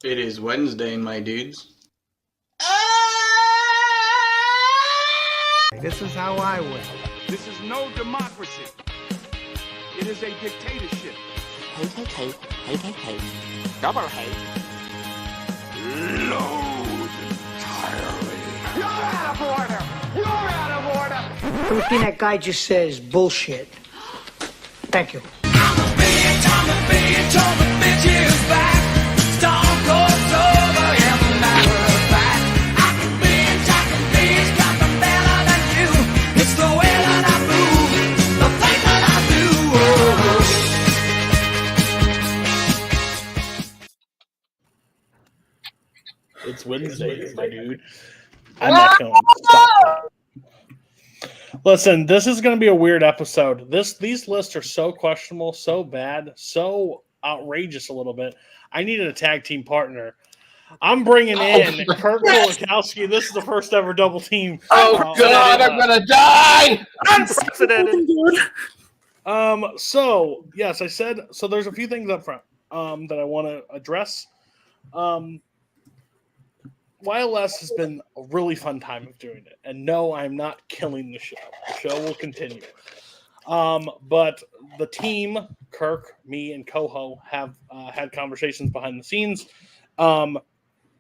It is Wednesday, my dudes. This is how I win. This is no democracy. It is a dictatorship. Hate. Double hate. Load entirely. You're out of order! You're out of order! Everything that guy just says is bullshit. Thank you. It's Wednesday, my dude. I'm not going to stop. Listen, this is going to be a weird episode. These lists are so questionable, so bad, so outrageous a little bit. I needed a tag team partner. I'm bringing in Kurt Kulikowski. This is the first ever double team. Oh, God, I'm going to die! Unprecedented. So, yes, I said, so there's a few things up front that I want to address. YLS has been a really fun time of doing it. And no, I'm not killing the show. The show will continue. But the team, Kirk, me, and Koho, have had conversations behind the scenes.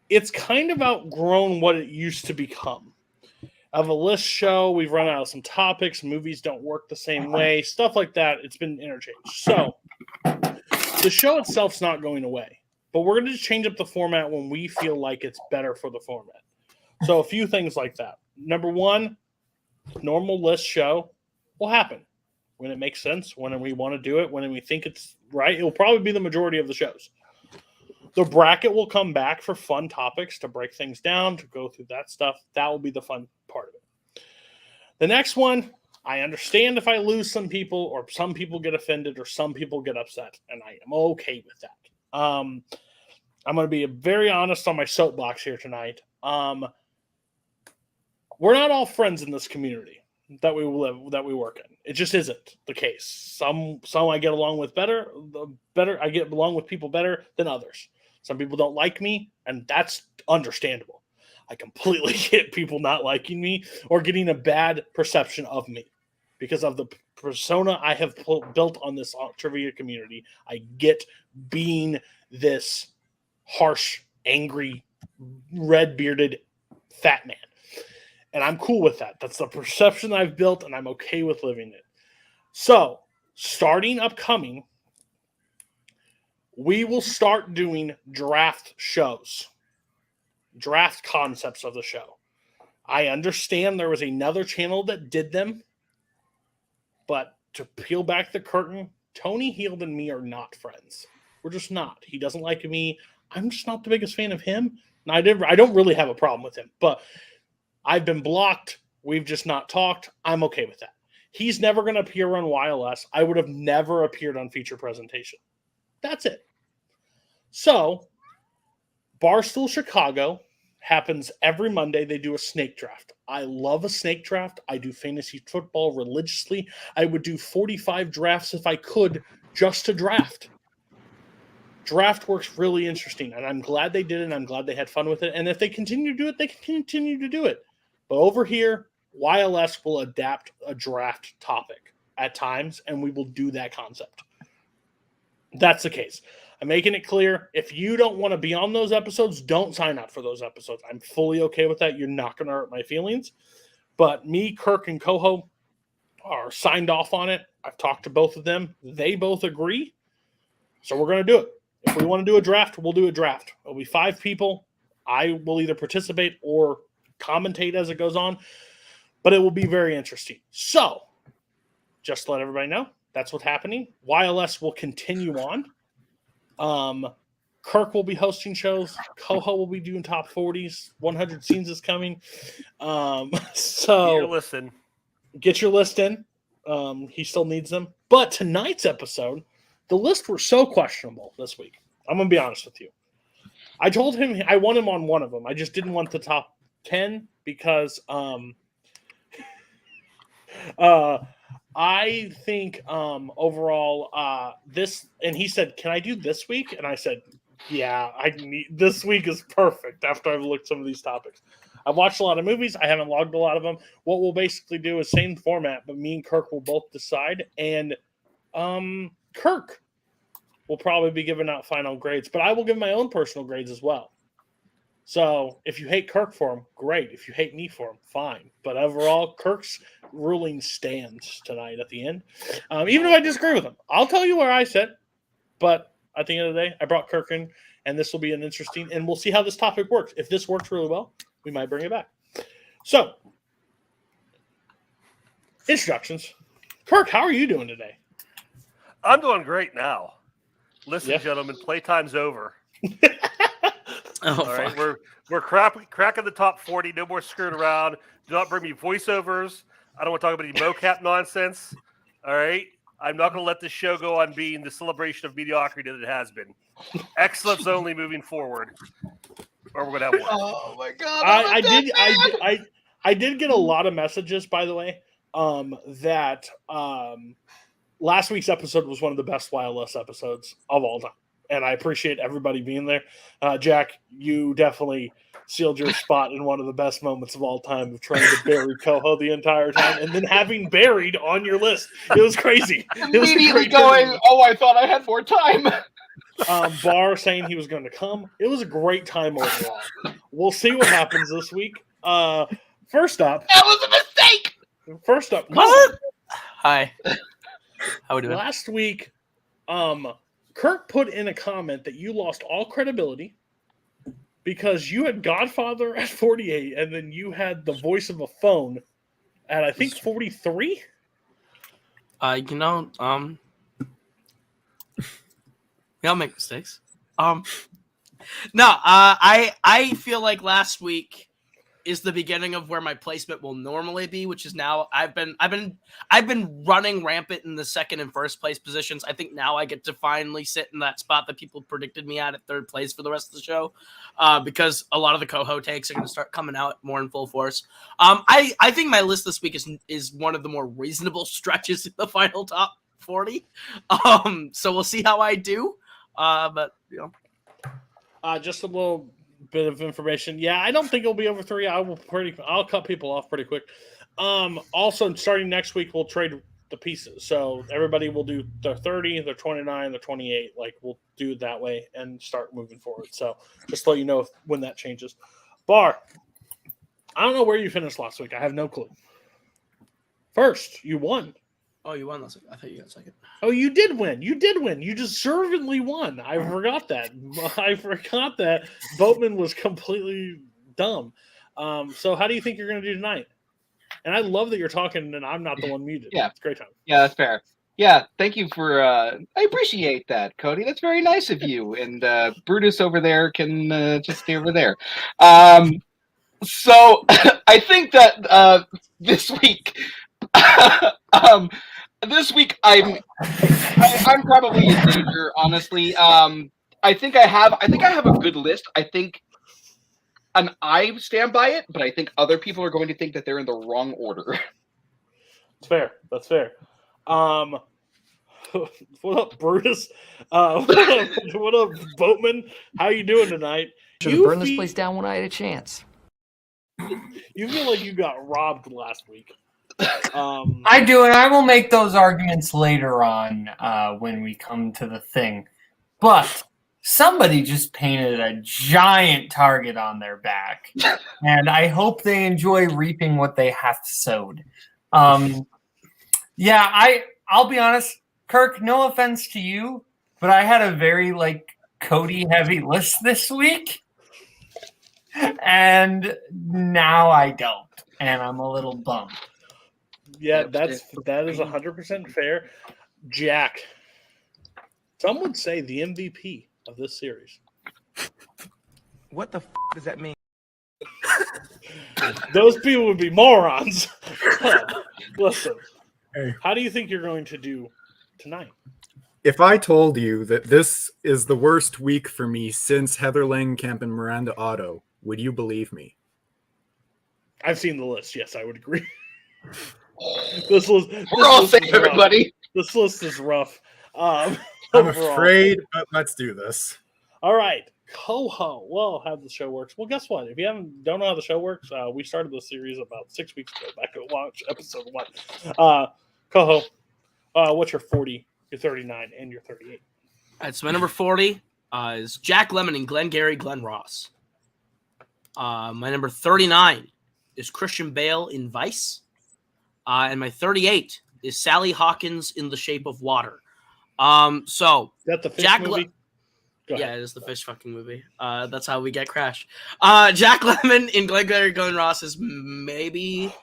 It's kind of outgrown what it used to become. Of a list show, we've run out of some topics. Movies don't work the same way. Stuff like that. It's been interchanged. So, the show itself's not going away. But we're going to change up the format when we feel like it's better for the format. So a few things like that. Number one, normal list show will happen when it makes sense, when we want to do it, when we think it's right. It will probably be the majority of the shows. The bracket will come back for fun topics to break things down, to go through that stuff. That will be the fun part of it. The next one, I understand if I lose some people or some people get offended or some people get upset, and I am okay with that. I'm going to be very honest on my soapbox here tonight. We're not all friends in this community that we work in. It just isn't the case. Some I get along with better. I get along with people better than others. Some people don't like me, and that's understandable. I completely get people not liking me or getting a bad perception of me because of the persona I have built on this trivia community. I get being this harsh, angry, red-bearded fat man. And I'm cool with that. That's the perception I've built, and I'm okay with living it. So, starting upcoming, we will start doing draft shows. Draft concepts of the show. I understand there was another channel that did them, but to peel back the curtain, Tony Heald and me are not friends. We're just not. He doesn't like me. I'm just not the biggest fan of him. And I don't really have a problem with him. But I've been blocked. We've just not talked. I'm okay with that. He's never going to appear on YLS. I would have never appeared on Feature Presentation. That's it. So, Barstool Chicago happens every Monday. They do a snake draft. I love a snake draft. I do fantasy football religiously. I would do 45 drafts if I could just to draft. Draft works really interesting, and I'm glad they did it, and I'm glad they had fun with it. And if they continue to do it, they can continue to do it. But over here, YLS will adapt a draft topic at times, and we will do that concept. That's the case. I'm making it clear. If you don't want to be on those episodes, don't sign up for those episodes. I'm fully okay with that. You're not going to hurt my feelings. But me, Kirk, and Koho are signed off on it. I've talked to both of them. They both agree. So we're going to do it. If we want to do a draft, we'll do a draft. It'll be 5 people. I will either participate or commentate as it goes on. But it will be very interesting. So, just to let everybody know, that's what's happening. YLS will continue on. Kirk will be hosting shows. Koho will be doing top 40s. 100 scenes is coming. So get your list in. He still needs them. But tonight's episode, the lists were so questionable this week. I'm going to be honest with you. I told him I want him on one of them. I just didn't want the top 10 because I think overall this, and he said, can I do this week? And I said, Yeah, this week is perfect after I've looked some of these topics. I've watched a lot of movies. I haven't logged a lot of them. What we'll basically do is same format, but me and Kirk will both decide. And Kirk will probably be giving out final grades, but I will give my own personal grades as well. So if you hate Kirk for him, great. If you hate me for him, fine. But overall, Kirk's ruling stands tonight at the end. Even if I disagree with him, I'll tell you where I sit. But at the end of the day, I brought Kirk in, and this will be an interesting, and we'll see how this topic works. If this works really well, we might bring it back. So, introductions. Kirk, how are you doing today? I'm doing great now. Listen, gentlemen, playtime's over. All right, we're cracking the top 40. No more screwing around. Do not bring me voiceovers. I don't want to talk about any mocap nonsense. All right, I'm not going to let this show go on being the celebration of mediocrity that it has been. Excellence only moving forward, or we're going to have one. Oh my god! I did get a lot of messages, by the way, that last week's episode was one of the best wireless episodes of all time. And I appreciate everybody being there. Jack, you definitely sealed your spot in one of the best moments of all time of trying to bury Koho the entire time and then having buried on your list. It was crazy. Immediately going, oh, I thought I had more time. Bar saying he was going to come. It was a great time overall. We'll see what happens this week. First up. That was a mistake! First up. What? Hi. How we doing? Last week, Kirk put in a comment that you lost all credibility because you had Godfather at 48 and then you had the voice of a phone at, I think, 43? We all make mistakes. I feel like last week is the beginning of where my placement will normally be, which is now I've been running rampant in the second and first place positions. I think now I get to finally sit in that spot that people predicted me at third place for the rest of the show, because a lot of the Koho takes are going to start coming out more in full force. I think my list this week is one of the more reasonable stretches in the final top 40. So we'll see how I do. But just a little bit of information. Yeah, I don't think it'll be over 3. I'll cut people off pretty quick. Also, starting next week, we'll trade the pieces. So everybody will do their 30, their 29, their 28. Like, we'll do it that way and start moving forward. So just to let you know when that changes. Bar, I don't know where you finished last week. I have no clue. First, you won. Oh, you won last week. I thought you got second. Oh, you did win. You deservedly won. I forgot that. Boatman was completely dumb. So how do you think you're going to do tonight? And I love that you're talking and I'm not the one muted. Yeah. It's a great time. Yeah, that's fair. Yeah, thank you for I appreciate that, Cody. That's very nice of you. And Brutus over there can just stay over there. So I think that this week this week I'm probably in danger, honestly. I think I have a good list. And I stand by it, but I think other people are going to think that they're in the wrong order. That's fair. What up, Brutus? What up, Boatman? How you doing tonight? Should have burned this place down when I had a chance. You feel like you got robbed last week. I do, and I will make those arguments later on when we come to the thing. But somebody just painted a giant target on their back, and I hope they enjoy reaping what they have sowed. I'll be honest, Kirk, no offense to you, but I had a very Cody heavy list this week, and now I don't, and I'm a little bummed. Yeah, that is 100% fair. Jack, some would say the MVP of this series. What the does that mean? Those people would be morons. Listen, how do you think you're going to do tonight? If I told you that this is the worst week for me since Heather Langenkamp and Miranda Otto, would you believe me? I've seen the list. Yes, I would agree. We're all safe, everybody. This list is rough. I'm afraid, but let's do this. All right, Koho. Well, how the show works. Well, guess what? If you don't know how the show works, we started this series about 6 weeks ago. Back to watch episode 1. Koho, what's your 40, your 39, and your 38? All right, so my number 40 is Jack Lemmon and Glengarry Glen Ross. My number 39 is Christian Bale in Vice. And my 38 is Sally Hawkins in The Shape of Water. So is that the fish Jack movie? Yeah, it is the fish fucking movie. That's how we get Crash. Jack Lemmon in Glengarry Glen Ross is maybe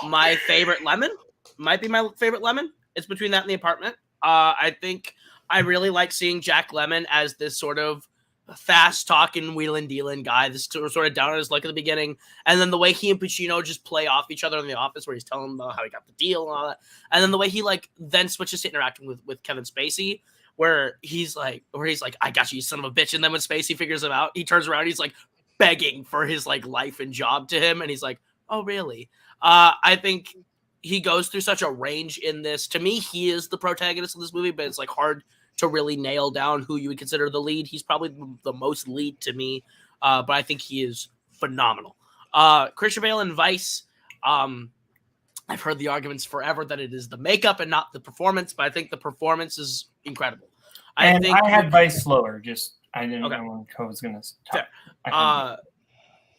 my favorite Lemon. Might be my favorite Lemon. It's between that and The Apartment. I think I really like seeing Jack Lemmon as this sort of fast-talking, wheelin'-dealin' guy, this sort of down on his luck at the beginning, and then the way he and Pacino just play off each other in the office, where he's telling them about how he got the deal and all that, and then the way he then switches to interacting with Kevin Spacey, where he's like, I got you, you son of a bitch, and then when Spacey figures him out, he turns around, he's like begging for his like life and job to him, and he's like, oh really? I think he goes through such a range in this. To me, he is the protagonist of this movie, but it's like hard to really nail down who you would consider the lead. He's probably the most lead to me, but I think he is phenomenal. Christian Bale in Vice, I've heard the arguments forever that it is the makeup and not the performance, but I think the performance is incredible. I had Vice slower, just I didn't know when Koho was going to talk.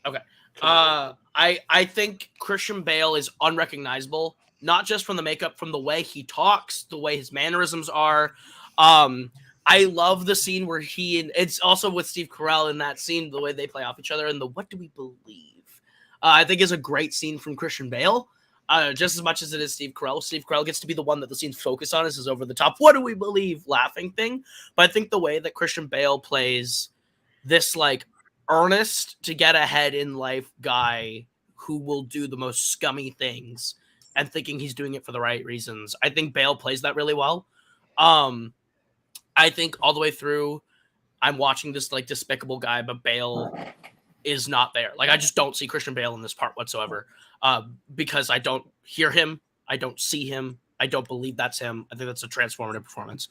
Okay. I think Christian Bale is unrecognizable, not just from the makeup, from the way he talks, the way his mannerisms are. I love the scene where it's also with Steve Carell in that scene, the way they play off each other and the what do we believe? I think is a great scene from Christian Bale, just as much as it is Steve Carell. Steve Carell gets to be the one that the scenes focus on, is over the top, what do we believe laughing thing. But I think the way that Christian Bale plays this like earnest to get ahead in life guy who will do the most scummy things and thinking he's doing it for the right reasons, I think Bale plays that really well. I think all the way through, I'm watching this like despicable guy, but Bale is not there. Like, I just don't see Christian Bale in this part whatsoever, because I don't hear him, I don't see him, I don't believe that's him. I think that's a transformative performance.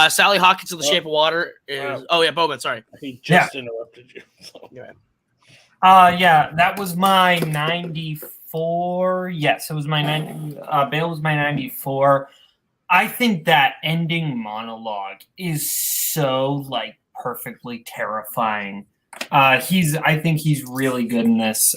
Sally Hawkins in The Shape of Water is. Oh yeah, Boatman. Sorry, he just interrupted you. So. Yeah, that was my 94. Yes, it was my 90. Bale was my 94. I think that ending monologue is so like perfectly terrifying. I think he's really good in this.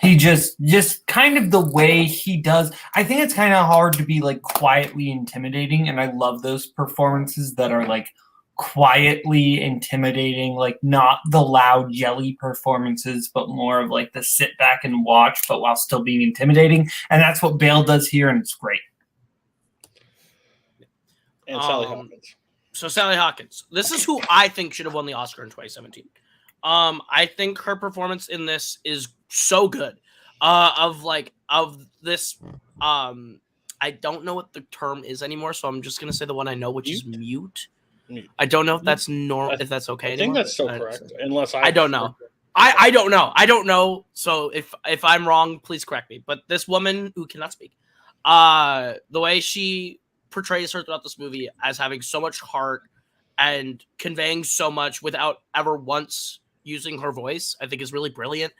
He just kind of the way he does. I think it's kind of hard to be like quietly intimidating, and I love those performances that are like quietly intimidating, like not the loud yelly performances, but more of like the sit back and watch, but while still being intimidating. And that's what Bale does here, and it's great. And Sally Hawkins. So Sally Hawkins. This is who I think should have won the Oscar in 2017. I think her performance in this is so good. Of this, I don't know what the term is anymore, so I'm just gonna say the one I know, which is mute. I don't know if that's normal. If that's okay. I think that's so correct. Unless I don't know. I don't know. I don't know. So if I'm wrong, please correct me. But this woman who cannot speak, the way she portrays her throughout this movie as having so much heart and conveying so much without ever once using her voice, I think is really brilliant.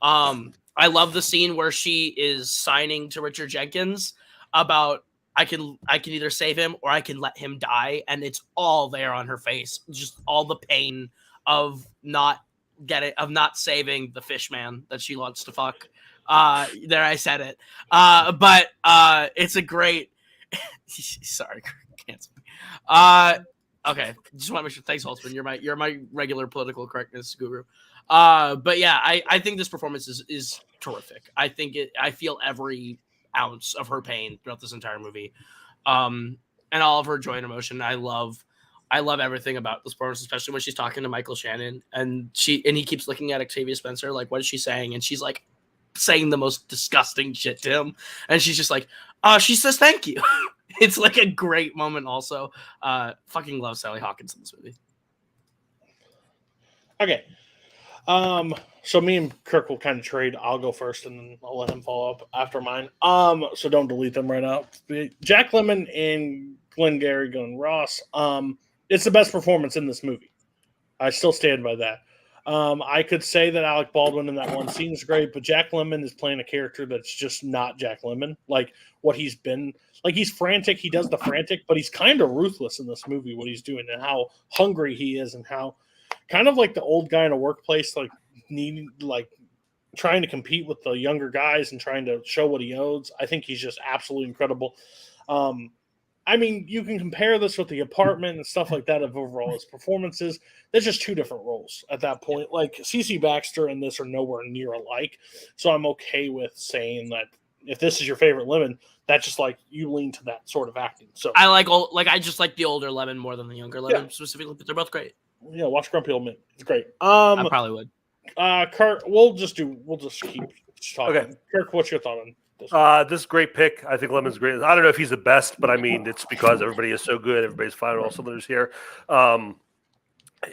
I love the scene where she is signing to Richard Jenkins about I can either save him or I can let him die, and it's all there on her face, just all the pain of not saving the fish man that she wants to fuck. There, I said it. But it's a great. Sorry, cancel me. Okay, just want to make sure. Thanks, Holtzman. You're my regular political correctness guru. But yeah, I think this performance is terrific. I feel every ounce of her pain throughout this entire movie, and all of her joy and emotion. I love everything about this performance, especially when she's talking to Michael Shannon and he keeps looking at Octavia Spencer like, what is she saying? And she's like saying the most disgusting shit to him, and she's just like, she says thank you. It's like a great moment. Also, fucking love Sally Hawkins in this movie. Okay. So me and Kirk will kind of trade. I'll go first, and then I'll let him follow up after mine. So don't delete them right now. Jack Lemmon and Glengarry Glen Ross. It's the best performance in this movie. I still stand by that. I could say that Alec Baldwin in that one scene is great, but Jack Lemmon is playing a character that's just not Jack Lemmon. Like what he's been, like he's frantic. He does the frantic, but he's kind of ruthless in this movie. What he's doing and how hungry he is, and how kind of like the old guy in a workplace, like needing, like trying to compete with the younger guys and trying to show what he owes. I think he's just absolutely incredible. I mean, you can compare this with The Apartment and stuff like that of overall his performances. There's just two different roles at that point. Like CC Baxter and this are nowhere near alike. So I'm okay with saying that if this is your favorite Lemon, that's just like you lean to that sort of acting. So I just like the older Lemon more than the younger Lemon specifically, but they're both great. Yeah, watch Grumpy Old Men. It's great. I probably would. Kirk, we'll just keep talking. Okay. Kirk, what's your thought on this is a great pick. I think Lemon's great. I don't know if he's the best, but I mean, it's because everybody is so good. Everybody's firing all cylinders here.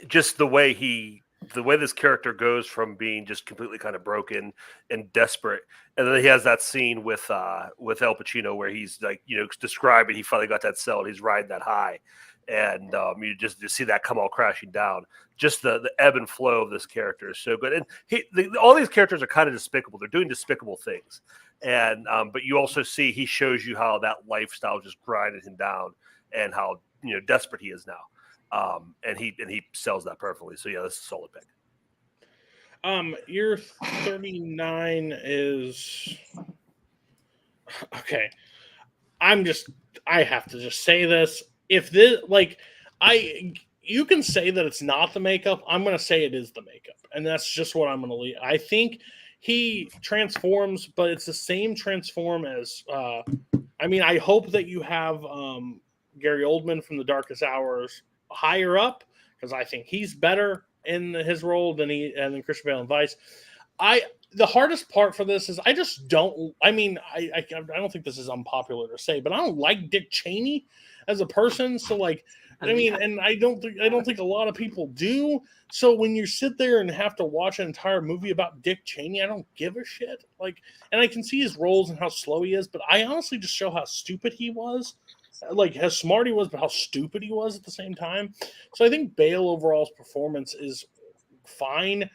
Just the way this character goes from being just completely kind of broken and desperate, and then he has that scene with Al Pacino where he's like, describing he finally got that cell and he's riding that high, and you just see that come all crashing down. Just the ebb and flow of this character is so good, and all these characters are kind of despicable. They're doing despicable things. And but you also see he shows you how that lifestyle just grinded him down, and how desperate he is now, and he sells that perfectly. So yeah, this is a solid pick. Your 39 is okay. I have to just say this. If this you can say that it's not the makeup. I'm going to say it is the makeup, and that's just what I'm going to leave. I think he transforms, but it's the same transform as. I hope that you have Gary Oldman from The Darkest Hours higher up, because I think he's better in his role than Christian Bale in Vice. The hardest part for this is I just don't. I don't think this is unpopular to say, but I don't like Dick Cheney as a person. So and I don't think a lot of people do. So when you sit there and have to watch an entire movie about Dick Cheney, I don't give a shit. And I can see his roles and how slow he is, but I honestly just show how stupid he was. How smart he was, but how stupid he was at the same time. So I think Bale overall's performance is fine.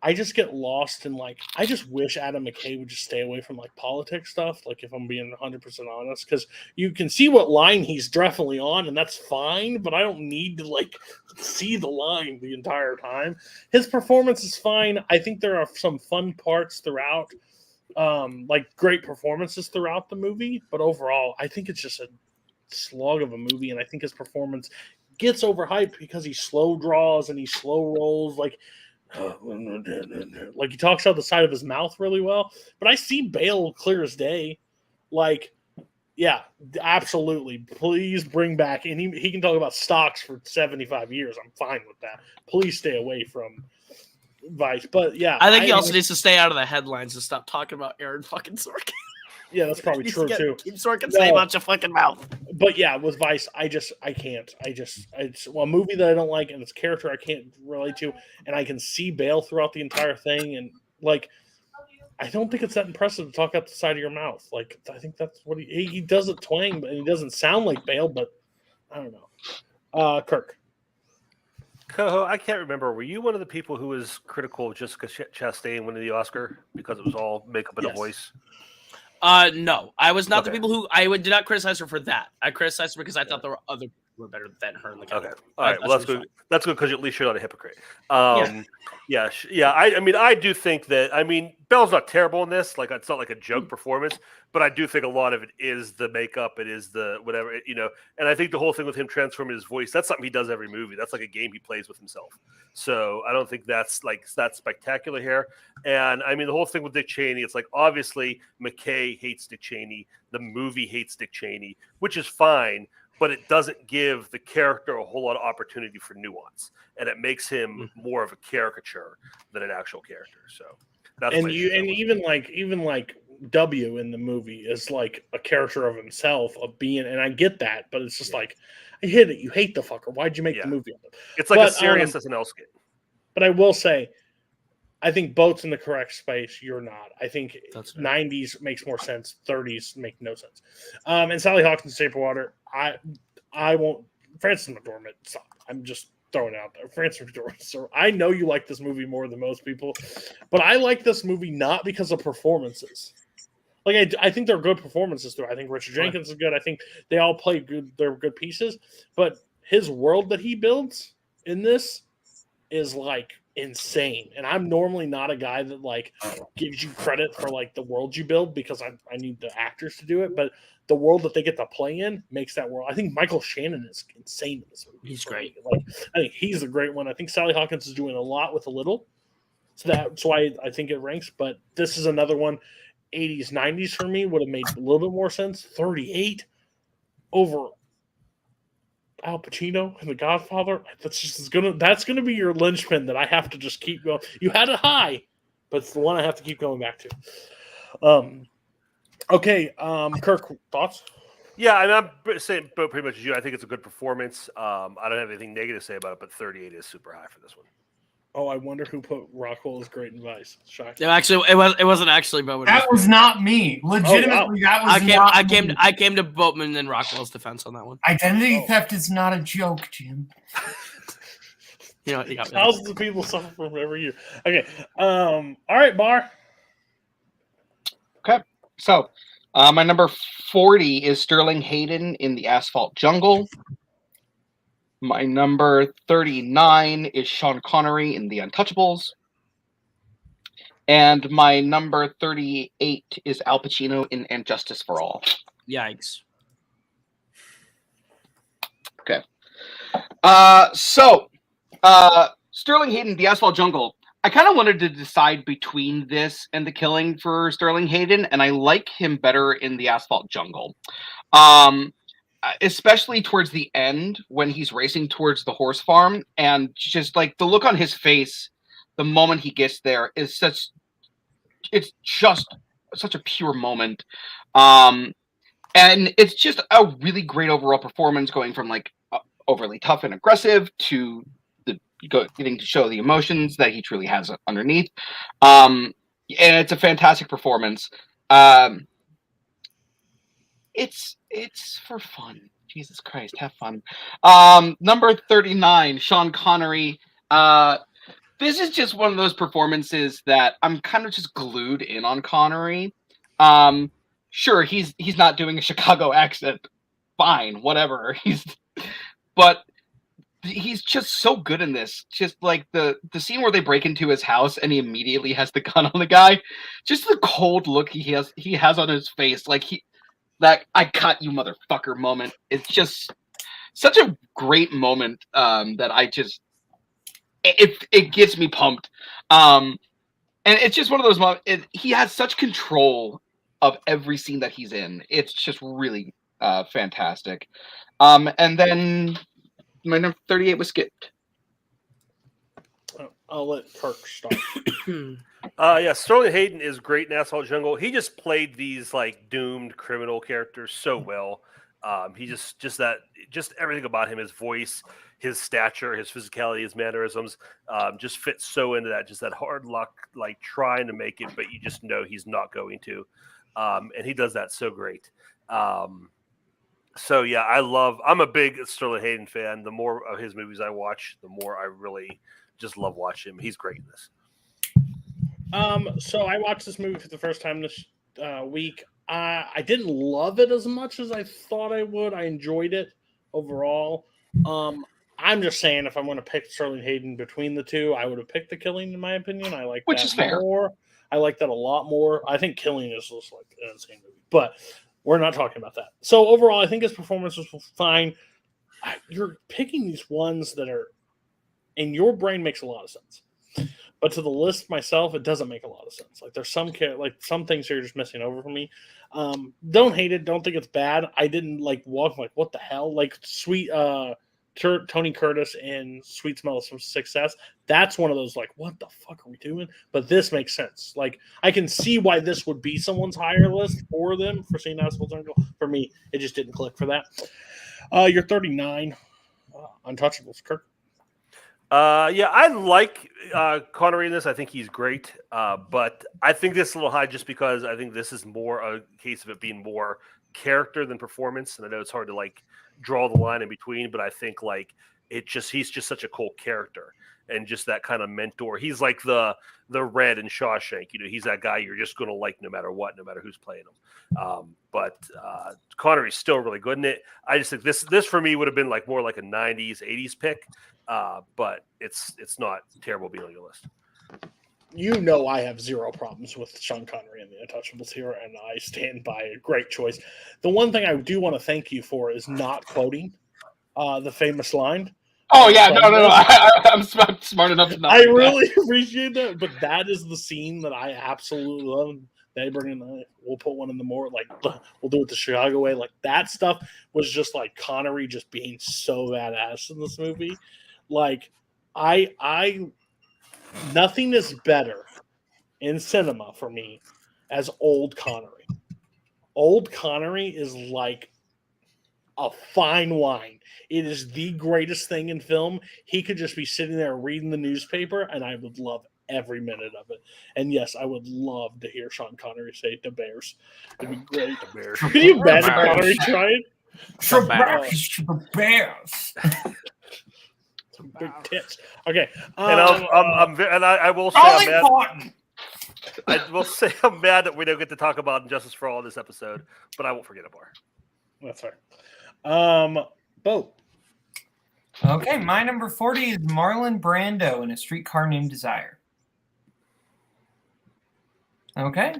I just get lost in I just wish Adam McKay would just stay away from politics stuff. If I'm being 100% honest, because you can see what line he's definitely on, and that's fine. But I don't need to see the line the entire time. His performance is fine. I think there are some fun parts throughout, great performances throughout the movie. But overall, I think it's just a slog of a movie, and I think his performance gets overhyped because he slow draws and he slow rolls. He talks out the side of his mouth really well, but I see Bale clear as day. Yeah, absolutely. Please bring back, and he can talk about stocks for 75 years. I'm fine with that. Please stay away from Vice. But yeah, I think he also needs to stay out of the headlines and stop talking about Aaron fucking Sorkin. Yeah, that's probably true too. Keep Sorkin stay out your fucking mouth. But yeah, with Vice, I can't. It's a movie that I don't like, and its character I can't relate to, and I can see Bale throughout the entire thing, and I don't think it's that impressive to talk out the side of your mouth. I think that's what he does it twang, but he doesn't sound like Bale. But I don't know. Kirk. Koho, I can't remember. Were you one of the people who was critical of Jessica Chastain winning the Oscar because it was all makeup and a voice? No, I was not the people who did not criticize her for that. I criticized her because I thought there were other people who were better than her in the category. Okay, all right. Well, that's good. That's good because at least you're not a hypocrite. Yeah. I do think that. Belle's not terrible in this. It's not like a joke performance, but I do think a lot of it is the makeup. It is the whatever, And I think the whole thing with him transforming his voice, that's something he does every movie. That's like a game he plays with himself. So I don't think that's spectacular here. And the whole thing with Dick Cheney, it's obviously McKay hates Dick Cheney. The movie hates Dick Cheney, which is fine, but it doesn't give the character a whole lot of opportunity for nuance, and it makes him more of a caricature than an actual character. So. Even W in the movie is a character of himself of being, and I get that, but it's just I hit it. You hate the fucker. Why'd you make the movie? It's a serious SNL skit. But I will say, I think Boat's in the correct space. You're not. I think 90s makes more sense. 30s make no sense. And Sally Hawkins, Shape of Water. I won't. Frances McDormand. I'm just throwing it out there. Francis McDormand. So I know you like this movie more than most people, but I like this movie not because of performances. Like I think they're good performances too. I think Richard Jenkins is good. I think they all play good. They're good pieces. But his world that he builds in this is like insane. And I'm normally not a guy that like gives you credit for like the world you build because I need the actors to do it. But the world that they get to play in makes that world. I think Michael Shannon is insane in this movie. He's great. Like I think he's a great one. I think Sally Hawkins is doing a lot with a little. So that's why I think it ranks. But this is another one. 80s, 90s for me would have made a little bit more sense. 38 over Al Pacino and The Godfather. That's gonna be your linchpin that I have to just keep going. You had it high, but it's the one I have to keep going back to. Okay, Kirk, thoughts? Yeah, and I'm saying pretty much as you. I think it's a good performance. I don't have anything negative to say about it, but 38 is super high for this one. Oh, I wonder who put Rockwell as great advice. Shocking. Actually, it wasn't actually Boatman. That was not me. Legitimately, that was not me. I came to Boatman and Rockwell's defense on that one. Identity theft is not a joke, Jim. You know what? You got me. Thousands of people suffer from it every year. Okay. All right, Bar. Okay. So, my number 40 is Sterling Hayden in The Asphalt Jungle. My number 39 is Sean Connery in The Untouchables. And my number 38 is Al Pacino in And Justice for All. Yikes. Okay. Sterling Hayden, The Asphalt Jungle. I kind of wanted to decide between this and The Killing for Sterling Hayden, and I like him better in The Asphalt Jungle. Especially towards the end when he's racing towards the horse farm, and just like the look on his face the moment he gets there is just such a pure moment. And it's just a really great overall performance, going from like overly tough and aggressive to getting to show the emotions that he truly has underneath. And it's a fantastic performance. It's for fun. Jesus Christ, have fun. Number 39, Sean Connery. This is just one of those performances that I'm kind of just glued in on Connery. Sure, he's not doing a Chicago accent. Fine, whatever. But he's just so good in this. Just like the scene where they break into his house and he immediately has the gun on the guy. Just the cold look he has on his face, like that I caught you, motherfucker moment. It's just such a great moment that I just it gets me pumped. And it's just one of those moments. He has such control of every scene that he's in. It's just really fantastic. And then my number 38 was skipped. I'll let Kirk start. Yeah, Sterling Hayden is great in Asphalt Jungle. He just played these like doomed criminal characters so well. He just everything about him, his voice, his stature, his physicality, his mannerisms, just fits so into that. Just that hard luck, like trying to make it, but you just know he's not going to. And he does that so great. So yeah, I'm a big Sterling Hayden fan. The more of his movies I watch, the more I really just love watching him. He's great in this. So I watched this movie for the first time this week. I didn't love it as much as I thought I would. I enjoyed it overall. I'm just saying, if I'm going to pick Sterling Hayden between the two, I would have picked The Killing, in my opinion. I like that fair. more. I like that a lot more. I think Killing is just like an insane movie, but we're not talking about that. So overall, I think his performance was fine. You're picking these ones that are in your brain makes a lot of sense. But to the list myself, it doesn't make a lot of sense. Like there's some things here just missing over for me. Don't hate it. Don't think it's bad. I didn't walk like what the hell? Like sweet Tony Curtis in Sweet Smell of Success. That's one of those like what the fuck are we doing? But this makes sense. Like I can see why this would be someone's higher list for them for seeing Asphalt Jungle. For me, it just didn't click for that. You're 39. Untouchables, Kirk. Yeah, I like Connery in this. I think he's great. But I think this is a little high just because I think this is more a case of it being more character than performance. And I know it's hard to like draw the line in between, but I think like he's just such a cool character and just that kind of mentor. He's like the Red in Shawshank. He's that guy you're just going to like no matter what, no matter who's playing him. But Connery's still really good in it. I just think this for me would have been like more like a 90s, 80s pick. But it's not terrible being on your list. I have zero problems with Sean Connery and the Untouchables here, and I stand by a great choice. The one thing I do want to thank you for is not quoting the famous line. Oh, yeah, no. I'm smart enough to not. I really appreciate that, but that is the scene that I absolutely love. They bring in we'll put one in the more, like, we'll do it the Chicago way. Like, that stuff was just, like, Connery just being so badass in this movie. Like, nothing is better in cinema for me as old Connery. Old Connery is like a fine wine. It is the greatest thing in film. He could just be sitting there reading the newspaper, and I would love every minute of it. And yes, I would love to hear Sean Connery say "the Bears." It'd be great. The Bears. Could you imagine Connery trying? The Bears. Some big tits. Okay, and I will say I'm mad. I will say I'm mad that we don't get to talk about Injustice for All in this episode, but I won't forget it more. That's fair. Boat. Okay, my number 40 is Marlon Brando in A Streetcar Named Desire. Okay.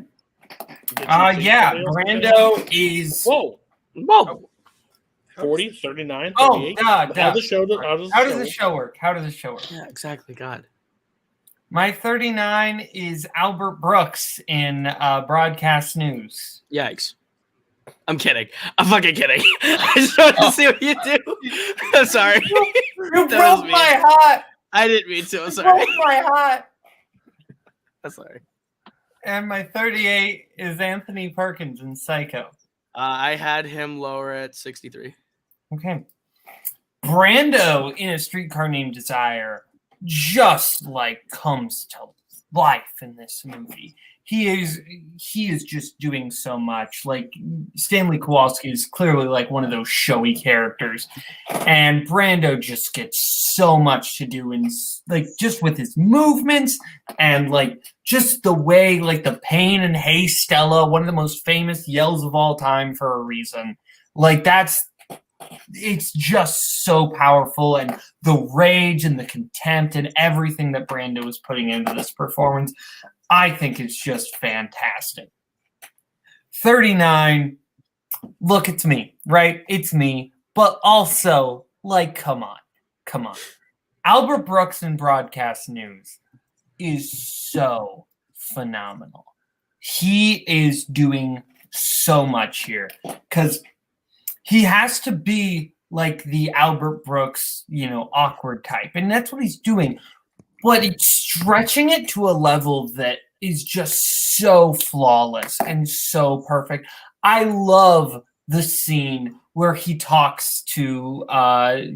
Yeah, Brando is... Whoa. 40, 39, 38. Oh, God. How does the show work? Yeah, exactly. God. My 39 is Albert Brooks in Broadcast News. Yikes. I'm kidding. I'm fucking kidding. I just wanted to see what you do. I'm sorry. You broke my heart. I didn't mean to. I'm sorry. You broke my heart. I'm sorry. And my 38 is Anthony Perkins in Psycho. I had him lower at 63. Okay. Brando in A Streetcar Named Desire just like comes to life in this movie. He is just doing so much. Like, Stanley Kowalski is clearly like one of those showy characters, and Brando just gets so much to do, and like just with his movements and like just the way, like the pain and Hey Stella, one of the most famous yells of all time for a reason. Like it's just so powerful, and the rage and the contempt and everything that Brando is putting into this performance, I think it's just fantastic. 39, look, it's me, right? It's me, but also, like, come on. Albert Brooks in Broadcast News is so phenomenal. He is doing so much here, because he has to be like the Albert Brooks, awkward type, and that's what he's doing. But it's stretching it to a level that is just so flawless and so perfect. I love the scene where he talks to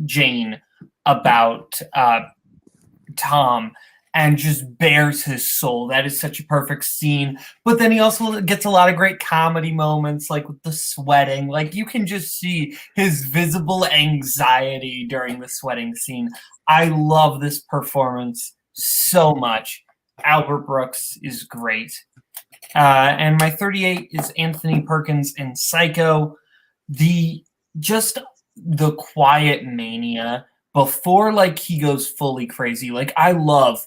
Jane about Tom and just bears his soul. That is such a perfect scene. But then he also gets a lot of great comedy moments, like with the sweating. Like, you can just see his visible anxiety during the sweating scene. I love this performance so much. Albert Brooks is great. And my 38 is Anthony Perkins in Psycho. The quiet mania before, like, he goes fully crazy. Like, I love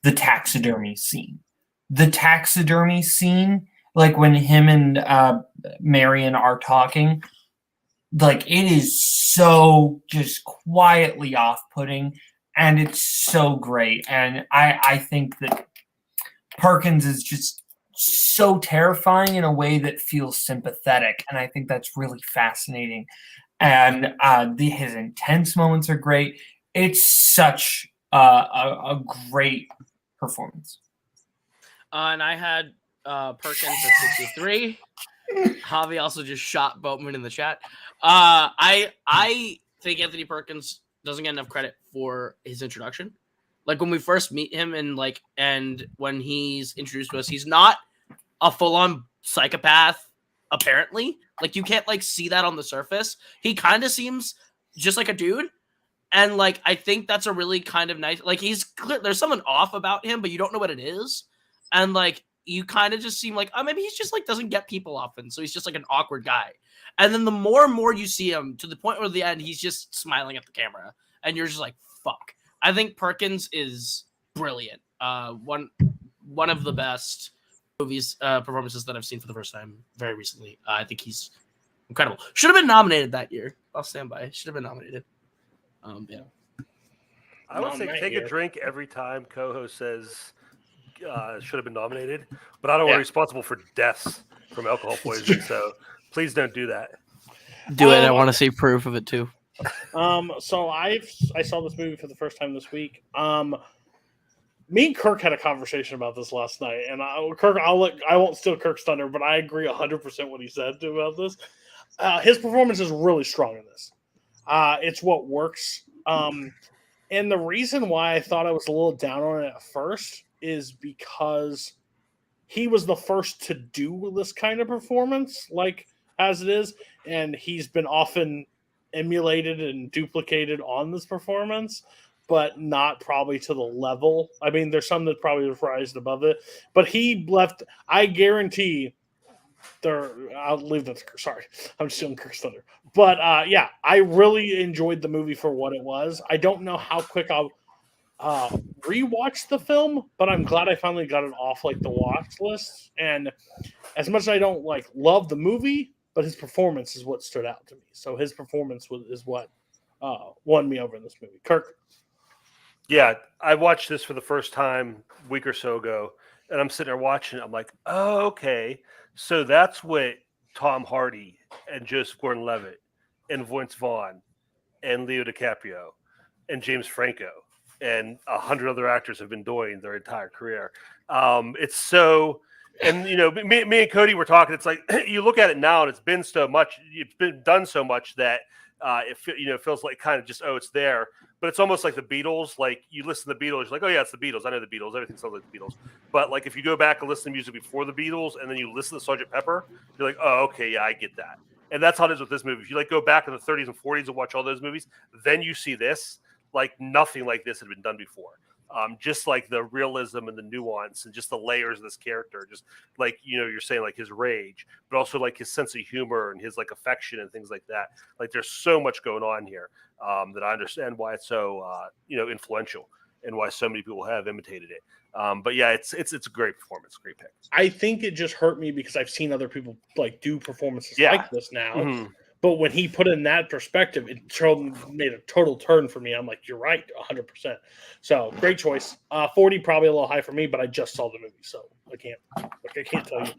the taxidermy scene. Like, when him and Marion are talking, like, it is so just quietly off-putting, and it's so great. And I think that Perkins is just so terrifying in a way that feels sympathetic, and I think that's really fascinating. And his intense moments are great. It's such a great performance. And I had Perkins at 63. Javi also just shot Boatman in the chat. I think Anthony Perkins doesn't get enough credit for his introduction. Like, when we first meet him and when he's introduced to us, he's not a full-on psychopath, apparently. Like, you can't, like, see that on the surface. He kind of seems just like a dude. And like, I think that's a really kind of nice, like he's clear, there's something off about him, but you don't know what it is. And like, you kind of just seem like, oh, maybe he's just like, doesn't get people often. So he's just like an awkward guy. And then the more and more you see him to the point where at the end, he's just smiling at the camera and you're just like, fuck. I think Perkins is brilliant. One of the best movies, performances that I've seen for the first time very recently. I think he's incredible. Should have been nominated that year. I'll stand by. Should have been nominated. Yeah. I would say take a drink every time Koho says should have been nominated, but I don't want to be responsible for deaths from alcohol poisoning, so please don't do that. Do it. I want to see proof of it too. So I saw this movie for the first time this week. Me and Kirk had a conversation about this last night, and I won't steal Kirk's thunder, but I agree 100% what he said about this. His performance is really strong in this. It's what works. And the reason why I thought I was a little down on it at first is because he was the first to do this kind of performance, like as it is, and he's been often emulated and duplicated on this performance, but not probably to the level. I mean, there's some that probably have rised above it, but he left. I guarantee. I'll leave that. Sorry, I'm stealing Kirk's thunder. But yeah, I really enjoyed the movie for what it was. I don't know how quick I'll rewatch the film, but I'm glad I finally got it off like the watch list. And as much as I don't like love the movie, but his performance is what stood out to me. So his performance is what won me over in this movie. Kirk. Yeah, I watched this for the first time a week or so ago, and I'm sitting there watching it. I'm like, oh, okay. So that's what Tom Hardy and Joseph Gordon-Levitt and Vince Vaughn and Leo DiCaprio and James Franco and 100 other actors have been doing their entire career. It's so, and you know, me and Cody were talking. It's like you look at it now, and it's been so much. It's been done so much that it feels like kind of just it's there. But it's almost like the Beatles. Like you listen to the Beatles, you're like, oh yeah, it's the Beatles. I know the Beatles. Everything sounds like the Beatles. But like if you go back and listen to music before the Beatles, and then you listen to Sgt. Pepper, you're like, oh okay, yeah, I get that. And that's how it is with this movie. If you like go back in the 30s and 40s and watch all those movies, then you see this. Like nothing like this had been done before. Just like the realism and the nuance and just the layers of this character, just like, you're saying like his rage, but also like his sense of humor and his like affection and things like that. Like there's so much going on here that I understand why it's so, influential and why so many people have imitated it. But yeah, it's a great performance. Great pick. I think it just hurt me because I've seen other people like do performances like this now. Mm-hmm. But when he put in that perspective, it made a total turn for me. I'm like, you're right, 100%. So great choice. 40 probably a little high for me, but I just saw the movie, so I can't tell you.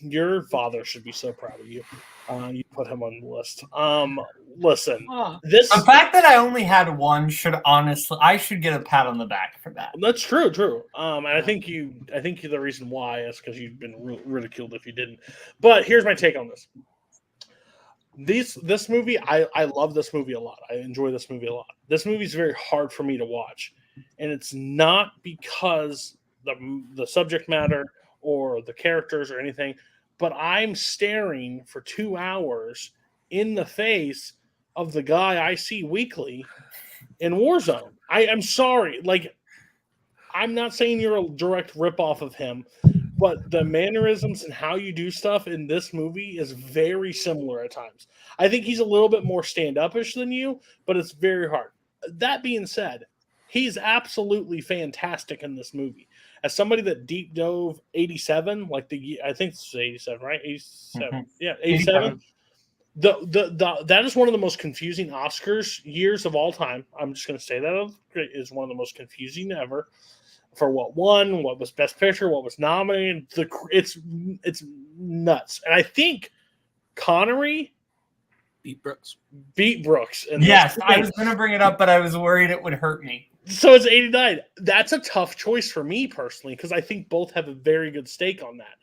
Your father should be so proud of you. You put him on the list. Listen, the fact that I only had one I should get a pat on the back for that. That's true. And I think the reason why is because you've been ridiculed if you didn't. But here's my take on this. This movie, I love this movie a lot. I enjoy this movie a lot. This movie is very hard for me to watch, and it's not because the subject matter or the characters or anything, but I'm staring for 2 hours in the face of the guy I see weekly in Warzone. I'm sorry, like I'm not saying you're a direct ripoff of him, but the mannerisms and how you do stuff in this movie is very similar at times. I think he's a little bit more stand-up-ish than you, but it's very hard. That being said, he's absolutely fantastic in this movie. As somebody that deep dove 87, I think it's 87, right? 87. Mm-hmm. Yeah, 87. That is one of the most confusing Oscars years of all time. I'm just going to say that is one of the most confusing ever. For what won, what was Best Picture, what was nominated, it's nuts. And I think Connery beat Brooks. Yes, I was going to bring it up, but I was worried it would hurt me. So it's 89. That's a tough choice for me personally because I think both have a very good stake on that.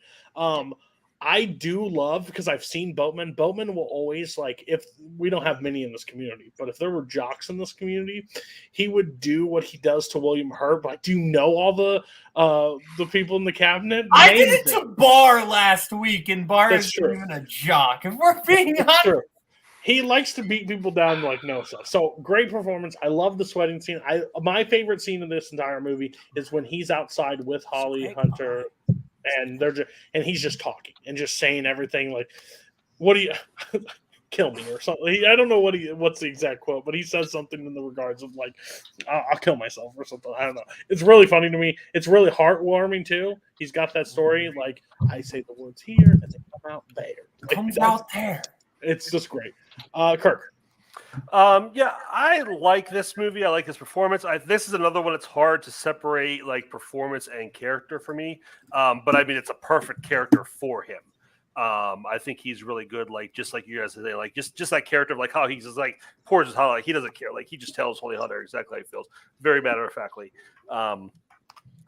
I do love, because I've seen Boatman. Boatman will always, like, if we don't have many in this community, but if there were jocks in this community, he would do what he does to William Hurt. Like, do you know all the people in the cabinet? I did it to Barr last week, and Barr isn't even a jock. If we're being honest. He likes to beat people down like no stuff. So great performance. I love the sweating scene. My favorite scene in this entire movie is when he's outside with Holly Hunter, and he's just talking and just saying everything like, "What do you kill me?" or something. I don't know what's the exact quote, but he says something in the regards of like, "I'll kill myself" or something. I don't know. It's really funny to me. It's really heartwarming too. He's got that story like, I say the words here and they come out there. Comes out there. It's just great. Kirk. Yeah, I like this movie. I like his performance. This is another one that's hard to separate like performance and character for me. But I mean, it's a perfect character for him. I think he's really good. Like just like you guys say, like just that character of like how he's just like pours his heart. Like he doesn't care. Like he just tells Holly Hunter exactly how he feels. Very matter of factly.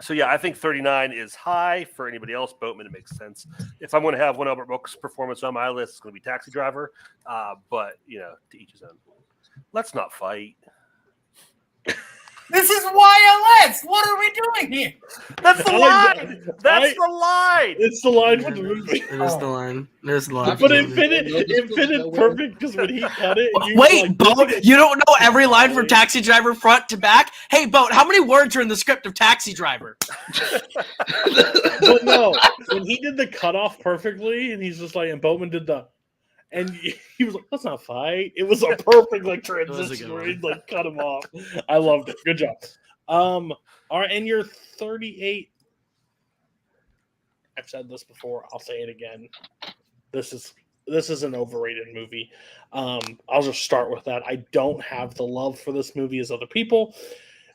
So yeah, I think 39 is high for anybody else. Boatman, it makes sense. If I'm going to have one Albert Brooks performance on my list, it's going to be Taxi Driver. But you know, to each his own. Let's not fight. This is YLS. What are we doing here? That's the line. That's the line. It's the line for the movie. It is the line. There's the line. But it fitted perfect because when he cut it. Wait, Boat, you don't know every line from Taxi Driver front to back? Hey, Boat, how many words are in the script of Taxi Driver? But no, when he did the cutoff perfectly, and he's just like, and Boatman did the. And he was like, "Let's not fight." It was a perfect like transition where he like cut him off. I loved it. Good job. All right, and you're 38. I've said this before. I'll say it again. This is an overrated movie. I'll just start with that. I don't have the love for this movie as other people.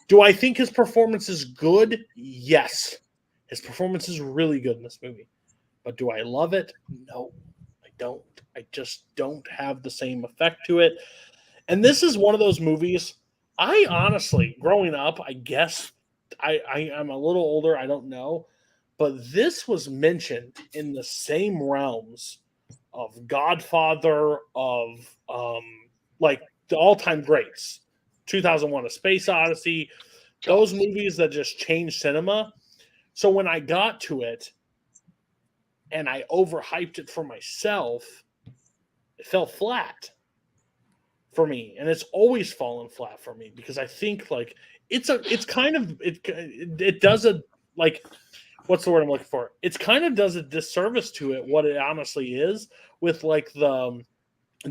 Do I think his performance is good? Yes, his performance is really good in this movie. But do I love it? No, I don't. I just don't have the same effect to it. And this is one of those movies, I honestly, growing up, I guess I'm a little older, I don't know, but this was mentioned in the same realms of Godfather, of like the all-time greats, 2001: A Space Odyssey, those movies that just changed cinema. So when I got to it and I overhyped it for myself, it fell flat for me, and it's always fallen flat for me because I think like it does a like what's the word I'm looking for? It's kind of does a disservice to it what it honestly is with like the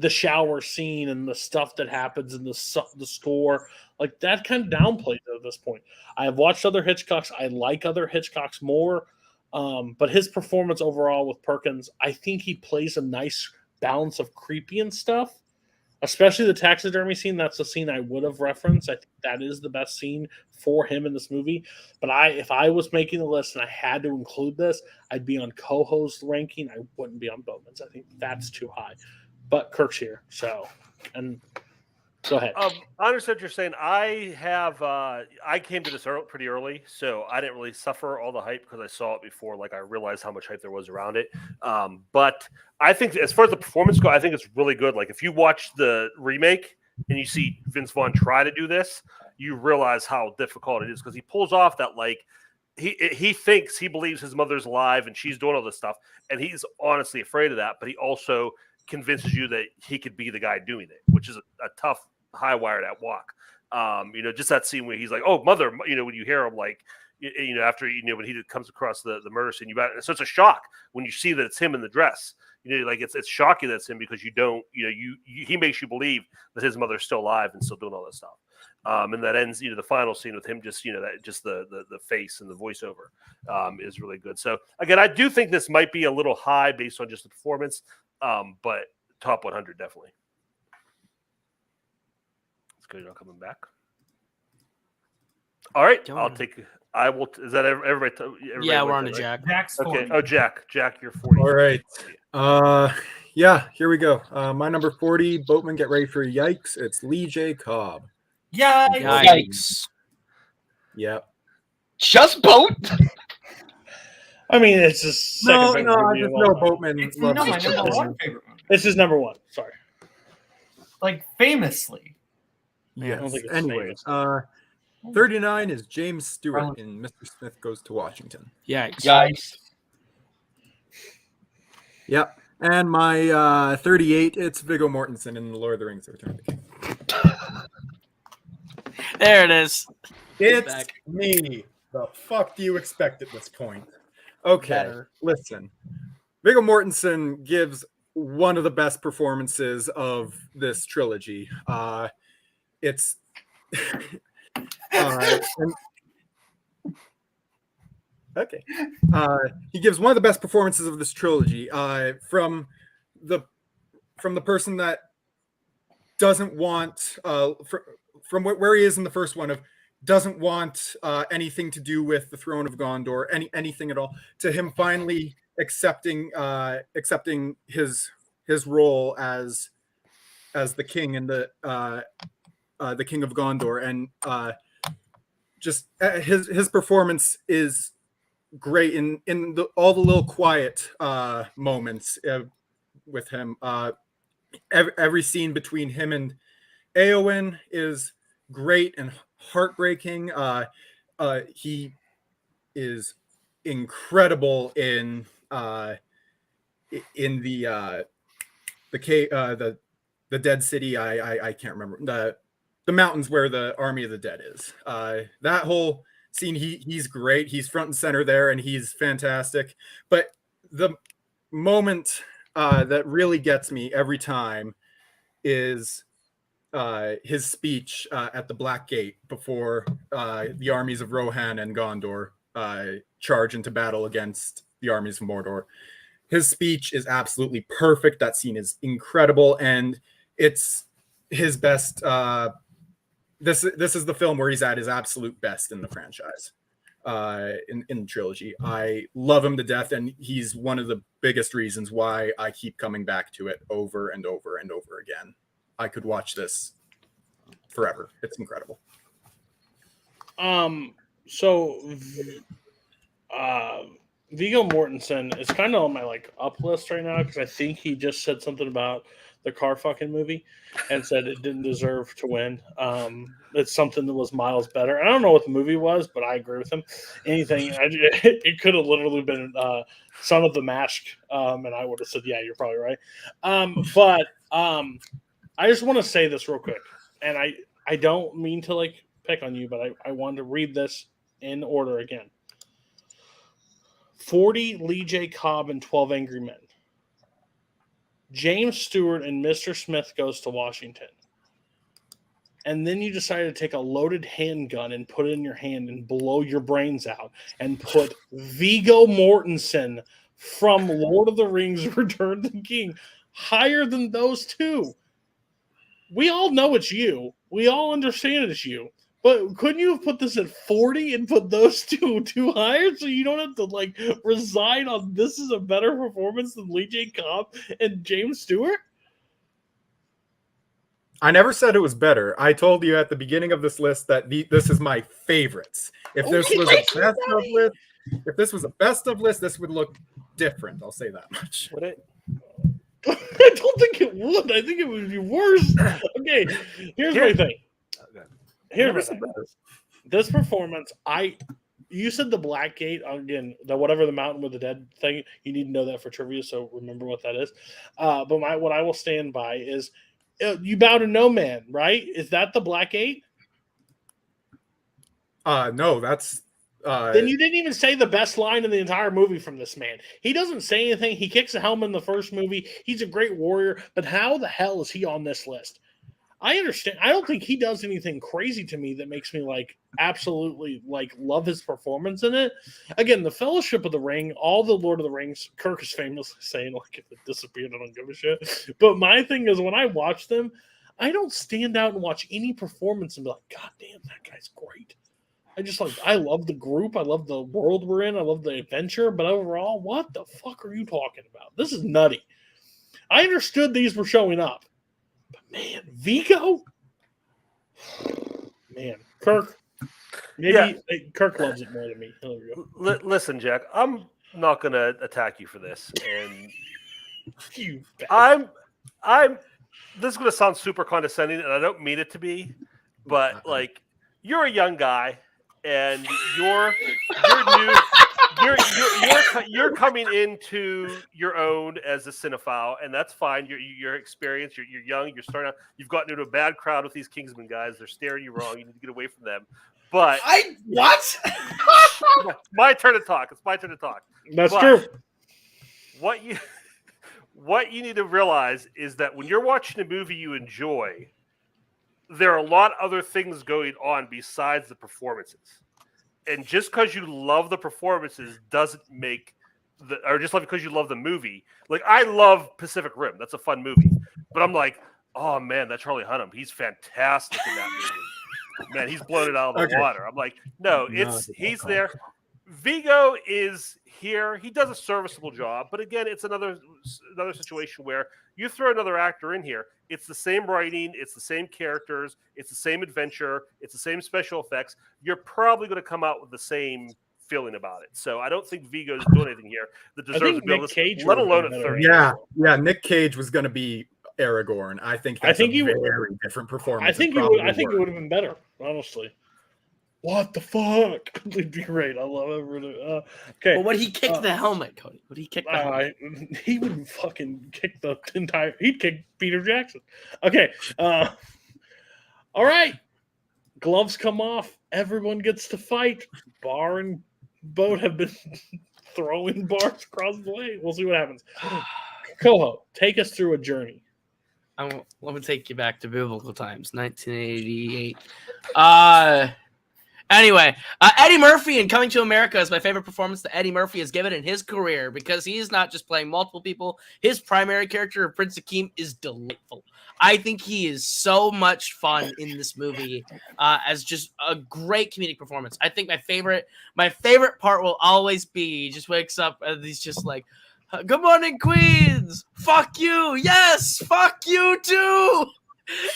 shower scene and the stuff that happens in the score, like that kind of downplays it at this point. I have watched other Hitchcocks. I like other Hitchcocks more, but his performance overall with Perkins, I think he plays a nice balance of creepy and stuff, especially the taxidermy scene. That's the scene I would have referenced. I think that is the best scene for him in this movie. But if I was making the list and I had to include this, I'd be on Koho's ranking. I wouldn't be on Boatman's. I think that's too high. But Kirk's here, so and go ahead. I understand what you're saying. I came to this pretty early, so I didn't really suffer all the hype because I saw it before. Like I realized how much hype there was around it. But I think as far as the performance goes, I think it's really good. Like if you watch the remake and you see Vince Vaughn try to do this, you realize how difficult it is because he pulls off that like he believes his mother's alive and she's doing all this stuff, and he's honestly afraid of that. But he also convinces you that he could be the guy doing it, which is a tough high wire that walk. Just that scene where he's like, "Oh, mother," when you hear him like, after when he comes across the murder scene, so it's a shock when you see that it's him in the dress. Like it's shocking that it's him because you don't, he makes you believe that his mother's still alive and still doing all this stuff. And that ends, the final scene with him just, that just the face and the voiceover is really good. So again, I do think this might be a little high based on just the performance, but top 100 definitely. It's good. You're not coming back. All right, I will. Is that everybody? Yeah, we're on to Jack. Jack's 40. Okay. Oh, Jack, you're 40. All right. Yeah, here we go. My number 40, Boatman, get ready for yikes. It's Lee J. Cobb. Yikes. Yep. Just Boat? I mean, it's just second I just know Boatman. It's my number one favorite one. This is number one. Sorry. Like famously. Yes. Anyways, 39 is James Stewart in Mr. Smith Goes to Washington. Yikes. Yikes. Yep. And my 38, it's Viggo Mortensen in The Lord of the Rings: The Return of the King. There it is. It's back. me. The fuck do you expect at this point? Okay, Better. listen. Viggo Mortensen gives one of the best performances of this trilogy. It's okay. He gives one of the best performances of this trilogy. From the person that doesn't want from where he is in the first one of doesn't want anything to do with the Throne of Gondor, anything at all, to him finally accepting his role as the king and the king of Gondor, and just his performance is great in all the little quiet moments with him. Every scene between him and Eowyn is great and heartbreaking. He is incredible in the Dead City. I can't remember the mountains where the Army of the Dead is. That whole scene, he's great. He's front and center there, and he's fantastic. But the moment that really gets me every time is his speech at the Black Gate before the armies of Rohan and Gondor charge into battle against the armies of Mordor. His speech is absolutely perfect. That scene is incredible, and it's his best. This is the film where he's at his absolute best in the franchise, in the trilogy. I love him to death, and he's one of the biggest reasons why I keep coming back to it over and over and over again. I could watch this forever. It's incredible. So Viggo Mortensen is kind of on my up list right now because I think he just said something about the car fucking movie and said it didn't deserve to win. It's something that was miles better. I don't know what the movie was, but I agree with him. It could have literally been Son of the Mask, and I would have said, yeah, you're probably right. But I just want to say this real quick, and I don't mean to pick on you, but I wanted to read this in order again. 40 Lee J. Cobb and 12 Angry Men. James Stewart and Mr. Smith goes to Washington. And then you decide to take a loaded handgun and put it in your hand and blow your brains out and put Viggo Mortensen from Lord of the Rings Return of the King higher than those two. We all know it's you. We all understand it's you. But couldn't you have put this at 40 and put those two higher so you don't have to resign on this is a better performance than Lee J. Cobb and James Stewart? I never said it was better. I told you at the beginning of this list that this is my favorites. If this was a best of list, this would look different. I'll say that much. Would it? I don't think it would. I think it would be worse. Okay, here's my thing. Here's my thing. This performance, you said the Black Gate again, the whatever the mountain with the dead thing. You need to know that for trivia, so remember what that is. But what I will stand by is you bow to no man, right? Is that the Black Gate? No, that's. Then you didn't even say the best line in the entire movie from this man. He doesn't say anything. He kicks a helmet in the first movie. He's a great warrior, but how the hell is he on this list? I understand. I don't think he does anything crazy to me that makes me absolutely love his performance in it. Again, the Fellowship of the Ring, all the Lord of the Rings, Kirk is famously saying if it disappeared, I don't give a shit. But my thing is when I watch them, I don't stand out and watch any performance and be like, God damn, that guy's great. I just I love the group. I love the world we're in. I love the adventure. But overall, what the fuck are you talking about? This is nutty. I understood these were showing up. But man, Viggo? Man, Kirk. Maybe Kirk loves it more than me. Listen, Jack, I'm not going to attack you for this. And this is going to sound super condescending, and I don't mean it to be. But, you're a young guy. And you're new. you're coming into your own as a cinephile, and that's fine. You're experienced. You're young. You're starting out. You've gotten into a bad crowd with these Kingsman guys. They're staring you wrong. You need to get away from them. But what? My turn to talk. It's my turn to talk. That's true. What you need to realize is that when you're watching a movie you enjoy, there are a lot of other things going on besides the performances. And just because you love the performances doesn't make or just because you love the movie. Like, I love Pacific Rim. That's a fun movie. But I'm like, oh man, that's Charlie Hunnam. He's fantastic in that movie. Man, he's blown it out of the water. I'm like, no, he's there. Viggo is here. He does a serviceable job, but again, it's another situation where you throw another actor in here. It's the same writing, it's the same characters, it's the same adventure, it's the same special effects. You're probably going to come out with the same feeling about it. So I don't think Viggo is doing anything here that deserves to be able to, let alone at 30. Yeah. Nick Cage was going to be Aragorn. I think that's a very different performance. I think it would have been better, honestly. What the fuck? It'd be great. I love it. Okay. Well, would he kick the helmet, Cody? Would he kick the helmet? He would fucking kick the entire. He'd kick Peter Jackson. Okay. All right. Gloves come off. Everyone gets to fight. Bar and Boat have been throwing bars across the way. We'll see what happens. Koho, take us through a journey. Let me take you back to biblical times, 1988. Anyway, Eddie Murphy in Coming to America is my favorite performance that Eddie Murphy has given in his career because he's not just playing multiple people. His primary character of Prince Akeem is delightful. I think he is so much fun in this movie as just a great comedic performance. I think my favorite part will always be he just wakes up and he's just like, "Good morning, Queens. Fuck you. Yes, fuck you too."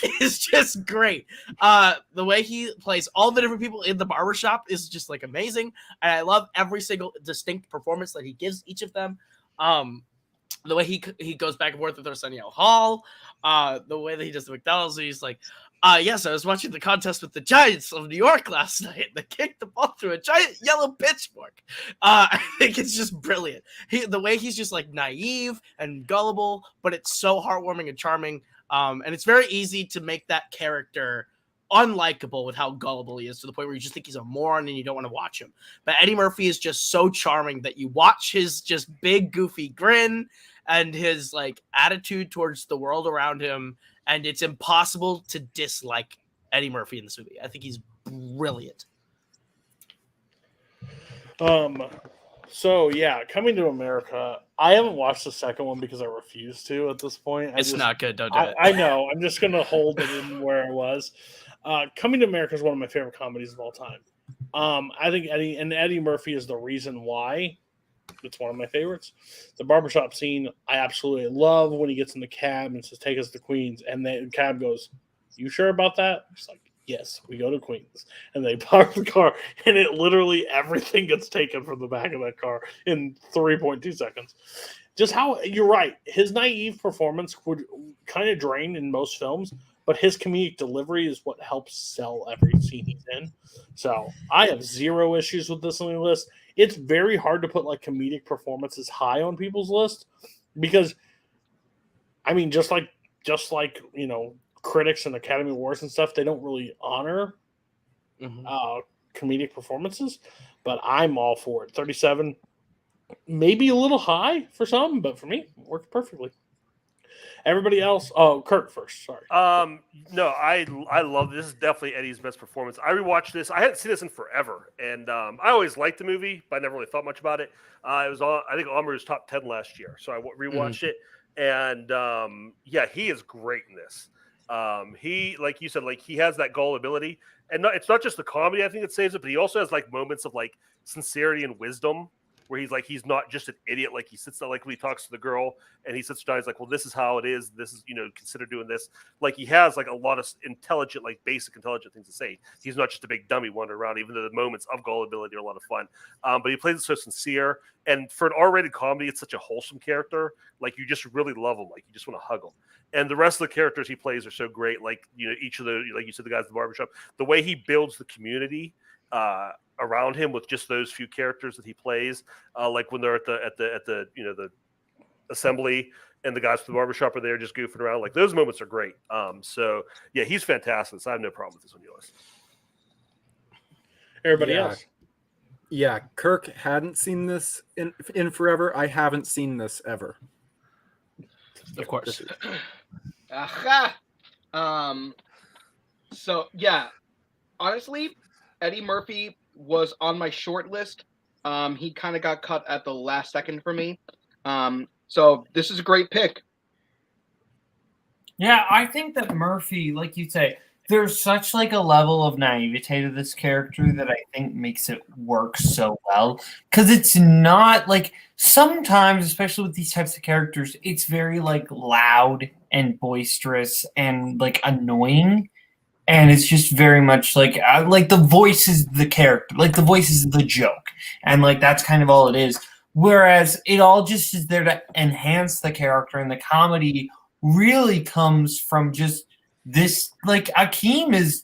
It's just great. The way he plays all the different people in the barbershop is just like amazing. And I love every single distinct performance that he gives each of them. The way he goes back and forth with Arsenio Hall, the way that he does the McDonald's, he's like, yes, I was watching the contest with the Giants of New York last night. They kicked the ball through a giant yellow pitchfork. I think it's just brilliant. The way he's just like naive and gullible, but it's so heartwarming and charming. And it's very easy to make that character unlikable with how gullible he is to the point where you just think he's a moron and you don't want to watch him. But Eddie Murphy is just so charming that you watch his just big goofy grin and his like attitude towards the world around him, and it's impossible to dislike Eddie Murphy in this movie. I think he's brilliant. So yeah, Coming to America. I haven't watched the second one because I refuse to at this point. It's not good. Don't do it. I know. I'm just gonna hold it in where it was. Coming to America is one of my favorite comedies of all time. I think Eddie Murphy is the reason why it's one of my favorites. The barbershop scene I absolutely love when he gets in the cab and says, "Take us to Queens," and the cab goes, "You sure about that?" It's like, "Yes, we go to Queens." And they park the car, and it literally everything gets taken from the back of that car in 3.2 seconds. Just how you're right. His naive performance would kind of drain in most films, but his comedic delivery is what helps sell every scene he's in. So I have zero issues with this on the list. It's very hard to put like comedic performances high on people's list because, I mean, just like you know, critics and Academy Awards and stuff, they don't really honor comedic performances, but I'm all for it. 37, maybe a little high for some, but for me, it works perfectly. Everybody else, Kirk first. Sorry. No, I love this. This is definitely Eddie's best performance. I rewatched this. I hadn't seen this in forever, and I always liked the movie, but I never really thought much about it. It was I think Omri's top 10 last year, so I rewatched it, and yeah, he is great in this. He, like you said, like he has that gullibility, and it's not just the comedy I think that saves it, but he also has like moments of like sincerity and wisdom where he's not just an idiot. Like he sits there, like when he talks to the girl and he sits down, he's like, well, this is how it is. This is, consider doing this. Like he has like a lot of intelligent, like basic intelligent things to say. He's not just a big dummy wandering around, even though the moments of gullibility are a lot of fun. But he plays it so sincere. And for an R-rated comedy, it's such a wholesome character. Like you just really love him. Like you just want to hug him. And the rest of the characters he plays are so great. Like, each of the, like you said, the guys in the barbershop, the way he builds the community around him with just those few characters that he plays, like when they're at the the assembly and the guys from the barbershop are there just goofing around. Like those moments are great. So yeah, he's fantastic. So I have no problem with this on your list. Everybody else. Yeah, Kirk hadn't seen this in forever. I haven't seen this ever. Of course. Aha! So yeah, honestly, Eddie Murphy was on my short list. He kind of got cut at the last second for me. So this is a great pick. Yeah, I think that Murphy, like you say, there's such like a level of naivete to this character that I think makes it work so well. Because it's not like sometimes, especially with these types of characters, it's very like loud and boisterous and like annoying. And it's just very much like the voice is the character, like the voice is the joke. And like that's kind of all it is. Whereas it all just is there to enhance the character, and the comedy really comes from just this. Like Akeem is,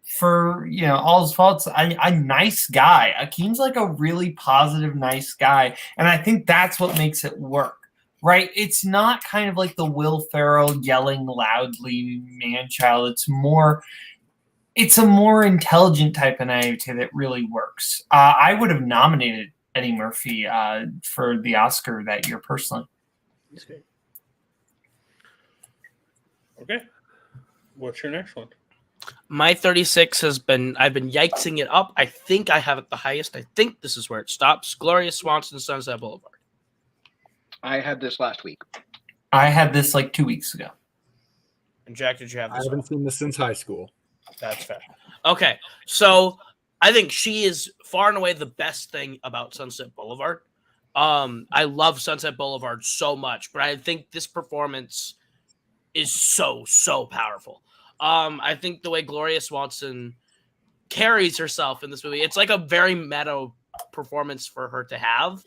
for all his faults, a nice guy. Akeem's like a really positive, nice guy, and I think that's what makes it work. Right? It's not kind of like the Will Ferrell yelling loudly man-child. It's a more intelligent type of naivete that really works. I would have nominated Eddie Murphy for the Oscar that year personally. Okay. What's your next one? My 36 I've been yikesing it up. I think I have it the highest. I think this is where it stops. Gloria Swanson, Sunset Boulevard. I had this last week. I had this like 2 weeks ago. And Jack, did you have this? I haven't seen this since high school. That's fair. Okay, so I think she is far and away the best thing about Sunset Boulevard. I love Sunset Boulevard so much, but I think this performance is so powerful. I think the way Gloria Swanson carries herself in this movie, it's like a very meta performance for her to have.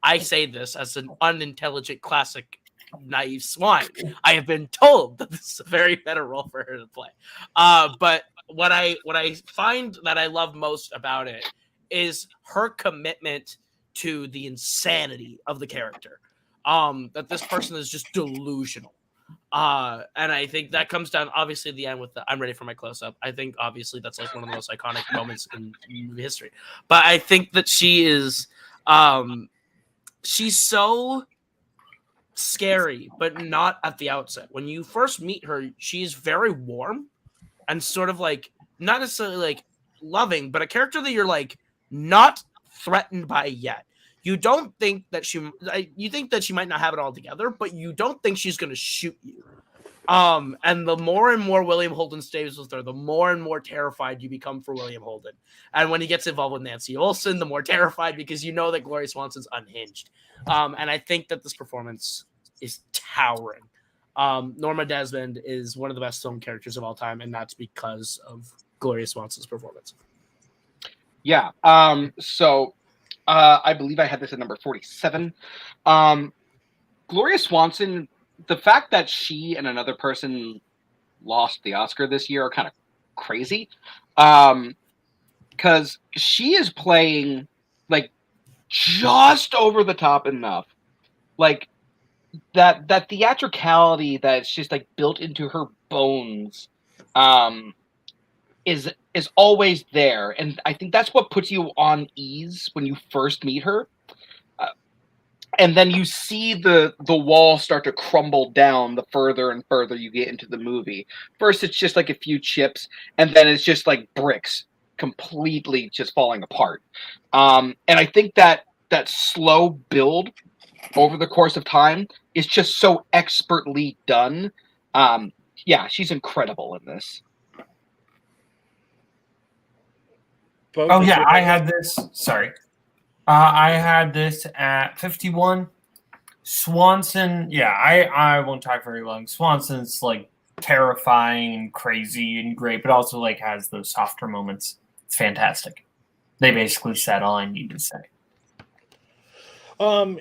I say this as an unintelligent, classic, naive swine. I have been told that this is a very better role for her to play. But what I find that I love most about it is her commitment to the insanity of the character. That this person is just delusional. And I think that comes down, obviously, at the end with the "I'm ready for my close-up." I think, obviously, that's like one of the most iconic moments in movie history. But I think that she is... she's so scary, but not at the outset. When you first meet her, she's very warm and sort of like not necessarily like loving, but a character that you're like not threatened by yet. You don't think that you think that she might not have it all together, but you don't think she's going to shoot you. And the more and more William Holden stays with her, the more and more terrified you become for William Holden. And when he gets involved with Nancy Olsen, the more terrified, because you know that Gloria Swanson's unhinged. And I think that this performance is towering. Norma Desmond is one of the best film characters of all time, and that's because of Gloria Swanson's performance. Yeah. So I believe I had this at number 47. Gloria Swanson, the fact that she and another person lost the Oscar this year are kind of crazy. Because she is playing like just over the top enough. Like that theatricality that's just like built into her bones is always there. And I think that's what puts you on ease when you first meet her. And then you see the wall start to crumble down the further and further you get into the movie. First, it's just like a few chips, and then it's just like bricks completely just falling apart. And I think that slow build over the course of time is just so expertly done. Yeah, she's incredible in this. Oh, yeah, I had this. Sorry. I had this at 51. Swanson, yeah, I won't talk very long. Swanson's like terrifying and crazy and great, but also like has those softer moments. It's fantastic. They basically said all I need to say.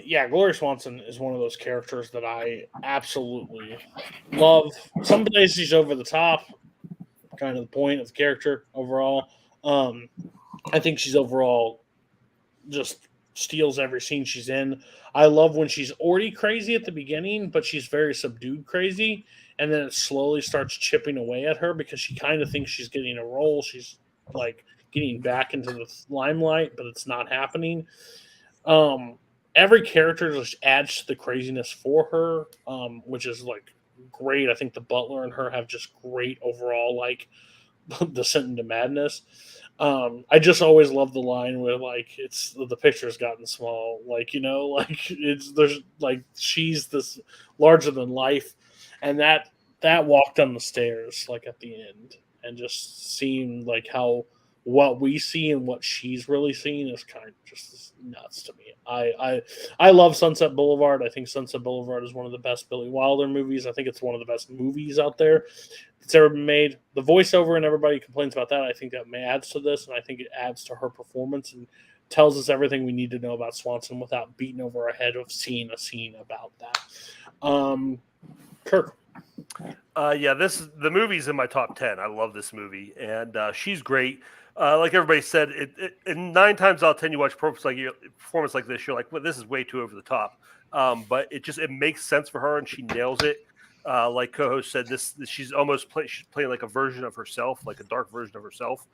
Yeah, Gloria Swanson is one of those characters that I absolutely love. Some days she's over the top, kind of the point of the character overall. I think she's overall just steals every scene she's in. I love when she's already crazy at the beginning, but she's very subdued crazy, and then it slowly starts chipping away at her because she kind of thinks she's getting a role. She's like getting back into the limelight, but it's not happening. Every character just adds to the craziness for her, which is like great. I think the butler and her have just great overall like descent into madness. I just always love the line where like it's the picture's gotten small, like like there's like she's this larger than life, and that walk down the stairs like at the end and just seeing like how what we see and what she's really seeing is kind of just nuts to me. I love Sunset Boulevard. I think Sunset Boulevard is one of the best Billy Wilder movies. I think it's one of the best movies out there that's ever been made. The voiceover and everybody complains about that. I think that adds to this, and I think it adds to her performance and tells us everything we need to know about Swanson without beating over our head of seeing a scene about that. Kirk. The movie's in my top 10. I love this movie, and she's great. Like everybody said, and 9 times out of 10 you watch performance like this, you're like, well, this is way too over the top. But it makes sense for her, and she nails it. Like Koho said, she's almost she's playing like a version of herself, like a dark version of herself.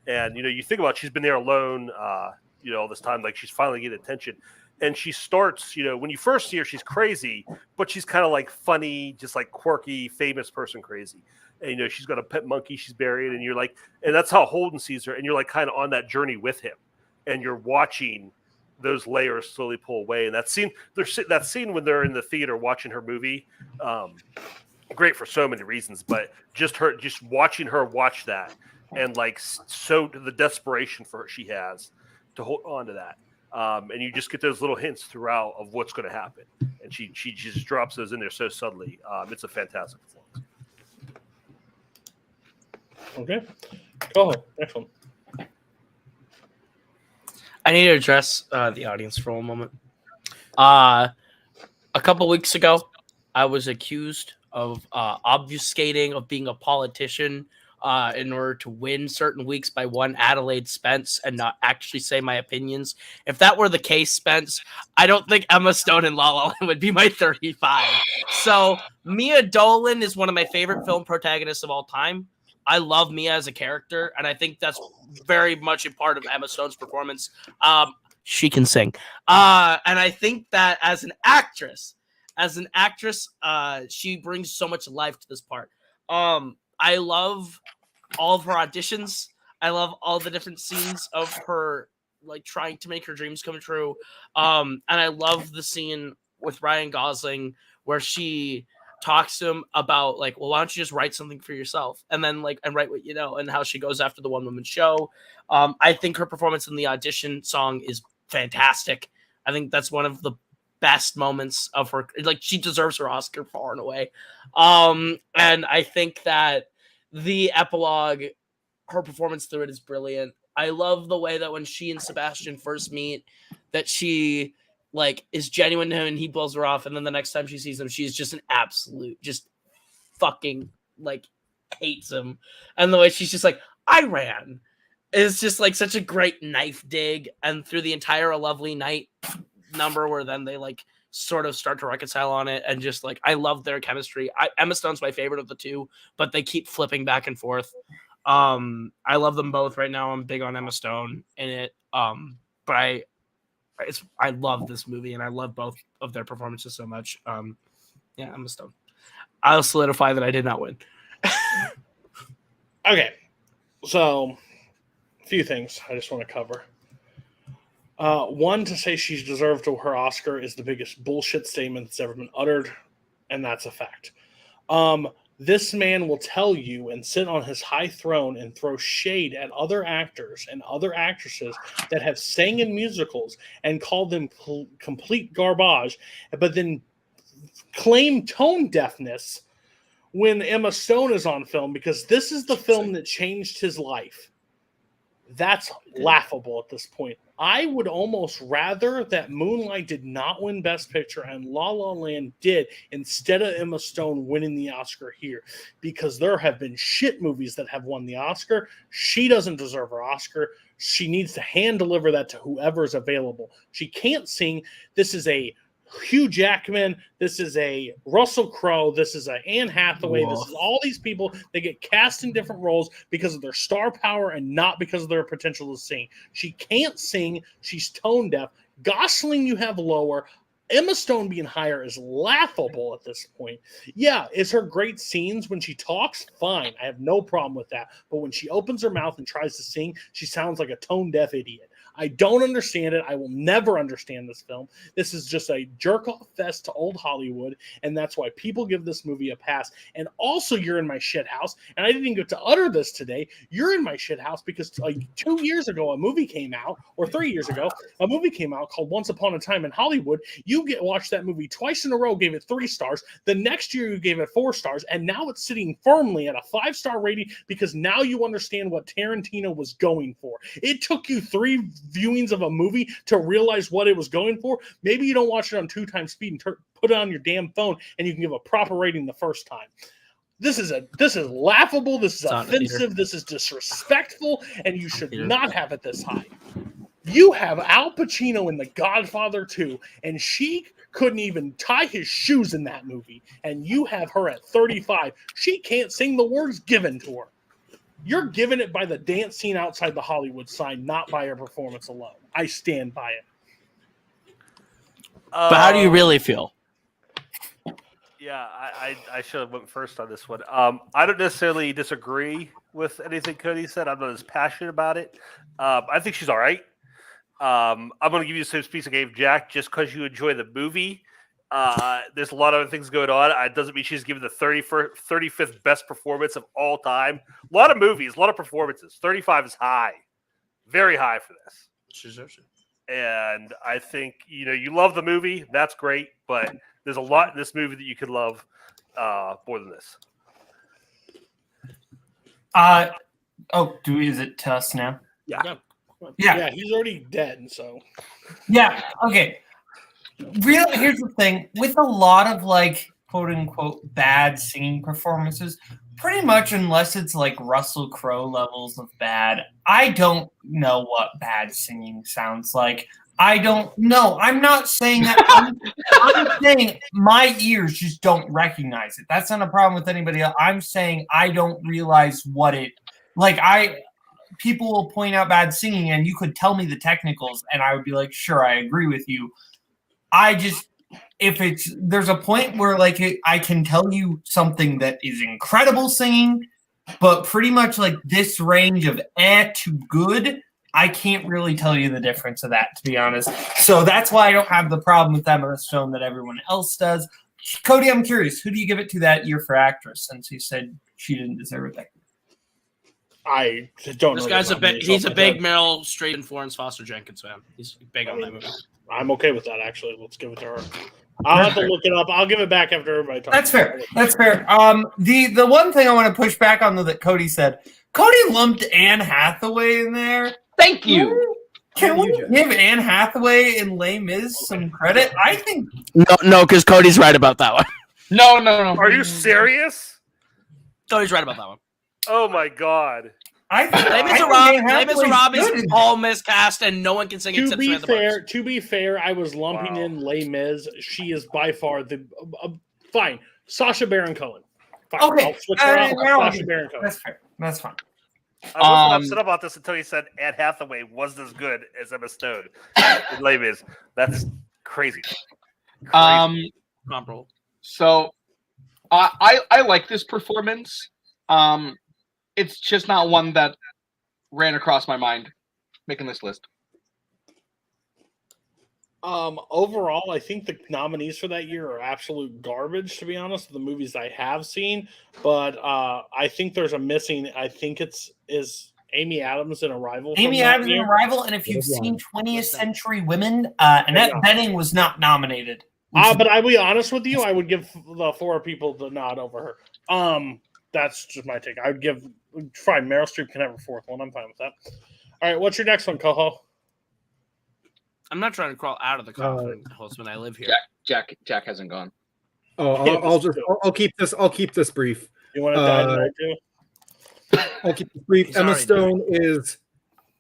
And you think about she's been there alone, all this time, like she's finally getting attention. And she starts, when you first see her, she's crazy, but she's kind of like funny, just like quirky, famous person crazy. And, she's got a pet monkey she's buried, and you're like, and that's how Holden sees her. And you're like kind of on that journey with him. And you're watching those layers slowly pull away. And that scene when they're in the theater watching her movie, great for so many reasons, but just watching her watch that and like, so the desperation for her she has to hold on to that. And you just get those little hints throughout of what's going to happen. And she just drops those in there so subtly. It's a fantastic performance. Okay. Go ahead. Next one. I need to address the audience for one moment. A couple weeks ago, I was accused of obfuscating of being a politician in order to win certain weeks by one Adelaide Spence and not actually say my opinions. If that were the case, Spence, I don't think Emma Stone in La La Land would be my 35. So Mia Dolan is one of my favorite film protagonists of all time. I love Mia as a character, and I think that's very much a part of Emma Stone's performance. She can sing. And I think that as an actress, she brings so much life to this part. I love all of her auditions. I love all the different scenes of her like trying to make her dreams come true. And I love the scene with Ryan Gosling where she talks to him about like, well, why don't you just write something for yourself and then like and write what you know, and how she goes after the one woman show. I think her performance in the audition song is fantastic. I think that's one of the best moments of her. Like she deserves her Oscar far and away. And I think that the epilogue, her performance through it is brilliant. I love the way that when she and Sebastian first meet, that she like is genuine to him and he blows her off, and then the next time she sees him, she's just an absolute just fucking like hates him. And the way she's just like, I ran is just like such a great knife dig. And through the entire A Lovely Night number where then they like sort of start to reconcile on it, and just like I love their chemistry. Emma Stone's my favorite of the two, but they keep flipping back and forth. I love them both right now. I'm big on Emma Stone in it. But I love this movie, and I love both of their performances so much. Yeah, Emma Stone. I'll solidify that I did not win. Okay, so a few things I just want to cover. One, to say she's deserved her Oscar is the biggest bullshit statement that's ever been uttered, and that's a fact. This man will tell you and sit on his high throne and throw shade at other actors and other actresses that have sang in musicals and call them complete garbage, but then claim tone deafness when Emma Stone is on film, because this is the film that changed his life. That's laughable at this point. I would almost rather that Moonlight did not win Best Picture and La La Land did, instead of Emma Stone winning the Oscar here, because there have been shit movies that have won the Oscar. She doesn't deserve her Oscar. She needs to hand deliver that to whoever's available. She can't sing. This is a Hugh Jackman, this is a Russell Crowe, this is a Anne Hathaway, this is all these people. They get cast in different roles because of their star power and not because of their potential to sing. She can't sing. She's tone deaf. Gosling you have lower. Emma Stone being higher is laughable at this point. Yeah, is her great scenes when she talks? Fine. I have no problem with that. But when she opens her mouth and tries to sing, she sounds like a tone deaf idiot. I don't understand it. I will never understand this film. This is just a jerk-off fest to old Hollywood, and that's why people give this movie a pass. And also, you're in my shit house, and I didn't get to utter this today. You're in my shit house because like 2 years ago, a movie came out, or 3 years ago, a movie came out called Once Upon a Time in Hollywood. You watched that movie twice in a row, gave it 3 stars. The next year, you gave it 4 stars, and now it's sitting firmly at a 5-star rating because now you understand what Tarantino was going for. It took you 3 viewings of a movie to realize what it was going for. Maybe you don't watch it on 2 times speed and put it on your damn phone, and you can give a proper rating the first time. This is laughable. This is offensive. This is disrespectful, and you should not have it this high. You have Al Pacino in The Godfather 2, and she couldn't even tie his shoes in that movie, and you have her at 35. She can't sing the words given to her. You're giving it by the dance scene outside the Hollywood sign, not by her performance alone. I stand by it. But how do you really feel? Yeah, I should have went first on this one. I don't necessarily disagree with anything Cody said. I'm not as passionate about it. I think she's all right. I'm going to give you the same piece I gave Jack just because you enjoy the movie. There's a lot of other things going on. It doesn't mean she's given the 35th best performance of all time. A lot of movies, a lot of performances. 35 is high. Very high for this. She deserves it. And I think, you love the movie. That's great. But there's a lot in this movie that you could love more than this. Is it to us now? Yeah. Yeah, he's already dead, so. Yeah, okay. Really, here's the thing. With a lot of, quote unquote, bad singing performances, pretty much unless it's like Russell Crowe levels of bad, I don't know what bad singing sounds like. I don't know. I'm not saying that. I'm saying my ears just don't recognize it. That's not a problem with anybody else. I'm saying I don't realize what it people will point out bad singing and you could tell me the technicals and I would be like, sure, I agree with you. There's a point where I can tell you something that is incredible singing, but pretty much like this range of to good, I can't really tell you the difference of that, to be honest. So that's why I don't have the problem with Emma Stone that everyone else does. Cody, I'm curious, who do you give it to that year for actress, since you said she didn't deserve it? I don't know. This guy's he's a big Meryl Streep and Florence Foster Jenkins fan. He's big on that movie. I'm okay with that, actually. Let's give it to her. I'll have to look it up. I'll give it back after everybody talks. That's fair. That's fair. The one thing I want to push back on that Cody said, Cody lumped Anne Hathaway in there. Thank you. Can we give Anne Hathaway and Les Mis some credit? I think no, because Cody's right about that one. No. Are you serious? Cody's right about that one. Oh my god. Les Miserables is all miscast and no one can sing except Samantha Barnes. To be fair, I was lumping in Les Mis. She is by far the fine. Sacha Baron Cohen. Fine. Okay. I'll switch her out. Sacha Baron Cohen. That's fair. That's fine. I wasn't upset about this until you said Anne Hathaway wasn't as good as Emma Stone in Les Mis. That's crazy. Comparable. So I like this performance. It's just not one that ran across my mind making this list. Overall, I think the nominees for that year are absolute garbage, to be honest, the movies I have seen. But I think there's a missing. I think is Amy Adams in Arrival. Amy Adams in Arrival, and if you've seen 20th Century Women, Annette Bening was not nominated. But I'll be honest with you, I would give the 4 people the nod over her. That's just my take. I would give fine. Meryl Streep can have her 4th one. I'm fine with that. All right, what's your next one, Koho? I'm not trying to crawl out of the coffin, Holtzman. I live here. Jack hasn't gone. Oh, I'll keep this brief. You want to die tonight too? I'll keep this brief. He's Emma already Stone is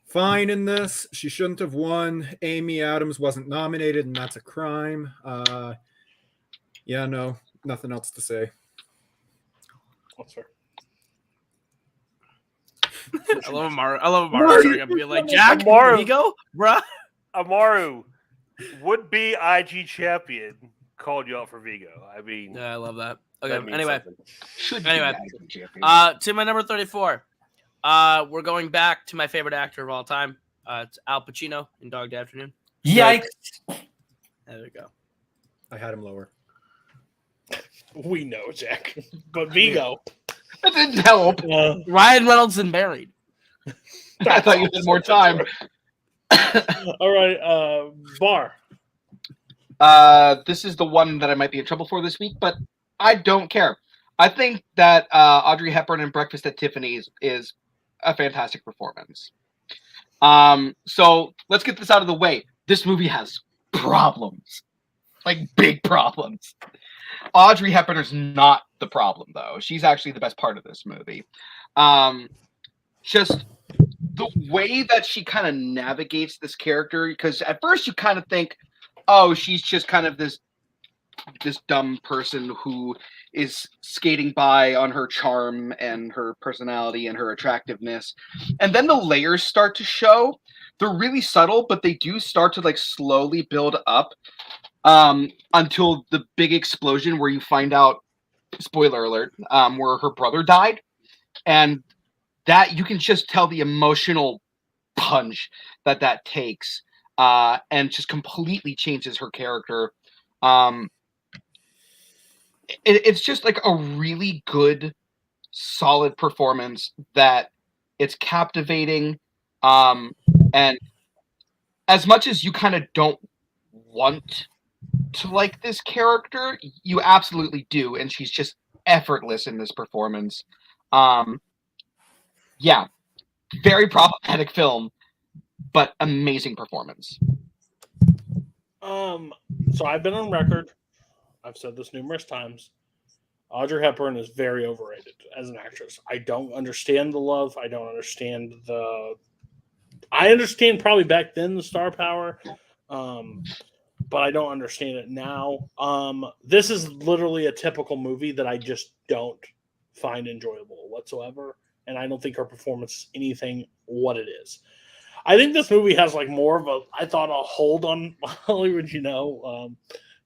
fine in this. She shouldn't have won. Amy Adams wasn't nominated, and that's a crime. Yeah, no, nothing else to say. That's fair. I love Amaru showing up and being like, Jack, Viggo, bruh. Amaru, would-be IG champion, called you out for Viggo. I mean, yeah, I love that. Okay, that means anyway. something. To my number 34. We're going back to my favorite actor of all time. It's Al Pacino in Dog Day Afternoon. Yikes. There we go. I had him lower. We know, Jack. But Viggo. That didn't help. Ryan Reynolds and Married. I thought you had more time. All right, Bar. This is the one that I might be in trouble for this week, but I don't care. I think that Audrey Hepburn in Breakfast at Tiffany's is a fantastic performance. So let's get this out of the way. This movie has problems, like big problems. Audrey Hepburn is not the problem, though. She's actually the best part of this movie. Just the way that she kind of navigates this character, because at first you kind of think, oh, she's just kind of this dumb person who is skating by on her charm and her personality and her attractiveness. And then the layers start to show. They're really subtle, but they do start to like slowly build up until the big explosion where you find out, spoiler alert, where her brother died. And that you can just tell the emotional punch that takes and just completely changes her character. It's just like a really good, solid performance that it's captivating. And as much as you kind of don't want to like this character, you absolutely do. And she's just effortless in this performance. Yeah, very problematic film, but amazing performance. So I've been on record. I've said this numerous times. Audrey Hepburn is very overrated as an actress. I don't understand the love. I don't understand I understand probably back then the star power, but I don't understand it now. This is literally a typical movie that I just don't find enjoyable whatsoever, and I don't think her performance is anything what it is. I think this movie has like more of a hold on Hollywood,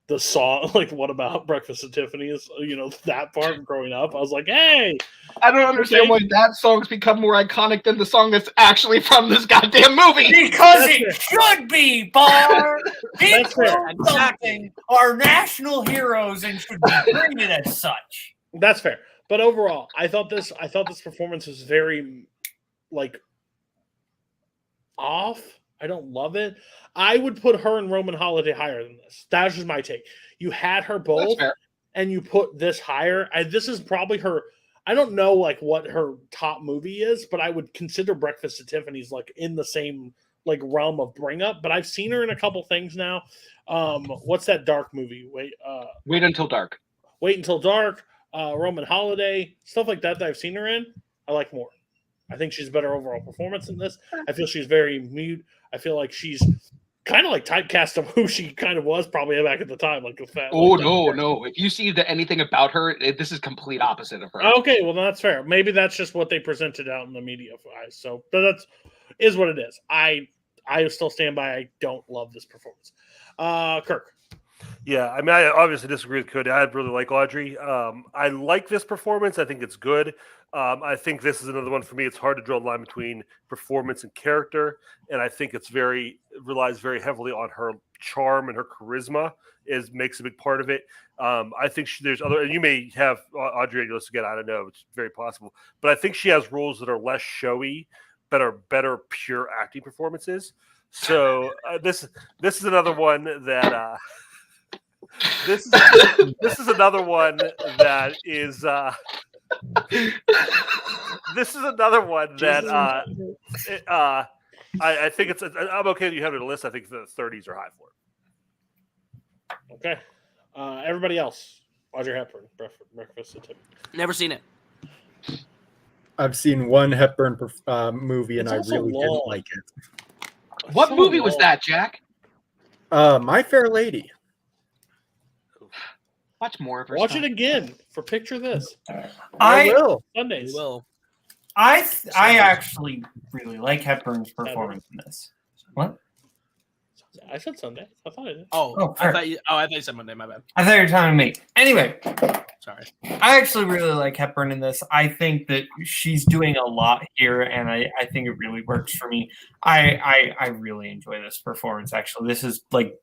the song, like What About Breakfast at Tiffany's, that part growing up. I was like, hey. I don't understand why that song's become more iconic than the song that's actually from this goddamn movie. Because it should be, Bar. That's fair. Exactly. Our national heroes and should be treated as such. That's fair. But overall, I thought this performance was very like off. I don't love it. I would put her and Roman Holiday higher than this. That's just my take. You had her both, and you put this higher. This is probably her. I don't know like what her top movie is, but I would consider Breakfast at Tiffany's like in the same like realm of Bring Up. But I've seen her in a couple things now. What's that dark movie? Wait Until Dark. Wait Until Dark. Roman Holiday, stuff like that I've seen her in. I like more. I think she's a better overall performance in this. I feel she's very mute. I feel like she's kind of like typecast of who she kind of was probably back at the time. Like a fat. Oh, no. If you see anything about her, this is complete opposite of her. Okay, well, that's fair. Maybe that's just what they presented out in the media. So that is what it is. I still stand by. I don't love this performance. Kirk. Yeah, I mean, I obviously disagree with Cody. I really like Audrey. I like this performance. I think it's good. I think this is another one for me. It's hard to draw a line between performance and character, and I think it relies very heavily on her charm and her charisma. Makes a big part of it. I think there's other, and you may have Audrey on your list again. I don't know. It's very possible, but I think she has roles that are less showy, but are better pure acting performances. So this is another one that. This is another one that is. This is another one that I think it's. I'm okay that you have it on the list. I think the 30s are high for it. Okay. Everybody else. Audrey Hepburn. Breakfast at Tiffany's. Never seen it. I've seen one Hepburn movie, and I also really long. didn't like it. What movie was that, Jack? My Fair Lady. Watch more of her Watch stuff. it again for Picture This. I will. Sundays. Will. I actually really like Hepburn's performance in this. What? I said Sunday. I thought I did. I fair. thought you said Monday. My bad. I thought you were talking to me. Anyway, Sorry. I actually really like Hepburn in this. I think that she's doing a lot here, and I think it really works for me. I really enjoy this performance, actually. This is like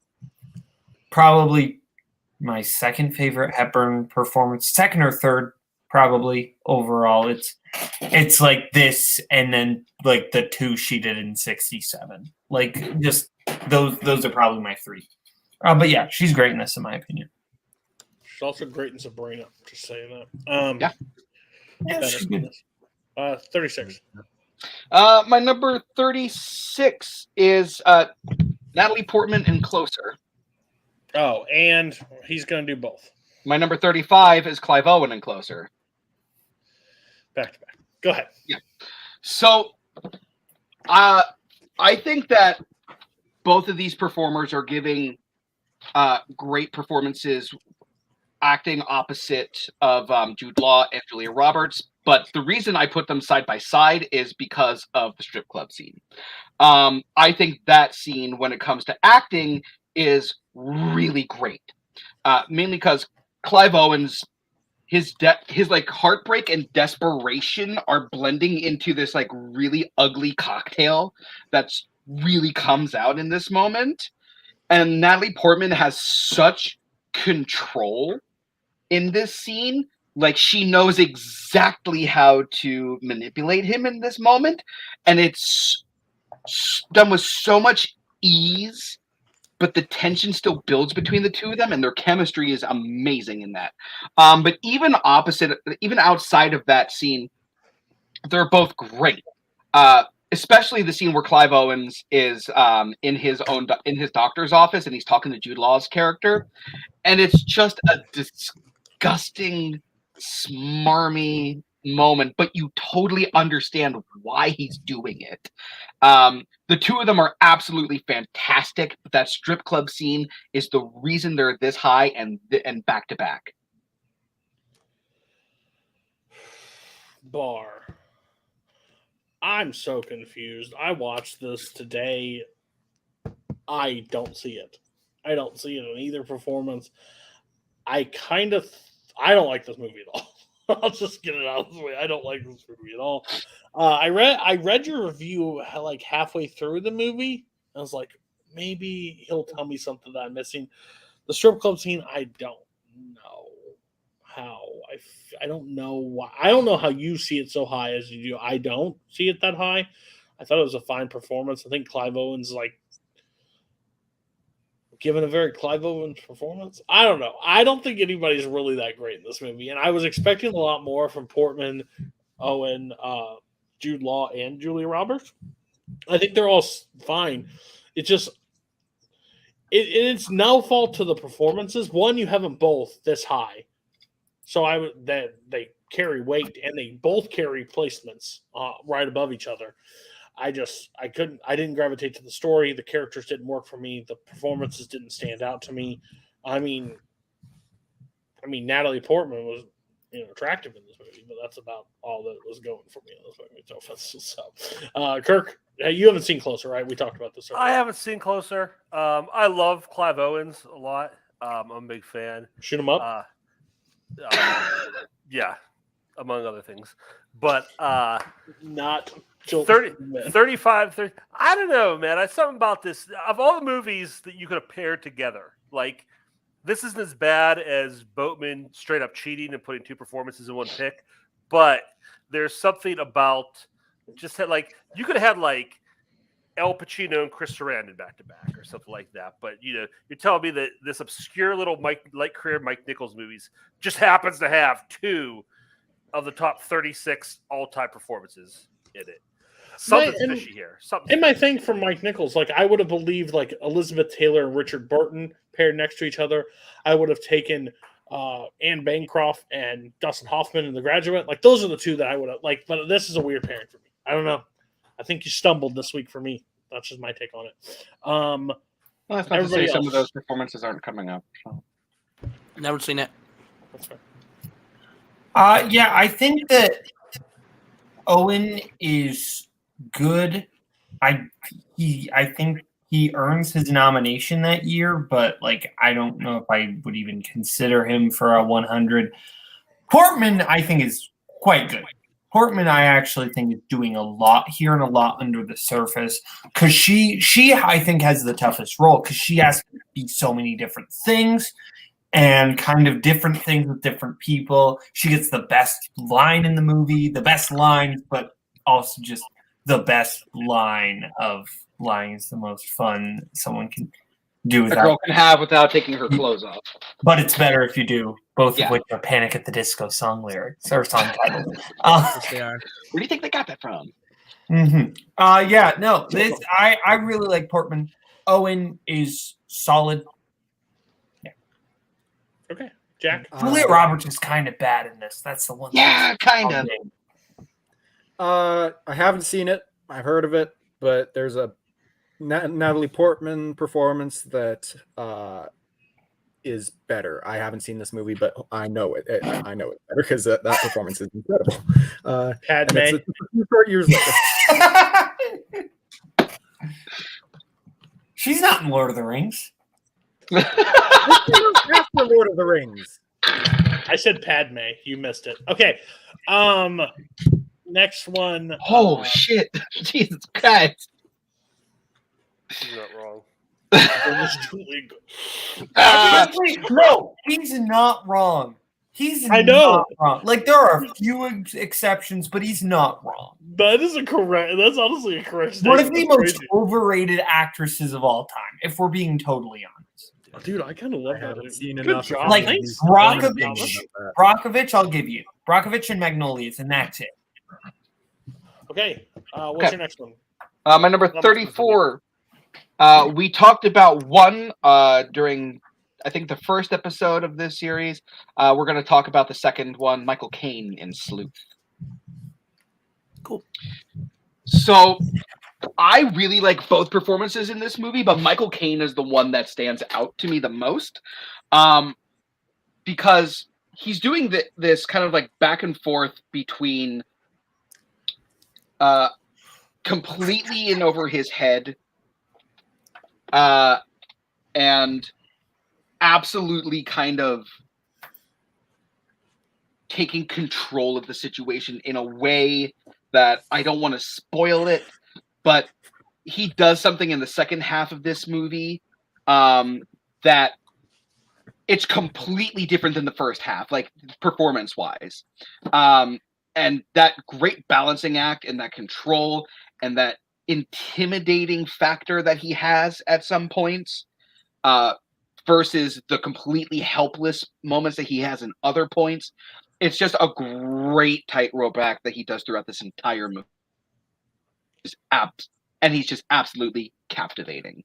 probably my second favorite Hepburn performance, second or third probably overall. It's like this and then like the two she did in 67. Like just those are probably my three. But yeah, she's great in this in my opinion. She's also great in Sabrina. Just saying that. Yeah, she's good. 36. My number 36 is Natalie Portman in Closer. Oh, and he's going to do both. My number 35 is Clive Owen in Closer. Back to back. Go ahead. Yeah. So, I think that both of these performers are giving great performances, acting opposite of Jude Law and Julia Roberts. But the reason I put them side by side is because of the strip club scene. I think that scene, when it comes to acting, is really great. Mainly because Clive Owen's his like heartbreak and desperation are blending into this like really ugly cocktail that's really comes out in this moment. And Natalie Portman has such control in this scene. Like, she knows exactly how to manipulate him in this moment. And it's done with so much ease, but the tension still builds between the two of them, and their chemistry is amazing in that. But even outside of that scene, they're both great. Especially the scene where Clive Owens is in his doctor's office and he's talking to Jude Law's character, and it's just a disgusting, smarmy moment, but you totally understand why he's doing it. The two of them are absolutely fantastic, but that strip club scene is the reason they're this high and back to back. Bar. I'm so confused. I watched this today. I don't see it. I don't see it in either performance. I don't like this movie at all. I'll just get it out of the way. I don't like this movie at all. I read your review like halfway through the movie. I was like, maybe he'll tell me something that I'm missing. The strip club scene, I don't know how. I don't know why. I don't know how you see it so high as you do. I don't see it that high. I thought it was a fine performance. I think Clive Owen's like given a very Clive Owens performance. I don't know. I don't think anybody's really that great in this movie. And I was expecting a lot more from Portman, Owen, Jude Law, and Julia Roberts. I think they're all fine. It's just it's no fault to the performances. One, you have them both this high. So they carry weight, and they both carry placements right above each other. I didn't gravitate to the story. The characters didn't work for me. The performances didn't stand out to me. I mean, Natalie Portman was, attractive in this movie, but that's about all that was going for me in this movie. So, Kirk, you haven't seen Closer, right? We talked about this earlier. I haven't seen Closer. I love Clive Owens a lot. I'm a big fan. Shoot him up. Yeah, among other things. But not 35, 30. I don't know, man. It's something about this. Of all the movies that you could have paired together, like, this isn't as bad as Boatman straight up cheating and putting two performances in one pick. But there's something about just like, you could have had like Al Pacino and Chris Sarandon back to back or something like that. But you're telling me that this obscure little late career Mike Nichols movies just happens to have two of the top 36 all-time performances in it. Something's fishy here. And my thing for Mike Nichols, like I would have believed like Elizabeth Taylor and Richard Burton paired next to each other. I would have taken Anne Bancroft and Dustin Hoffman in The Graduate. Like those are the two that I would have like. But this is a weird pairing for me. I don't know. I think you stumbled this week for me. That's just my take on it. Well, that's not to say some of those performances aren't coming up. So. Never seen it. That's fair. Yeah, I think that Owen is good. I think he earns his nomination that year, but like I don't know if I would even consider him for a 100. Portman, I think, is quite good. Portman, I actually think, is doing a lot here and a lot under the surface because she I think has the toughest role because she has to be so many different things and kind of different things with different people. She gets the best line in the movie, the best lines, but also just the best line of lines, the most fun someone can do. A girl can have without taking her clothes off. But it's better if you do, both of which are Panic at the Disco song lyrics or song titles. Yes, they are. Where do you think they got that from? Yeah, no, I really like Portman. Owen is solid. Yeah. Okay, Jack. Julia Roberts is kind of bad in this. That's the one. Yeah, kind of. I haven't seen it. I've heard of it, but there's a Natalie Portman performance that is better. I haven't seen this movie, but I know it. I know it better because that performance is incredible. Padme. It's a few short years later. She's not in Lord of the Rings. After Lord of the Rings. I said Padme. You missed it. Okay. Next one. Oh shit! Jesus Christ! He's not wrong. No, he's not wrong. I know. Not wrong. Like there are a few exceptions, but he's not wrong. That is a correct. That's honestly a correct One statement. of the most overrated actresses of all time, if we're being totally honest. Dude, I kind of love that. haven't seen Good enough. job. Like Thanks. Brockovich, I'll give you. Brockovich and Magnolias, and that's it. Okay. What's your next one? My number 34. We talked about one during, I think, the first episode of this series. We're going to talk about the second one, Michael Caine in Sleuth. Cool. So I really like both performances in this movie, but Michael Caine is the one that stands out to me the most because he's doing this kind of like back and forth between completely in over his head and absolutely kind of taking control of the situation in a way that I don't want to spoil it, but he does something in the second half of this movie that it's completely different than the first half, like performance-wise. And that great balancing act and that control and that intimidating factor that he has at some points versus the completely helpless moments that he has in other points. It's just a great tightrope act that he does throughout this entire movie. And he's just absolutely captivating.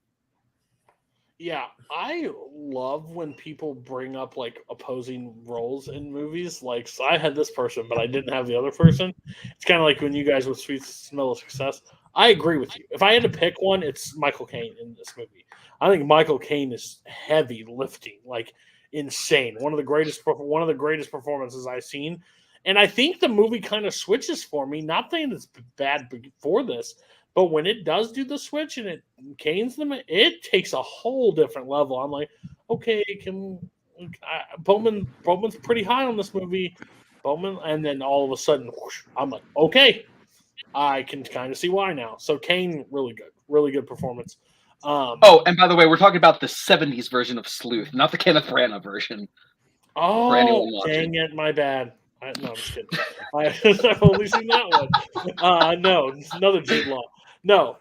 Yeah, I love when people bring up like opposing roles in movies. Like, so I had this person, but I didn't have the other person. It's kind of like when you guys with Sweet Smell of Success. I agree with you. If I had to pick one, it's Michael Caine in this movie. I think Michael Caine is heavy lifting, like insane. One of the greatest performances I've seen. And I think the movie kind of switches for me. Not saying it's bad before this, but when it does do the switch and it Caine's them, it takes a whole different level. I'm like, okay, Boatman's pretty high on this movie. Boatman, and then all of a sudden, whoosh, I'm like, okay, I can kind of see why now. So Caine, really good performance. And by the way, we're talking about the 70s version of Sleuth, not the Kenneth Branagh version. Oh, dang it, my bad. No, I'm just kidding. I've only seen that one. No, another Jude Law. No,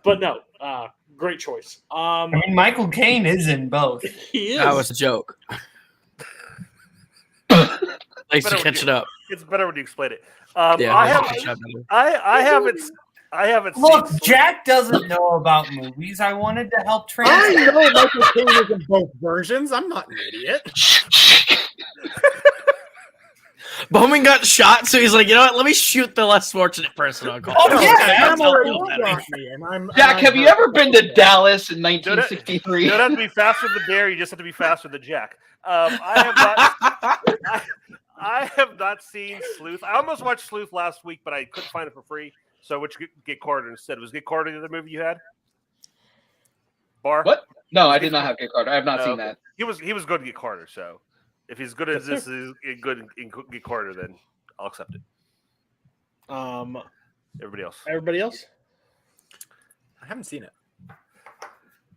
great choice. I mean, Michael Caine is in both. He is. That was a joke. Thanks for catching up. It's better when you explain it. Yeah, I haven't I haven't Look, seen Jack doesn't know about movies. I wanted to help I translate. know Michael Caine is in both versions. I'm not an idiot. Bowman got shot, so he's like, you know what? Let me shoot the less fortunate person on call. Oh, yeah, I'm already got me, and Jack, have you ever been to Dallas in You don't 1963? have to be faster than Dare. You just have to be faster than Jack. I have not seen Sleuth. I almost watched Sleuth last week, but I couldn't find it for free. So which Get Carter instead? Was Get Carter the other movie you had? Bar? What? No, I did not have Get Carter. I have not seen Okay. that. He was good at Get Carter. So if he's good as this is good in Get Carter, then I'll accept it. Everybody else. Everybody else? I haven't seen it.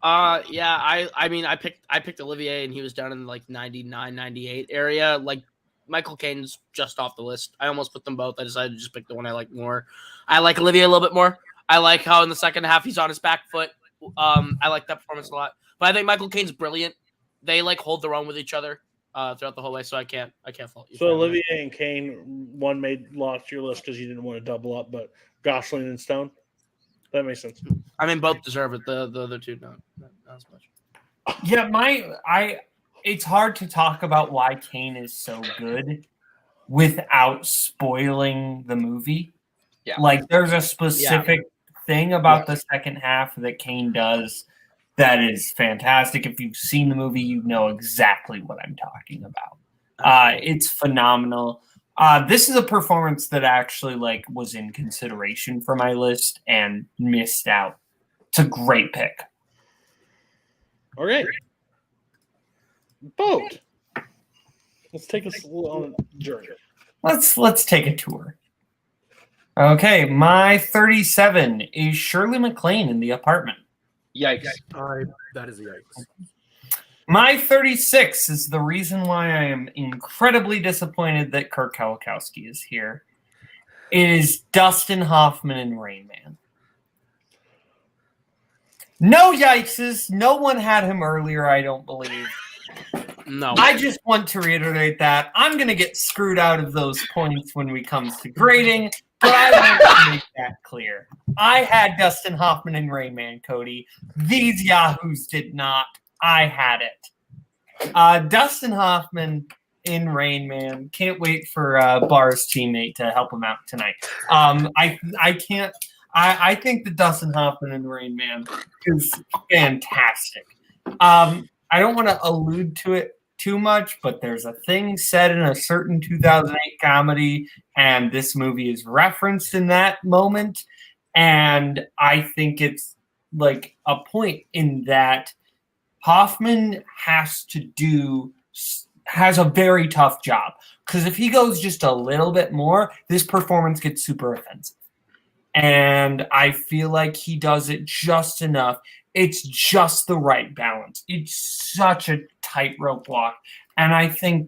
Yeah, I mean, I picked Olivier, and he was down in like 99, 98 area. Like Michael Caine's just off the list. I almost put them both. I decided to just pick the one I like more. I like Olivier a little bit more. I like how in the second half he's on his back foot. I like that performance a lot. But I think Michael Caine's brilliant. They like hold their own with each other throughout the whole way, so I can't fault you. So Olivier and Caine, one lost your list because you didn't want to double up, but Gosling and Stone. That makes sense. I mean, both deserve it. The other two, not as much. Yeah, it's hard to talk about why Caine is so good without spoiling the movie. Yeah. Like, there's a specific thing about the second half that Caine does that is fantastic. If you've seen the movie, you know exactly what I'm talking about. It's phenomenal. This is a performance that actually was in consideration for my list and missed out. It's a great pick. Okay. Boat. Let's take us on a journey. Let's take a tour. Okay, my 37 is Shirley MacLaine in The Apartment. Yikes. That is a yikes. My 36 is the reason why I am incredibly disappointed that Kirk Kalikowski is here. It is Dustin Hoffman in Rain Man. No yikeses. No one had him earlier, I don't believe. No. I just want to reiterate that. I'm going to get screwed out of those points when we comes to grading, but I want to make that clear. I had Dustin Hoffman in Rain Man, Cody. These yahoos did not. I had it. Dustin Hoffman in Rain Man. Can't wait for Bar's teammate to help him out tonight. I can't. I think the Dustin Hoffman in Rain Man is fantastic. I don't want to allude to it too much, but there's a thing said in a certain 2008 comedy, and this movie is referenced in that moment. And I think it's like a point in that Hoffman has a very tough job, because if he goes just a little bit more, this performance gets super offensive. And I feel like he does it just enough. It's just the right balance. It's such a tightrope walk. And I think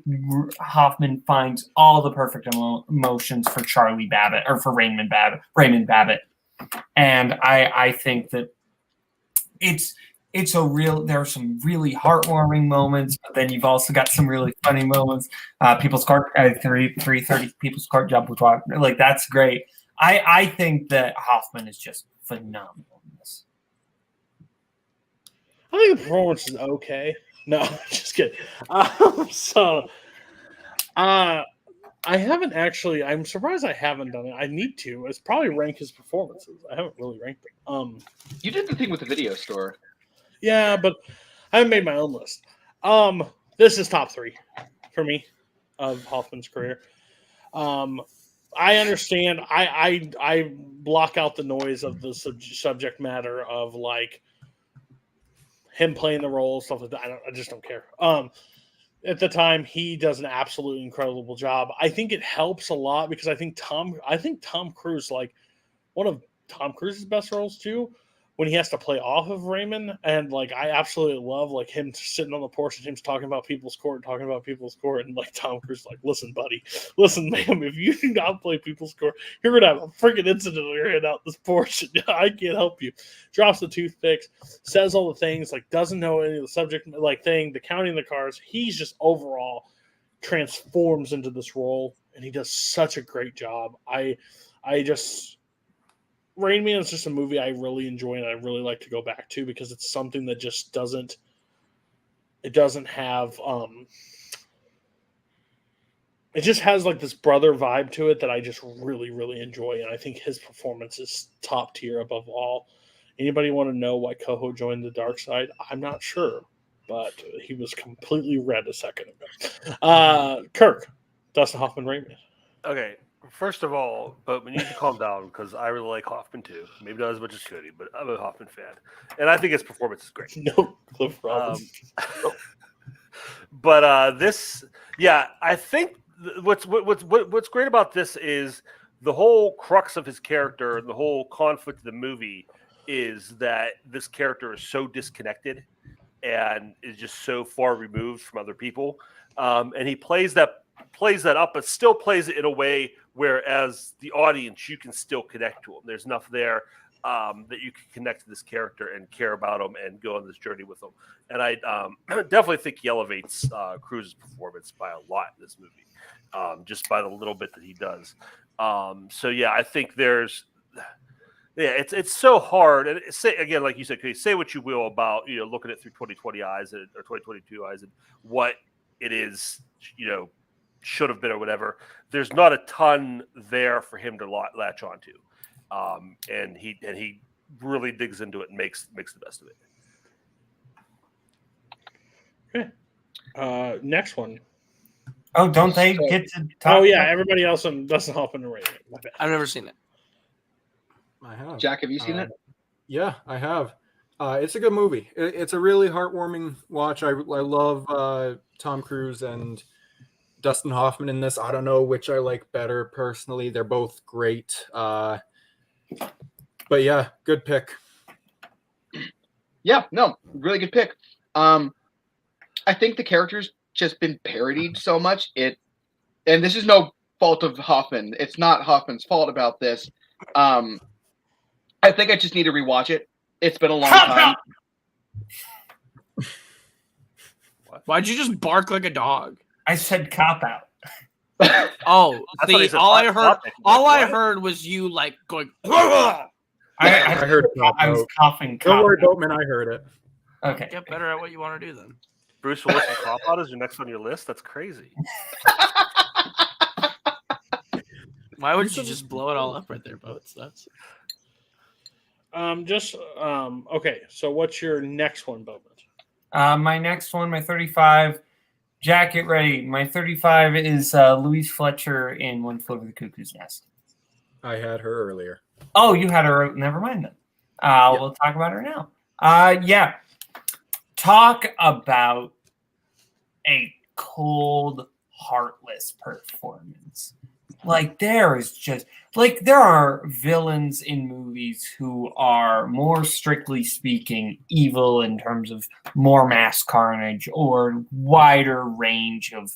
Hoffman finds all the perfect emotions for Charlie Babbitt, or for Raymond Babbitt. And I think that there are some really heartwarming moments, but then you've also got some really funny moments. People's Court, 330 People's Court job with Rock. Like, that's great. I think that Hoffman is just phenomenal in this. I think the performance is okay. No, just kidding. I haven't actually. I'm surprised I haven't done it. I need to. It's probably rank his performances. I haven't really ranked them. You did the thing with the video store. Yeah, but I haven't made my own list. This is top 3 for me of Hoffman's career. I understand. I block out the noise of the subject matter of like him playing the role, stuff like that. I just don't care. At the time, he does an absolutely incredible job. I think it helps a lot because I think Tom Cruise, like one of Tom Cruise's best roles too, when he has to play off of Raymond, and like I absolutely love like him sitting on the porch and him talking about People's Court, and like Tom Cruise like, listen, ma'am, if you do not play People's Court, you're gonna have a freaking incident on your head out this porch. I can't help you. Drops the toothpicks, says all the things, like doesn't know any of the subject like thing, the counting the cards. He's just overall transforms into this role, and he does such a great job. Rain Man is just a movie I really enjoy and I really like to go back to because it's something that just doesn't have it just has like this brother vibe to it that I just really, really enjoy. And I think his performance is top tier above all. Anybody want to know why Koho joined the dark side? I'm not sure, but he was completely red a second ago. Kirk, Dustin Hoffman, Rain Man. Okay, first of all, but we need to calm down because I really like Hoffman too. Maybe not as much as Cody, but I'm a Hoffman fan, and I think his performance is great. No, Cliff Robinson. But I think what's great about this is the whole crux of his character and the whole conflict of the movie is that this character is so disconnected and is just so far removed from other people, and he plays that up, but still plays it in a way where, as the audience, you can still connect to him. There's enough there that you can connect to this character and care about him and go on this journey with him. And I definitely think he elevates Cruise's performance by a lot in this movie, just by the little bit that he does. I think it's so hard. And say again, like you said, say what you will about looking at it through 2020 eyes or 2022 eyes and what it is, should have been or whatever. There's not a ton there for him to latch onto, and he really digs into it and makes the best of it. Okay. Next one. Oh, don't they get to talk? Oh yeah, everybody else doesn't hop into Rain Man. I've never seen it. I have. Jack, have you seen it? Yeah, I have. It's a good movie. It's a really heartwarming watch. I love Tom Cruise and Dustin Hoffman in this. I don't know which I like better personally. They're both great. But yeah, good pick. Yeah, no, really good pick. I think the character's just been parodied so much. And this is no fault of Hoffman. It's not Hoffman's fault about this. I think I just need to rewatch it. It's been a long time. Why'd you just bark like a dog? I said cop out. Oh, all I heard was you like going. I heard. I was coughing. Don't worry, Boatman. I heard it. Okay. Get better at what you want to do then. Bruce Willis and cop out is your next on your list. That's crazy. Why would you just blow it all up right there, Boats? That's. Okay. So what's your next one, Boatman? My next one, my 35. Jack, get ready. My 35 is Louise Fletcher in One Flew Over the Cuckoo's Nest. I had her earlier. Oh, you had her. Never mind then. We'll talk about her now. Talk about a cold, heartless performance. Like, there are villains in movies who are more strictly speaking evil in terms of more mass carnage or wider range of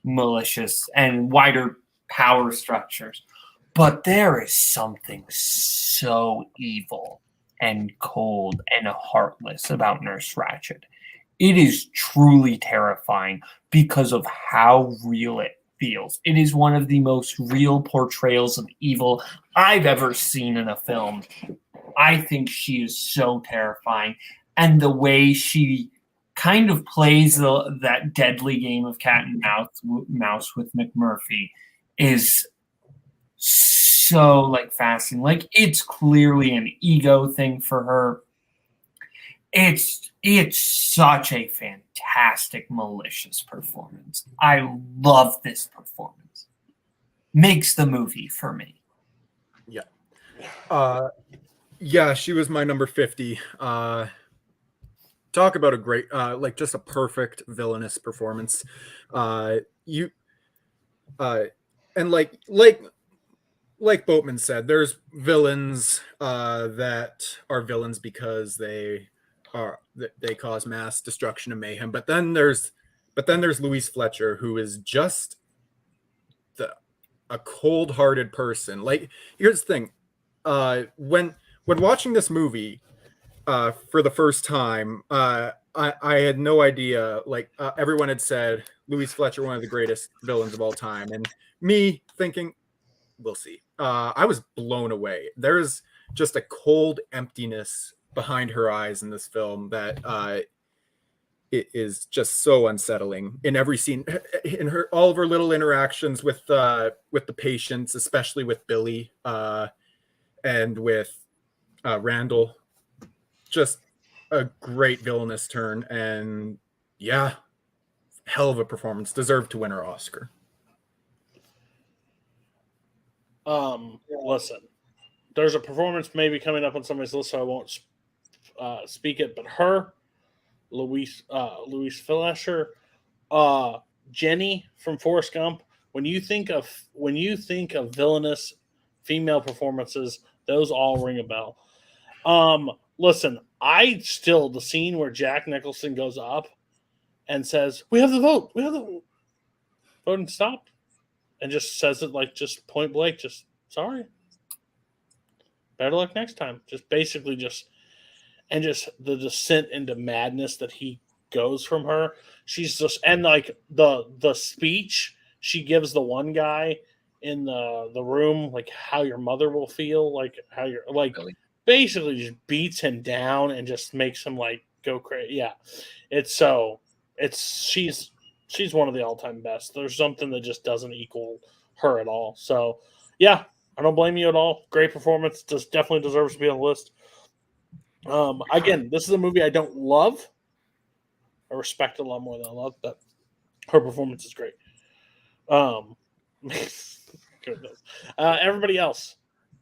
malicious and wider power structures. But there is something so evil and cold and heartless about Nurse Ratched. It is truly terrifying because of how real it feels. It is one of the most real portrayals of evil I've ever seen in a film. I think she is so terrifying. And the way she kind of plays that deadly game of cat and mouse with McMurphy is so fascinating. Like, it's clearly an ego thing for her. It's such a fantastic, malicious performance. I love this performance. Makes the movie for me. Yeah. She was my number 50. Talk about a great, just a perfect villainous performance. And like Boatman said, there's villains that are villains because they cause mass destruction and mayhem. But then there's Louise Fletcher, who is just a cold-hearted person. Like, here's the thing: when watching this movie for the first time, I had no idea. Everyone had said Louise Fletcher, one of the greatest villains of all time, and me thinking, we'll see. I was blown away. There's just a cold emptiness behind her eyes in this film that it is just so unsettling in every scene, in all of her little interactions with the patients, especially with Billy and with Randall. Just a great villainous turn, and yeah, hell of a performance. Deserved to win her Oscar. Listen, there's a performance maybe coming up on somebody's list, so I won't speak it. But her, Louise Fletcher, Jenny from Forrest Gump. When you think of villainous female performances, those all ring a bell. Listen, the scene where Jack Nicholson goes up and says, "We have the vote. We have the vote." Voting stopped, and just says it like just point blank, just sorry. Better luck next time. Just basically just the descent into madness that he goes from her. She's just, and like the speech she gives the one guy in the room, like how your mother will feel, like how you're like basically just beats him down and just makes him like go crazy. Yeah. She's one of the all-time best. There's something that just doesn't equal her at all. So yeah, I don't blame you at all. Great performance. Just definitely deserves to be on the list. Again, this is a movie I don't love. I respect it a lot more than I love, but her performance is great. Goodness. Everybody else,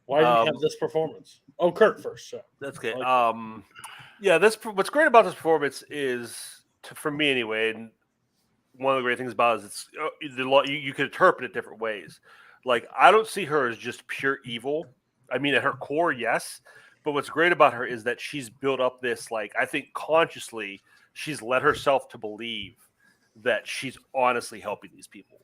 why do you have this performance? Oh, Kurt first. So. That's good. What's great about this performance is, for me anyway, and one of the great things about it is you can interpret it different ways. Like, I don't see her as just pure evil. I mean, at her core, yes. But what's great about her is that she's built up this, like, I think consciously, she's led herself to believe that she's honestly helping these people.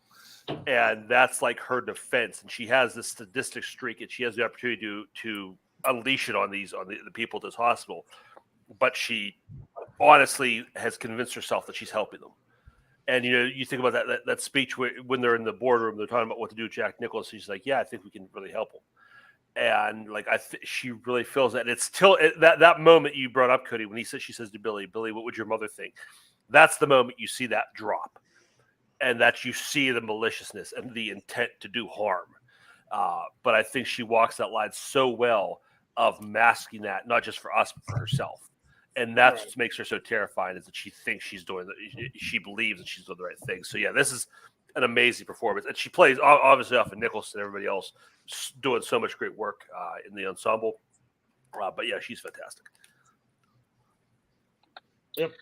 And that's like her defense. And she has this sadistic streak, and she has the opportunity to unleash it on the people at this hospital. But she honestly has convinced herself that she's helping them. And, you think about that speech when they're in the boardroom, they're talking about what to do with Jack Nicholson. She's like, yeah, I think we can really help him. And like, she really feels that. And it's till that moment you brought up, Cody, when she says to Billy, what would your mother think? That's the moment you see that drop, and that you see the maliciousness and the intent to do harm. But I think she walks that line so well of masking that, not just for us, but for herself. And that's what makes her so terrifying, is that she thinks she believes that she's doing the right thing. So yeah, this is an amazing performance. And she plays obviously off of Nicholson and everybody else doing so much great work in the ensemble. But yeah, she's fantastic. Yep.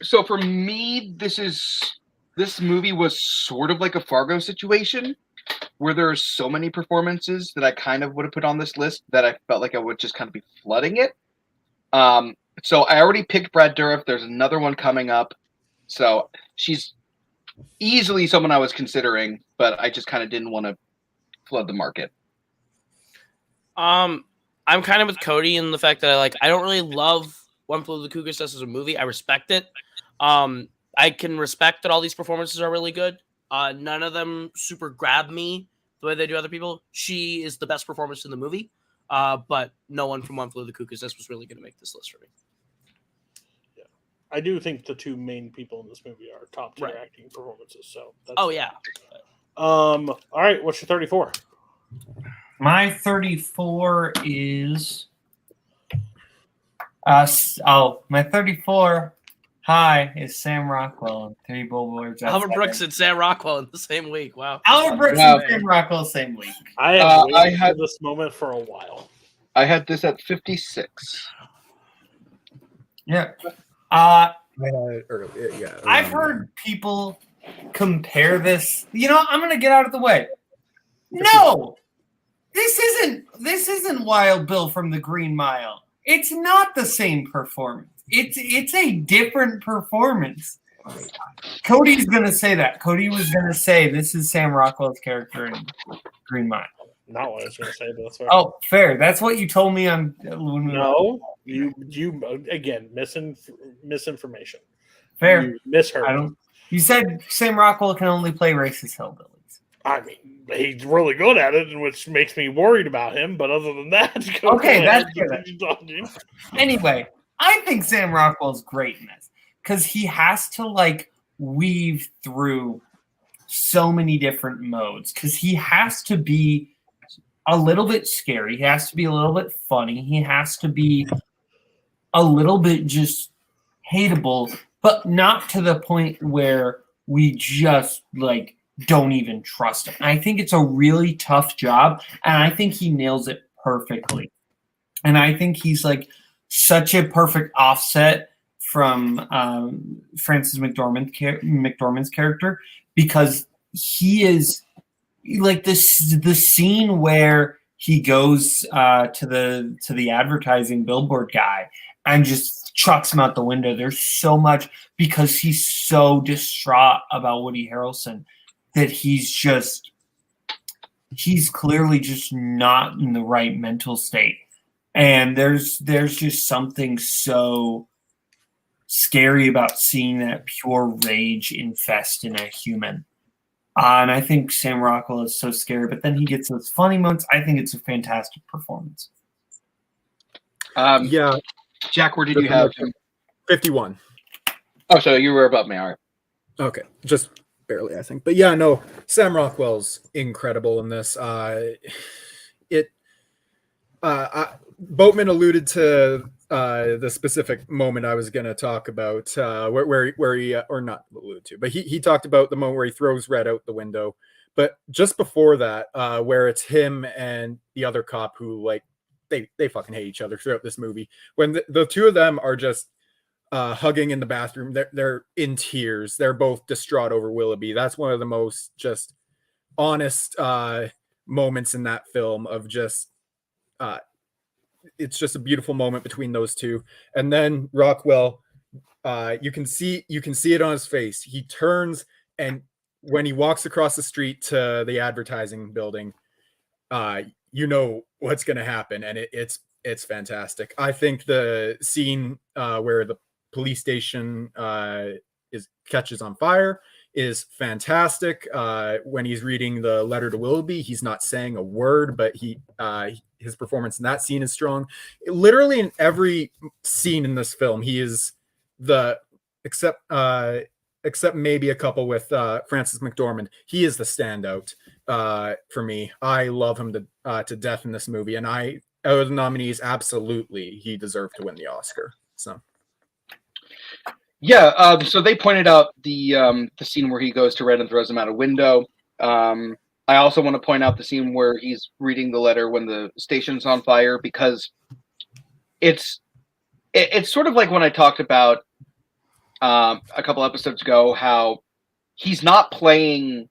So for me, this movie was sort of like a Fargo situation, where there are so many performances that I kind of would have put on this list that I felt like I would just kind of be flooding it. So I already picked Brad Dourif. There's another one coming up. So she's easily someone I was considering, but I just kind of didn't want to flood the market. I'm kind of with Cody in the fact that I don't really love One Flew Over the Cuckoo's Nest as a movie. I respect it. I can respect that all these performances are really good. None of them super grab me the way they do other people. She is the best performance in the movie, but no one from One Flew Over the Cuckoo's Nest was really going to make this list for me. Yeah, I do think the two main people in this movie are top tier acting performances. So, yeah. All right, what's your 34? My 34 is my 34 high is Sam Rockwell and Three Billboards. Albert Brooks and Sam Rockwell in the same week. Wow. Albert Brooks and Sam Rockwell same week. I had this moment for a while. I had this at 56. Yeah. I've heard people compare this. I'm going to get out of the way. No, this isn't Wild Bill from the Green Mile. It's not the same performance. It's a different performance. Cody's going to say that. Cody was going to say this is Sam Rockwell's character in Green Mile. Not what I was going to say, but that's fair. Oh, fair. That's what you told me on. No, you again misinformation. Fair. You misheard. You said Sam Rockwell can only play racist hillbillies. I mean, he's really good at it, which makes me worried about him. But other than that, okay, that's good. Anyway, I think Sam Rockwell's great in this because he has to like weave through so many different modes because he has to be a little bit scary. He has to be a little bit funny. He has to be a little bit just hateable, but not to the point where we just like don't even trust him. I think it's a really tough job, and I think he nails it perfectly. And I think he's like such a perfect offset from Frances McDormand's character because he is like this. The scene where he goes to the advertising billboard guy and just chucks him out the window. There's so much because he's so distraught about Woody Harrelson that he's clearly just not in the right mental state. And there's just something so scary about seeing that pure rage infest in a human. And I think Sam Rockwell is so scary, but then he gets those funny moments. I think it's a fantastic performance. Yeah. Jack, where did you have him? 51. Oh, so you were above me. All right. Okay. Just barely, I think. But yeah, no, Sam Rockwell's incredible in this. Boatman alluded to the specific moment I was going to talk about, where he, or not alluded to, but he talked about the moment where he throws Red out the window. But just before that, where it's him and the other cop who like they fucking hate each other throughout this movie. When the two of them are just hugging in the bathroom, they're in tears. They're both distraught over Willoughby. That's one of the most just honest moments in that film of just it's just a beautiful moment between those two. And then Rockwell, you can see it on his face. He turns, and when he walks across the street to the advertising building, you know what's going to happen, and it's fantastic. I think the scene where the police station catches on fire is fantastic. When he's reading the letter to Willoughby, he's not saying a word, but his performance in that scene is strong. Literally in every scene in this film, he is except maybe a couple with Frances McDormand, he is the standout for me. I love him to death in this movie, and out of the nominees, absolutely he deserved to win the Oscar. So. Yeah, so they pointed out the scene where he goes to Red and throws him out a window. I also want to point out the scene where he's reading the letter when the station's on fire, because it's sort of like when I talked about a couple episodes ago how he's not playing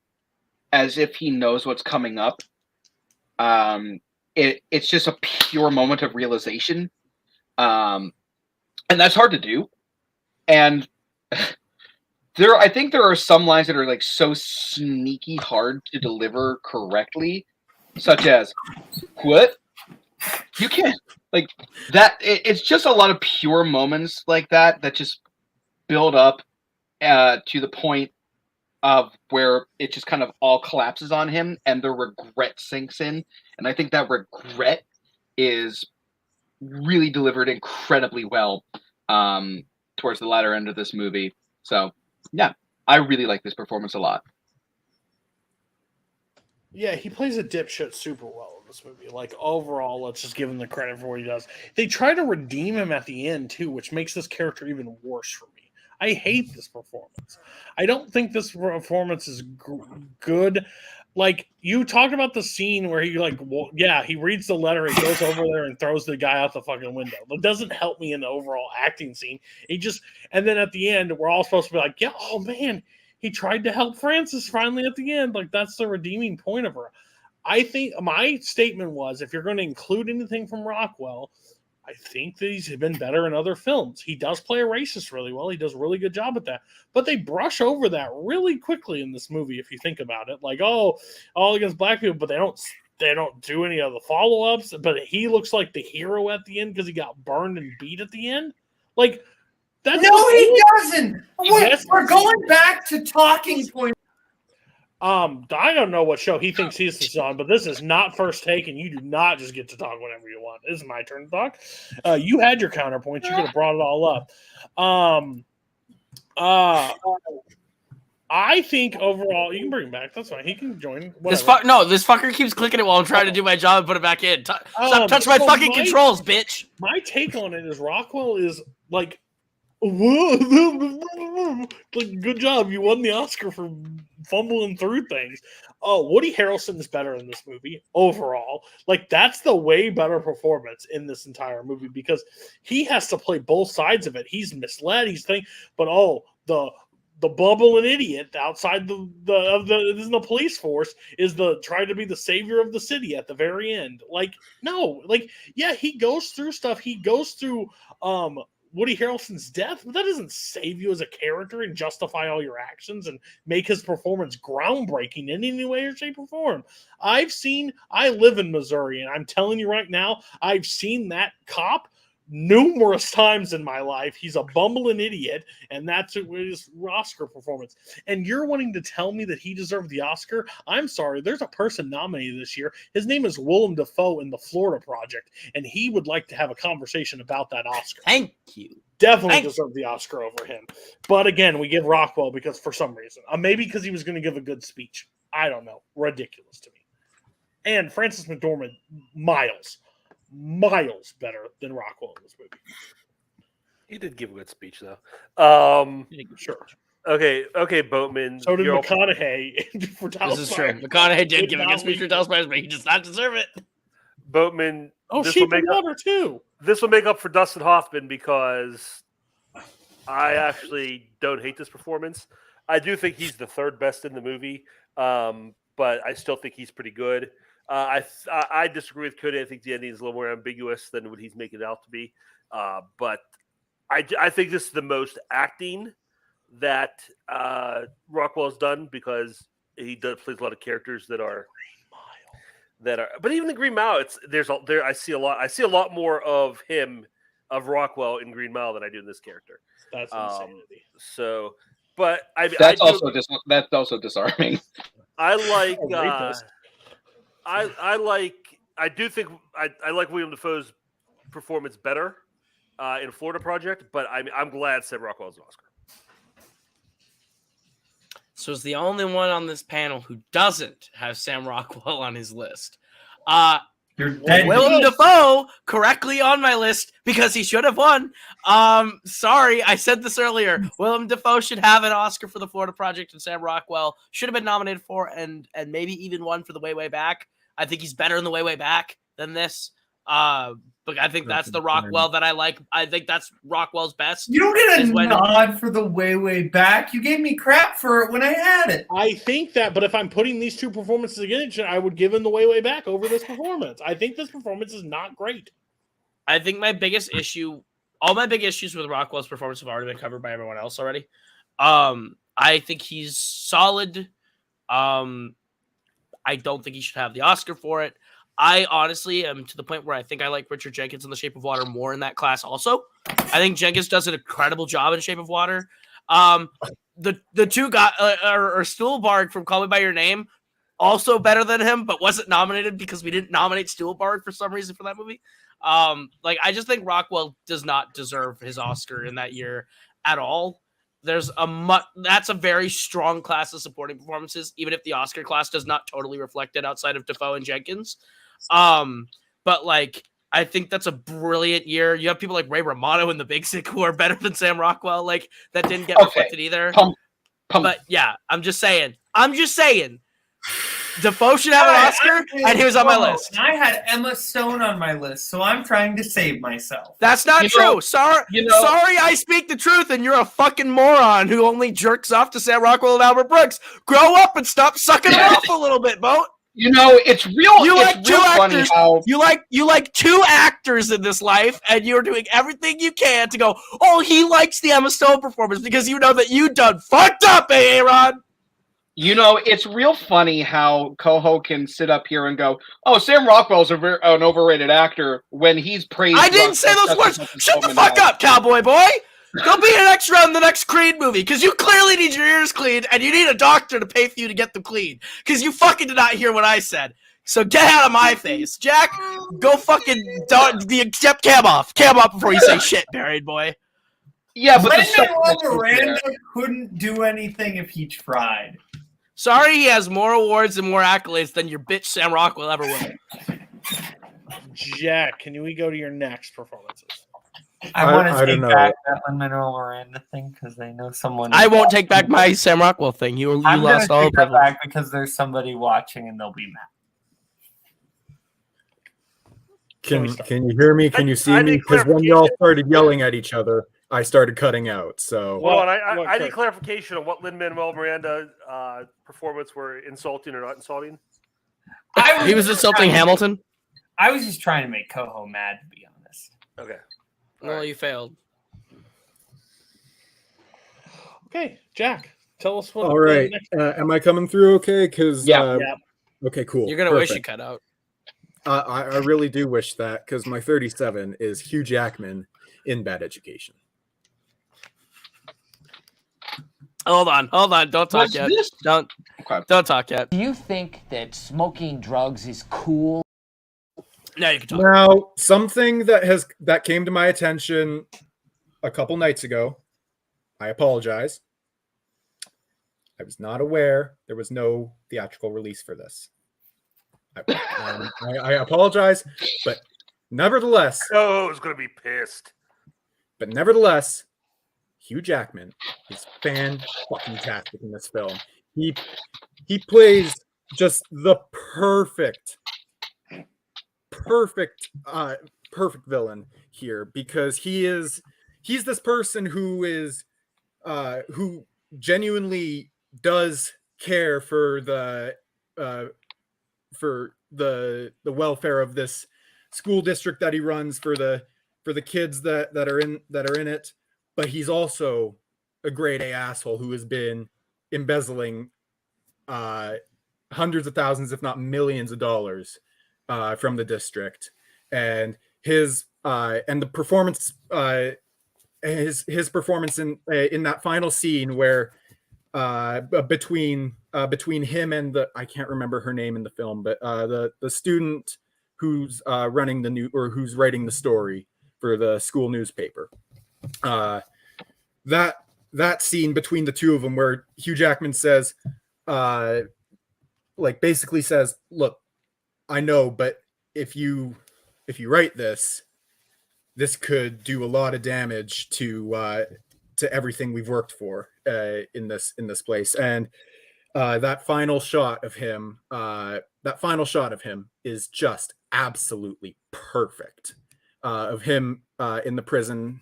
as if he knows what's coming up. It's just a pure moment of realization, and that's hard to do. And I think there are some lines that are like so sneaky hard to deliver correctly, such as "What? You can't like that." It's just a lot of pure moments like that just build up to the point of where it just kind of all collapses on him, and the regret sinks in. And I think that regret is really delivered incredibly well towards the latter end of this movie. So yeah, I really like this performance a lot. Yeah, he plays a dipshit super well in this movie. Like, overall, let's just give him the credit for what he does. They try to redeem him at the end, too, which makes this character even worse for me. I hate this performance. I don't think this performance is good. Like, you talked about the scene where he, he reads the letter, he goes over there and throws the guy out the fucking window. It doesn't help me in the overall acting scene. And then at the end, we're all supposed to be like, yeah, oh man, he tried to help Frances finally at the end. Like, that's the redeeming point of her. I think my statement was, if you're going to include anything from Rockwell, I think that he's been better in other films. He does play a racist really well. He does a really good job at that. But they brush over that really quickly in this movie, if you think about it. Like, all against black people, but they don't do any of the follow-ups. But he looks like the hero at the end because he got burned and beat at the end. Like, that's no, he doesn't. We're going back to talking points. I don't know what show he thinks he's on, but this is not First Take, and you do not just get to talk whenever you want. This is my turn to talk. You had your counterpoints. You could have brought it all up. I think overall, you can bring him back. That's fine. He can join. This fucker keeps clicking it while I'm trying to do my job and put it back in. Stop touching my fucking controls, bitch. My take on it is Rockwell is like, like, good job. You won the Oscar for fumbling through things. Oh, Woody Harrelson is better in this movie overall. Like, that's the way better performance in this entire movie because he has to play both sides of it. He's misled, but the bumbling idiot outside the police force is trying to be the savior of the city at the very end. Like, no, like, yeah, he goes through stuff. He goes through Woody Harrelson's death, but that doesn't save you as a character and justify all your actions and make his performance groundbreaking in any way or shape or form. I live in Missouri, and I'm telling you right now, I've seen that cop numerous times in my life. He's a bumbling idiot, and that's his Oscar performance. And you're wanting to tell me that he deserved the Oscar? I'm sorry, there's a person nominated this year. His name is Willem Dafoe in The Florida Project, and he would like to have a conversation about that Oscar. Thank you. Definitely deserved the Oscar over him. But again, we give Rockwell because for some reason. Maybe because he was going to give a good speech. I don't know. Ridiculous to me. And Frances McDormand, miles better than Rockwell in this movie. He did give a good speech, though. Sure. Okay, Boatman. So did McConaughey for Dallas. This is true. McConaughey did give a good speech for Dallas Buyers, but he does not deserve it. Boatman. Oh, Sheep and Lover, too. This will make up for Dustin Hoffman because I actually don't hate this performance. I do think he's the third best in the movie, but I still think he's pretty good. I disagree with Cody. I think the ending is a little more ambiguous than what he's making it out to be. But I think this is the most acting that Rockwell has done because he plays a lot of characters that are. But even in Green Mile, I see a lot more of Rockwell in Green Mile than I do in this character. That's insanity. That's also disarming. I do think I like William Dafoe's performance better in Florida Project, but I'm glad Sam Rockwell has an Oscar. So it's the only one on this panel who doesn't have Sam Rockwell on his list. Willem Dafoe correctly on my list because he should have won. Sorry, I said this earlier. Willem Dafoe should have an Oscar for the Florida Project, and Sam Rockwell should have been nominated for and maybe even won for The Way, Way Back. I think he's better in The Way, Way Back than this. But I think that's the Rockwell that I like. I think that's Rockwell's best. You don't get a nod for The Way, Way Back. You gave me crap for it when I had it. I think that, but if I'm putting these two performances against, I would give him The Way, Way Back over this performance. I think this performance is not great. I think my biggest issue, all my big issues with Rockwell's performance have already been covered by everyone else already. I think he's solid. I don't think he should have the Oscar for it. I honestly am to the point where I think I like Richard Jenkins in The Shape of Water more in that class also. I think Jenkins does an incredible job in Shape of Water. The two guys, or Stuhlbarg from Call Me By Your Name, also better than him, but wasn't nominated because we didn't nominate Stuhlbarg for some reason for that movie. I just think Rockwell does not deserve his Oscar in that year at all. That's a very strong class of supporting performances, even if the Oscar class does not totally reflect it outside of Dafoe and Jenkins. But I think that's a brilliant year. You have people like Ray Romano and The Big Sick who are better than Sam Rockwell. That didn't get reflected either. But yeah, I'm just saying. Defoe should have an Oscar, and he was on my list. I had Emma Stone on my list, so I'm trying to save myself. That's not true. Sorry, I speak the truth, and you're a fucking moron who only jerks off to Sam Rockwell and Albert Brooks. Grow up and stop sucking it off a little bit, Boat. It's real. You like two actors. You like two actors in this life, and you're doing everything you can to go. Oh, he likes the Emma Stone performance because you know that you done fucked up, Aaron. It's real funny how Koho can sit up here and go, "Oh, Sam Rockwell's an overrated actor," when he's praised. I didn't say those words. Shut the fuck up, cowboy boy. Go be an watch around the next Creed movie because you clearly need your ears cleaned and you need a doctor to pay for you to get them cleaned because you fucking did not hear what I said. So get out of my face. Jack, go fucking get cam off before you say shit, buried boy. Yeah, but Miranda couldn't do anything if he tried. Sorry, he has more awards and more accolades than your bitch Sam Rockwell ever will. Jack, can we go to your next performances? I want to take back that Lin-Manuel Miranda thing because I know someone. I won't take back my Sam Rockwell thing. You lost all the back because there's somebody watching and they'll be mad. Can you hear me? Can you see me? Because when y'all started yelling at each other, I started cutting out. So well, and I need clarification on what Lin-Manuel Miranda performance were insulting or not insulting. He was insulting Hamilton. I was just trying to make Koho mad, to be honest. Okay. Well, you failed. Okay, Jack, tell us what. All right, am I coming through okay? Because yeah. Okay, cool. You're gonna wish you cut out. I really do wish that because my 37 is Hugh Jackman in Bad Education. Hold on. Don't talk yet. Don't talk yet. Do you think that smoking drugs is cool? Now you can talk. Now, something that came to my attention a couple nights ago. I apologize. I was not aware there was no theatrical release for this. I apologize, but nevertheless, I was going to be pissed. But nevertheless, Hugh Jackman is fan-fucking-tastic in this film. He plays just the perfect villain here because he's this person who genuinely does care for the welfare of this school district that he runs for the kids that are in it, but he's also a grade A asshole who has been embezzling hundreds of thousands, if not millions of dollars from the district. And his performance his performance in that final scene where between him and I can't remember her name in the film, but the student who's running who's writing the story for the school newspaper. That scene between the two of them where Hugh Jackman says, basically says, "Look, I know, but if you write this could do a lot of damage to everything we've worked for in this place." And that final shot of him is just absolutely perfect. Of him in the prison.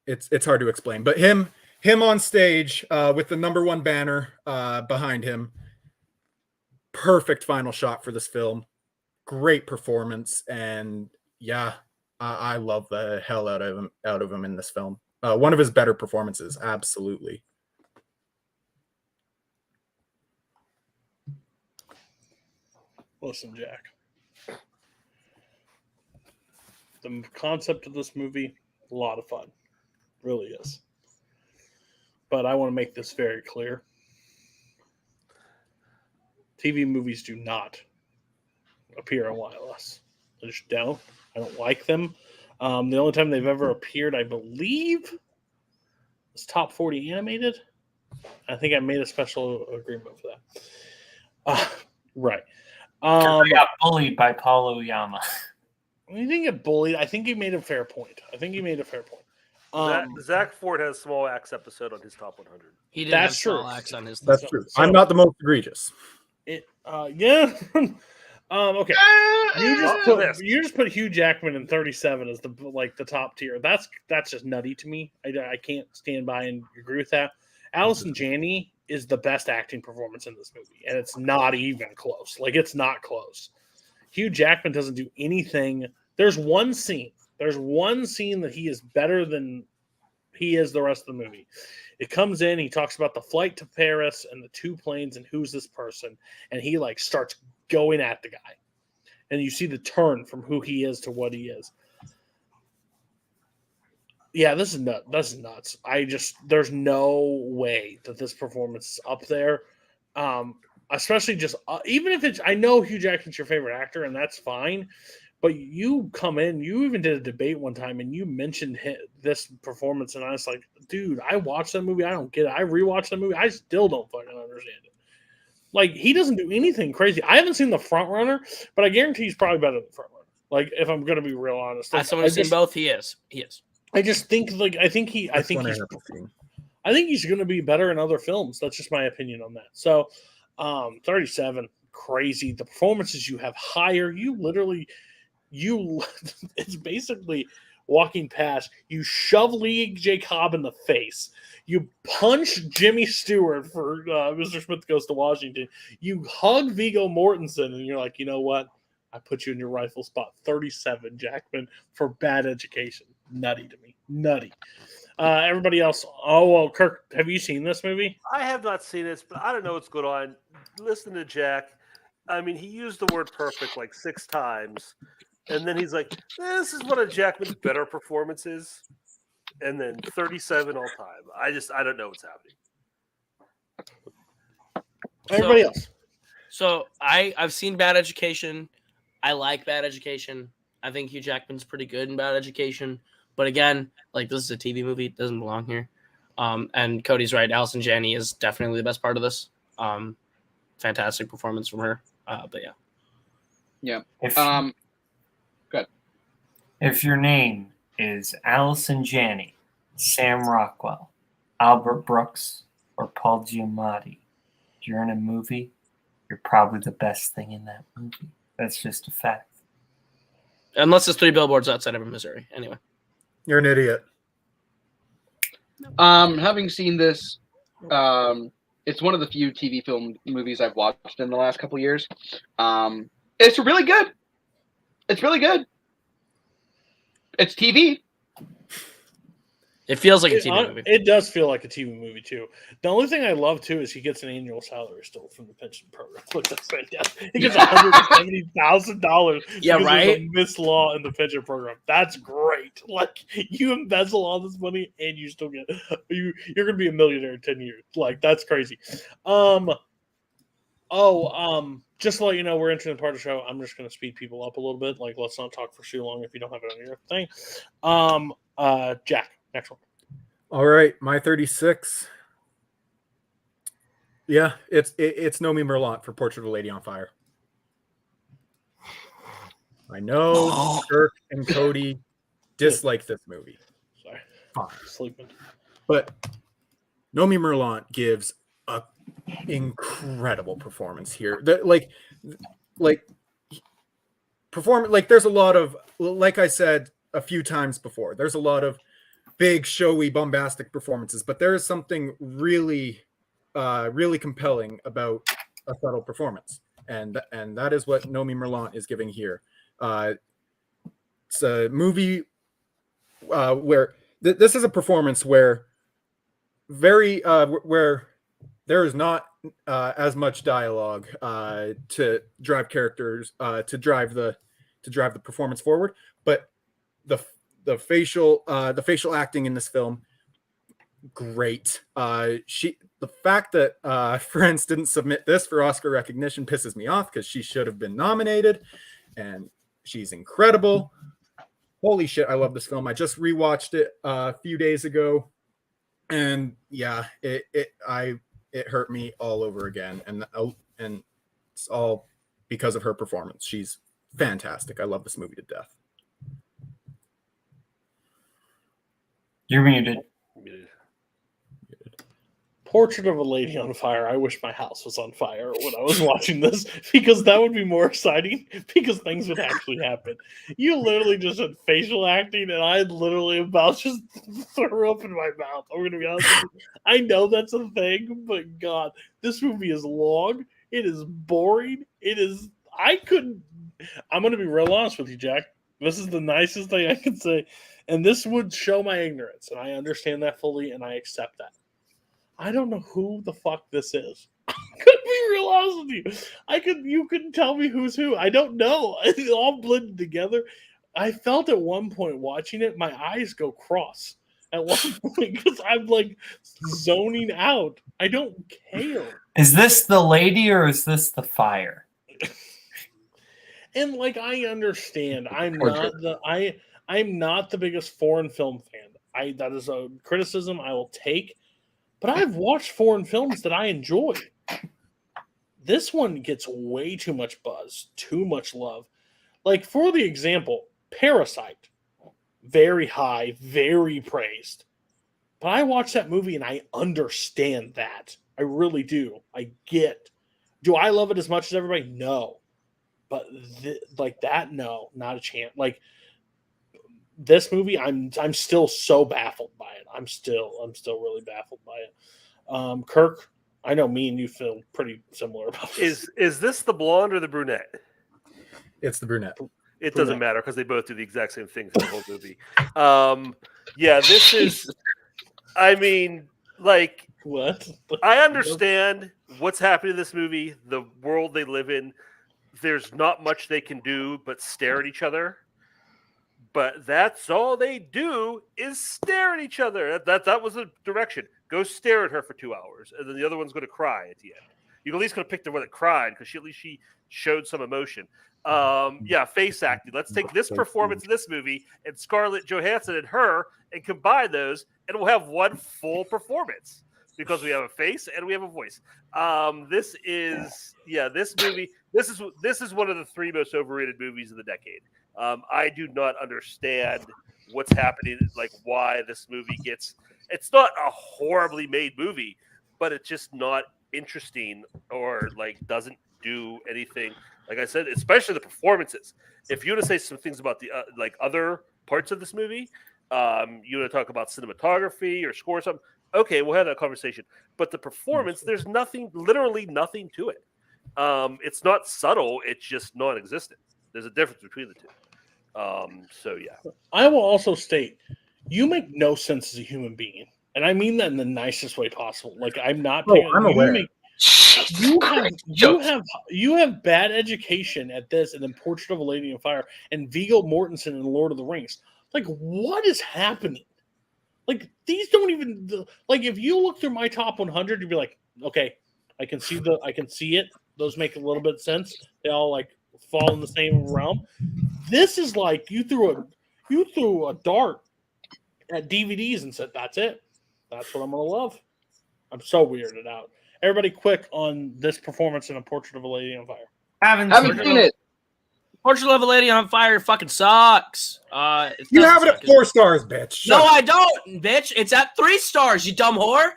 It's hard to explain, but him on stage with the #1 banner behind him. Perfect final shot for this film. Great performance, and yeah, I love the hell out of him in this film. One of his better performances, absolutely. Listen, Jack. The concept of this movie, a lot of fun. Really is. But I want to make this very clear. TV movies do not appear on YLS. I just don't. I don't like them. The only time they've ever appeared, I believe, was Top 40 Animated. I think I made a special agreement for that. Right. I got bullied by Paulo Yama. He didn't get bullied. I think he made a fair point. Zach Ford has a Small Axe episode on his top 100. He did have Small Axe on his. That's true. I'm not the most egregious. Yeah. Okay. You just put Hugh Jackman in 37 as the top tier. That's just nutty to me. I can't stand by and agree with that. Allison Janney is the best acting performance in this movie, and it's not even close. It's not close. Hugh Jackman doesn't do anything. There's one scene that he is better than he is the rest of the movie. It comes in, he talks about the flight to Paris and the 2 planes and who's this person, and he starts going at the guy. And you see the turn from who he is to what he is. Yeah, this is nuts. This is nuts. There's no way that this performance is up there. Especially just even if it's, I know Hugh Jackman's your favorite actor, and that's fine. But you come in, you even did a debate one time, and you mentioned this performance, and I was like, dude, I watched that movie. I don't get it. I rewatched that movie. I still don't fucking understand it. Like, he doesn't do anything crazy. I haven't seen The Front Runner, but I guarantee he's probably better than The Front Runner. Like, if I'm going to be real honest. As someone who's seen both, he is. He is. I just think, like, I think he's going to be better in other films. That's just my opinion on that. So, 37, crazy. The performances you have higher, it's basically walking past. You shove Lee J. Cobb in the face. You punch Jimmy Stewart for Mr. Smith Goes to Washington. You hug Viggo Mortensen, and you're like, you know what? I put you in your rifle spot. 37, Jackman, for Bad Education. Nutty to me. Nutty. Everybody else. Oh, well, Kirk, have you seen this movie? I have not seen this, but I don't know what's going on. Listen to Jack. I mean, he used the word perfect like 6 times. And then he's like, this is one of Jackman's better performances. And then 37 all time. I don't know what's happening. Everybody else. So I've seen Bad Education. I like Bad Education. I think Hugh Jackman's pretty good in Bad Education. But again, like, this is a TV movie. It doesn't belong here. And Cody's right. Allison Janney is definitely the best part of this. Fantastic performance from her. But yeah. Yeah. Good. If your name is Allison Janney, Sam Rockwell, Albert Brooks, or Paul Giamatti, if you're in a movie, you're probably the best thing in that movie. That's just a fact. Unless it's 3 billboards outside of Missouri. Anyway. You're an idiot. Having seen this, it's one of the few TV film movies I've watched in the last couple of years. It's really good. It's really good. It's TV. It feels like a TV movie. It does feel like a TV movie, too. The only thing I love, too, is he gets an annual salary still from the pension program. Look, that's fantastic. He gets $170,000 yeah, right? of Miss Law in the pension program. That's great. Like, you embezzle all this money, and you still get... You're going to be a millionaire in 10 years. Like, that's crazy. Just to let you know, we're entering the part of the show. I'm just going to speed people up a little bit. Like, let's not talk for too long if you don't have it on your thing. Jack. Next one. All right, my 36. Yeah, it's Nomi Merlant for Portrait of a Lady on Fire. I know Kirk and Cody dislike this movie. Sorry, fine, sleeping. But Nomi Merlant gives a incredible performance here. There's a lot of, like I said a few times before, there's a lot of big, showy, bombastic performances, but there is something really, really compelling about a subtle performance, and that is what Nomi Merlant is giving here. It's a movie where this is a performance where where there is not as much dialogue to drive characters to drive the performance forward, but the facial acting in this film, great. The fact that Friends didn't submit this for Oscar recognition pisses me off, because she should have been nominated, and she's incredible. Holy shit, I love this film. I just rewatched it a few days ago, and yeah, it hurt me all over again, and it's all because of her performance. She's fantastic. I love this movie to death. You're muted. Portrait of a Lady on Fire. I wish my house was on fire when I was watching this, because that would be more exciting, because things would actually happen. You literally just said facial acting, and I literally about just threw up in my mouth. I'm going to be honest with you. I know that's a thing, but God, this movie is long. It is boring. I'm going to be real honest with you, Jack. This is the nicest thing I can say. And this would show my ignorance, and I understand that fully, and I accept that. I don't know who the fuck this is. I'm gonna be real honest with you. You couldn't tell me who's who. I don't know. It all blended together. I felt at one point watching it, my eyes go cross. at one point because I'm like zoning out. I don't care. Is this the lady or is this the fire? And like I understand, I'm not the biggest foreign film fan. That is a criticism I will take, but I've watched foreign films that I enjoy. This one gets way too much buzz, too much love. Like, for the example, Parasite. Very high, very praised. But I watch that movie and I understand that. I really do. I get. Do I love it as much as everybody? No. But like that, no, not a chance. Like this movie, I'm still so baffled by it. I'm still really baffled by it. Kirk, I know me and you feel pretty similar about this. Is this the blonde or the brunette? It's the brunette. It doesn't matter because they both do the exact same thing for the whole movie. Yeah, this is. I mean, like, what? I understand what's happening in this movie, the world they live in. There's not much they can do but stare at each other. But that's all they do is stare at each other. That was the direction. Go stare at her for 2 hours, and then the other one's going to cry at the end. You at least could have picked the one that cried because at least she showed some emotion. Yeah, face acting. Let's take this performance in this movie and Scarlett Johansson and her and combine those, and we'll have one full performance because we have a face and we have a voice. This movie. This is one of the 3 most overrated movies of the decade. I do not understand what's happening, like why this movie gets. It's not a horribly made movie, but it's just not interesting or like doesn't do anything. Like I said, especially the performances. If you want to say some things about the like other parts of this movie, you want to talk about cinematography or score or something. Okay, we'll have that conversation. But the performance, there's nothing, literally nothing to it. It's not subtle. It's just non-existent. There's a difference between the two. So yeah. I will also state, you make no sense as a human being, and I mean that in the nicest way possible. Like I'm not. I'm aware. You have bad education at this, and then Portrait of a Lady on Fire, and Viggo Mortensen in Lord of the Rings. Like, what is happening? Like, these don't even like. If you look through my top 100, you'd be like, okay, I can see it. Those make a little bit of sense. They all like fall in the same realm. This is like you threw a dart at DVDs and said, "That's it. That's what I'm gonna love." I'm so weirded out. Everybody, quick on this performance in A Portrait of a Lady on Fire. Haven't seen it. Portrait of a Lady on Fire fucking sucks. You have it at 4 stars, bitch. No, I don't, bitch. It's at 3 stars, you dumb whore.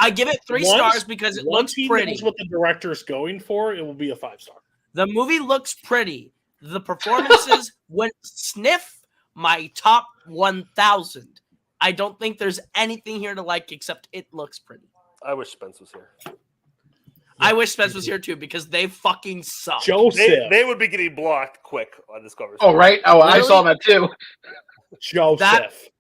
I give it 3 stars because it looks pretty. That's what the director is going for. It will be a 5-star. The movie looks pretty. The performances went sniff my top 1,000. I don't think there's anything here to like except it looks pretty. I wish Spence was here. I wish Spence was here too because they fucking suck. Joseph. They would be getting blocked quick on this conversation. Oh, right? Oh, I saw that too. Joseph,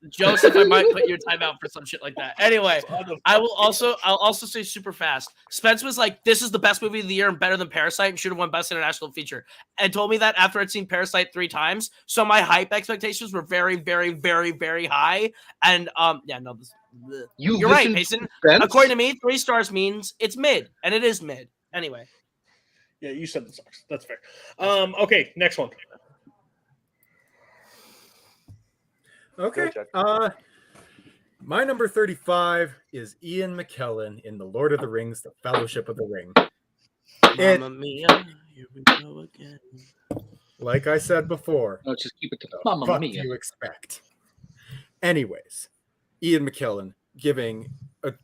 I might put your time out for some shit like that. Anyway, I'll also say super fast. Spence was like, this is the best movie of the year and better than Parasite and should have won Best International Feature. And told me that after I'd seen Parasite 3 times. So my hype expectations were very, very, very, very high. And you're right, Payson. According to me, 3 stars means it's mid, and it is mid. Anyway. Yeah, you said the sucks. That's fair. Okay, next one. Okay. My number 35 is Ian McKellen in The Lord of the Rings, The Fellowship of the Ring. Mamma mia, here we go again. Like I said before, let's just keep it to Mamma mia. What do you expect? Anyways, Ian McKellen giving this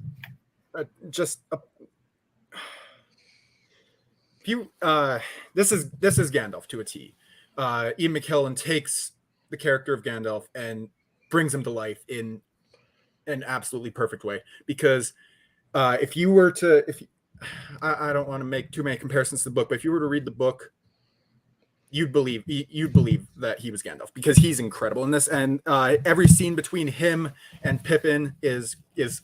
is Gandalf to a T. Ian McKellen takes the character of Gandalf and brings him to life in an absolutely perfect way. Because if you were to, I don't want to make too many comparisons to the book, but if you were to read the book, you'd believe that he was Gandalf because he's incredible in this. And every scene between him and Pippin is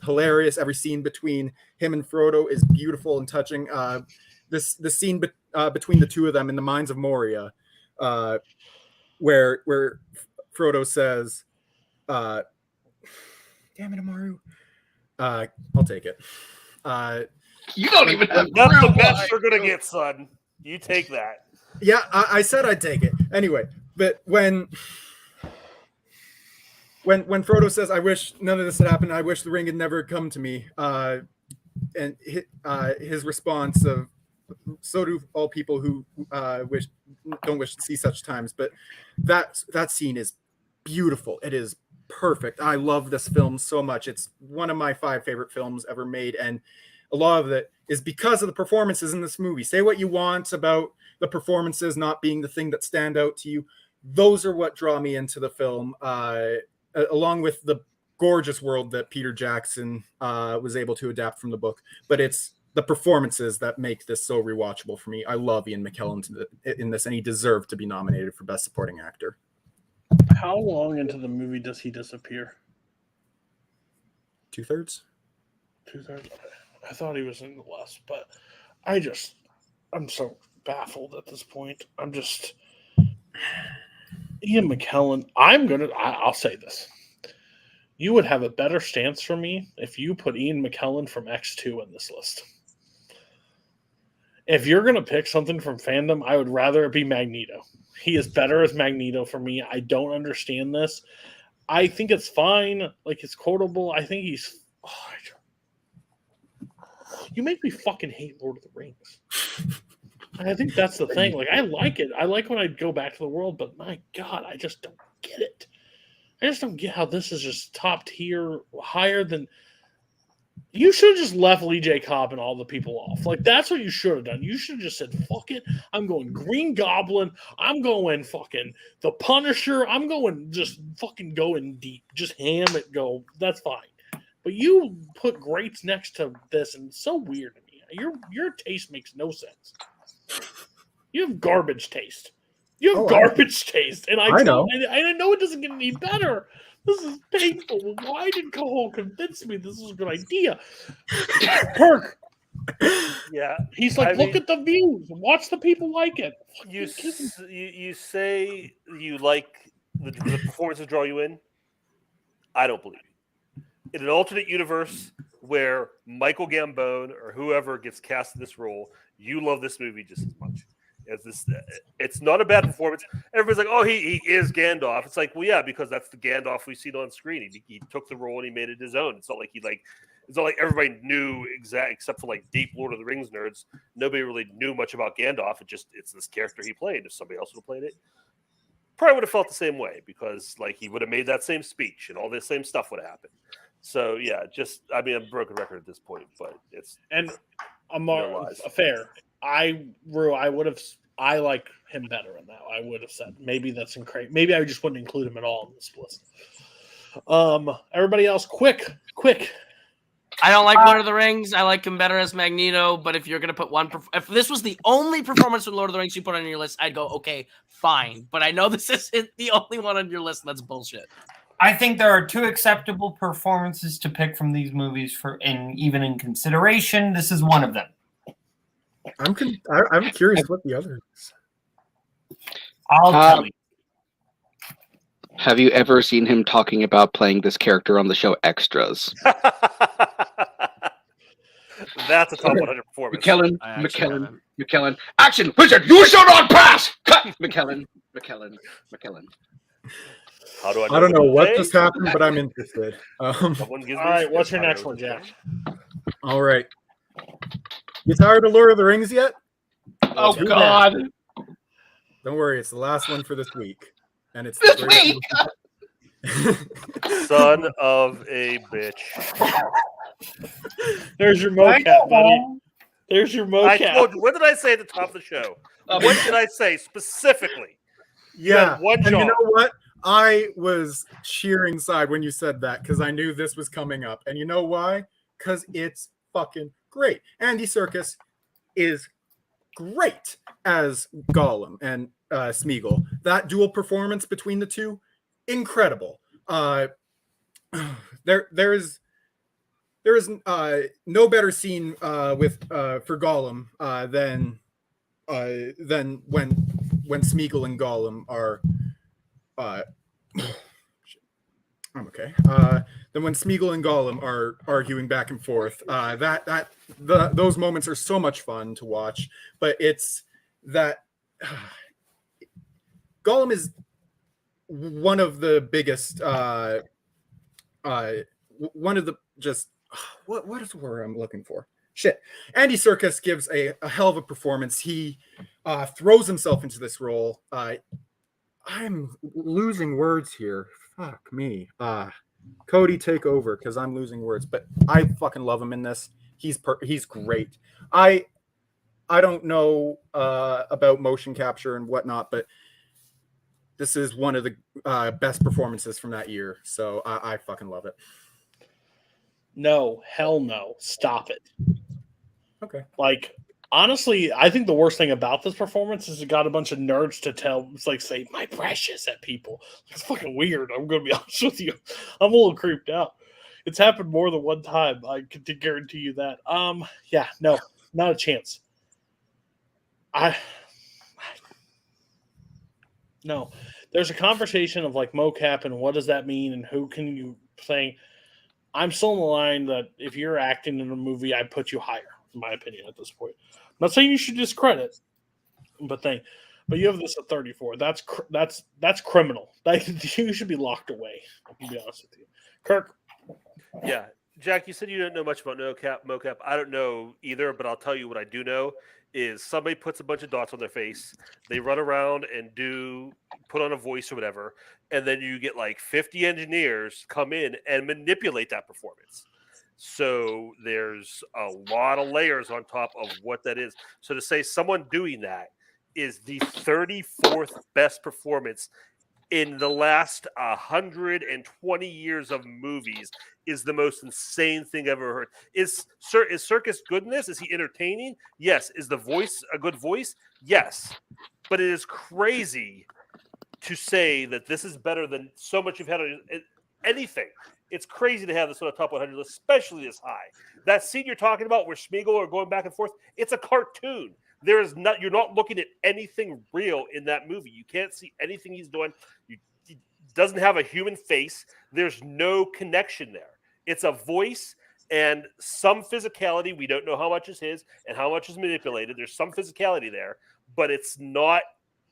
hilarious. Every scene between him and Frodo is beautiful and touching. The scene between the two of them in the Mines of Moria, where Frodo says, Damn it, Amaru. I'll take it. You don't even have That's the real best life. you're gonna get, son. You take that. Yeah, I said I'd take it. Anyway, but when Frodo says, "I wish none of this had happened. I wish the ring had never come to me," and his response of, "So do all people who don't wish to see such times." But that scene is beautiful. It is perfect. I love this film so much. It's one of my 5 favorite films ever made, and a lot of it is because of the performances in this movie. Say what you want about the performances not being the thing that stand out to you. Those are what draw me into the film, along with the gorgeous world that Peter Jackson was able to adapt from the book. But it's the performances that make this so rewatchable for me. I love Ian McKellen in this, and he deserved to be nominated for Best Supporting Actor. How long into the movie does he disappear? 2/3? 2/3? Okay. I thought he was in the less, but I'm so baffled at this point. Ian McKellen, I'll say this. You would have a better stance for me if you put Ian McKellen from X2 in this list. If you're going to pick something from FANDOM, I would rather it be Magneto. He is better as Magneto for me. I don't understand this. I think it's fine. Like, it's quotable. I think he's... you make me fucking hate Lord of the Rings. I think that's the thing. Like, I like it. I like when I go back to the world, but my God, I just don't get it. I just don't get how this is just top tier, higher than... You should have just left Lee J. Cobb and all the people off. Like, that's what you should have done. You should have just said, fuck it. I'm going Green Goblin. I'm going fucking The Punisher. I'm going just fucking going deep. Just ham it, go. That's fine. But you put greats next to this, and it's so weird to me. Your taste makes no sense. You have garbage taste. You have garbage taste. And I know. And I know it doesn't get any better. This is painful. Why did Koho convince me this is a good idea? Perk. Yeah. He's like, look at the views. Watch the people like it. You say you like the performances draw you in? I don't believe you. In an alternate universe where Michael Gambon or whoever gets cast in this role, you love this movie just as much. It's not a bad performance. Everybody's like, oh, he is Gandalf. It's like, well, yeah, because that's the Gandalf we've seen on screen. He took the role and he made it his own. It's not like it's not like everybody knew except for like deep Lord of the Rings nerds. Nobody really knew much about Gandalf. It's this character he played. If somebody else would have played it, probably would have felt the same way because like he would have made that same speech and all this same stuff would have happened. So yeah, I'm a broken record at this point, but it's fair. I like him better in that. I would have said maybe that's incredible. Maybe I just wouldn't include him at all in this list. Everybody else, quick. I don't like Lord of the Rings. I like him better as Magneto. But if you're gonna put if this was the only performance from Lord of the Rings you put on your list, I'd go okay, fine. But I know this isn't the only one on your list. And that's bullshit. I think there are 2 acceptable performances to pick from these movies even in consideration. This is one of them. I'm curious what the other is. I'll tell you. Have you ever seen him talking about playing this character on the show Extras? That's a top 100 performance. McKellen. Action, wizard! You shall not pass. Cut, McKellen. I don't know what just happened, but I'm interested. All right, what's your next one, Jack? All right. You tired of Lord of the Rings yet? Oh, God. Don't worry, it's the last one for this week. And it's this week! Son of a bitch. There's your mocap, buddy. There's your mocap. What did I say at the top of the show? What did I say specifically? Yeah, and you know what? I was cheering inside when you said that because I knew this was coming up. And you know why? Because it's fucking great. Andy Serkis is great as Gollum and Smeagol. That dual performance between the two, incredible. There is no better scene for Gollum than when Smeagol and Gollum are I'm okay. Then when Smeagol and Gollum are arguing back and forth, those moments are so much fun to watch. But it's that Gollum is one of the biggest, one of the just what is the word I'm looking for? Shit. Andy Serkis gives a hell of a performance. He throws himself into this role. I'm losing words here. Fuck me. Cody, take over because I'm losing words. But I fucking love him in this. He's great. I don't know about motion capture and whatnot, but this is one of the best performances from that year. So I fucking love it. No, hell no. Stop it. Okay. Like, honestly, I think the worst thing about this performance is it got a bunch of nerds to say, my precious at people. It's fucking weird. I'm going to be honest with you. I'm a little creeped out. It's happened more than one time. I can guarantee you that. Yeah, no, not a chance. No. There's a conversation of like mocap and what does that mean and who can you play. I'm still in the line that if you're acting in a movie, I'd put you higher, in my opinion, at this point. I'm not saying you should discredit, but you have this at 34. That's criminal. You should be locked away. To be honest with you, Kirk. Yeah, Jack, you said you don't know much about mocap. I don't know either, but I'll tell you what I do know is somebody puts a bunch of dots on their face. They run around and put on a voice or whatever, and then you get like 50 engineers come in and manipulate that performance. So there's a lot of layers on top of what that is. So to say someone doing that is the 34th best performance in the last 120 years of movies is the most insane thing I've ever heard. Is Serkis good in this? Is he entertaining? Yes. Is the voice a good voice? Yes. But it is crazy to say that this is better than so much you've had on anything. It's crazy to have this on a top 100, especially this high. That scene you're talking about where Smeagol are going back and forth, it's a cartoon. You're not looking at anything real in that movie. You can't see anything he's doing. He doesn't have a human face. There's no connection there. It's a voice and some physicality. We don't know how much is his and how much is manipulated. There's some physicality there, but it's not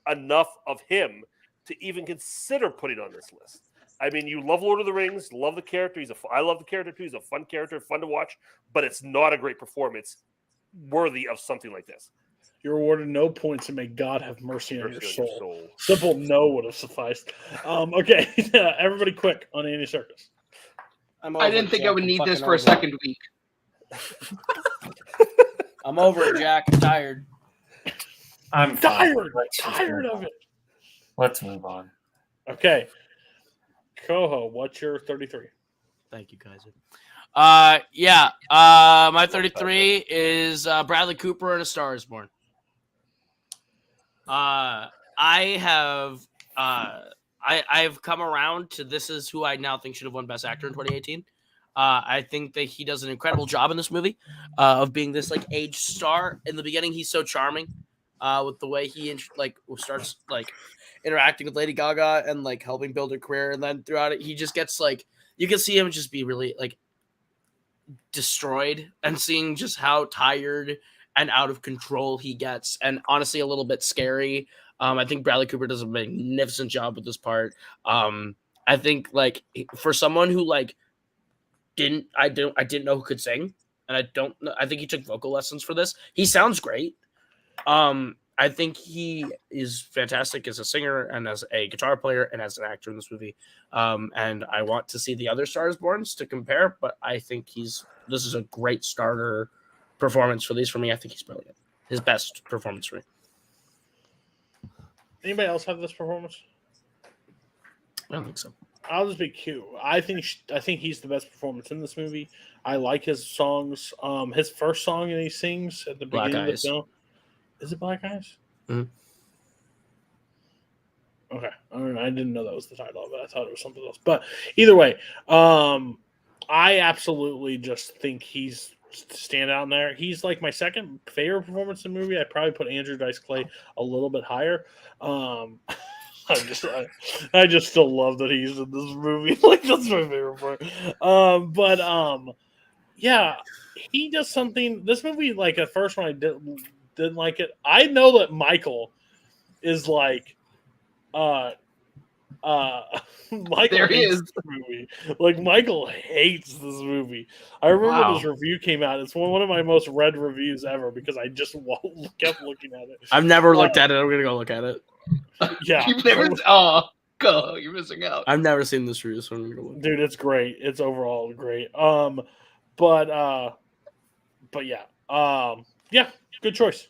enough of him to even consider putting on this list. I mean, you love Lord of the Rings, love the character. I love the character too. He's a fun character, fun to watch, but it's not a great performance worthy of something like this. You're awarded no points, and may God have mercy on your soul. Simple no would have sufficed. Okay, everybody quick on Andy Serkis. I didn't think I would need this for a second week. I'm over it, Jack. I'm tired. I'm tired of it. Let's move on. Okay. Koho, what's your 33? Thank you, Kaiser. My 33 is Bradley Cooper in A Star Is Born. I've come around to this is who I now think should have won Best Actor in 2018. I think that he does an incredible job in this movie of being this like age star. In the beginning, he's so charming with the way he starts like interacting with Lady Gaga and like helping build her career, and then throughout it, he just gets like you can see him just be really like destroyed and seeing just how tired and out of control he gets, and honestly a little bit scary. I think Bradley Cooper does a magnificent job with this part. I think like for someone who like I didn't know who could sing, and I think he took vocal lessons for this. He sounds great. I think he is fantastic as a singer and as a guitar player and as an actor in this movie. And I want to see the other Stars Borns to compare, but I think this is a great starter performance for these for me. I think he's brilliant. His best performance for me. Anybody else have this performance? I don't think so. I'll just be cute. I think he's the best performance in this movie. I like his songs. His first song that he sings at the beginning of the film. Is it Black Eyes? Mm-hmm. Okay. I didn't know that was the title of it. I thought it was something else. But either way, I absolutely just think he's stand out in there. He's like my second favorite performance in the movie. I'd probably put Andrew Dice Clay a little bit higher. I just still love that he's in this movie. Like that's my favorite part. Yeah, he does something. This movie, like at first when I didn't like it, I know that Michael is like, Michael There he hates is. this movie. Like Michael hates this movie. I remember when this review came out. It's one of my most read reviews ever because I just kept looking at it. I've never looked at it. I'm gonna go look at it. Yeah, You've never. Oh, go! You're missing out. I've never seen this review, so I'm gonna go look. Dude, it's great. It's overall great. Yeah, good choice.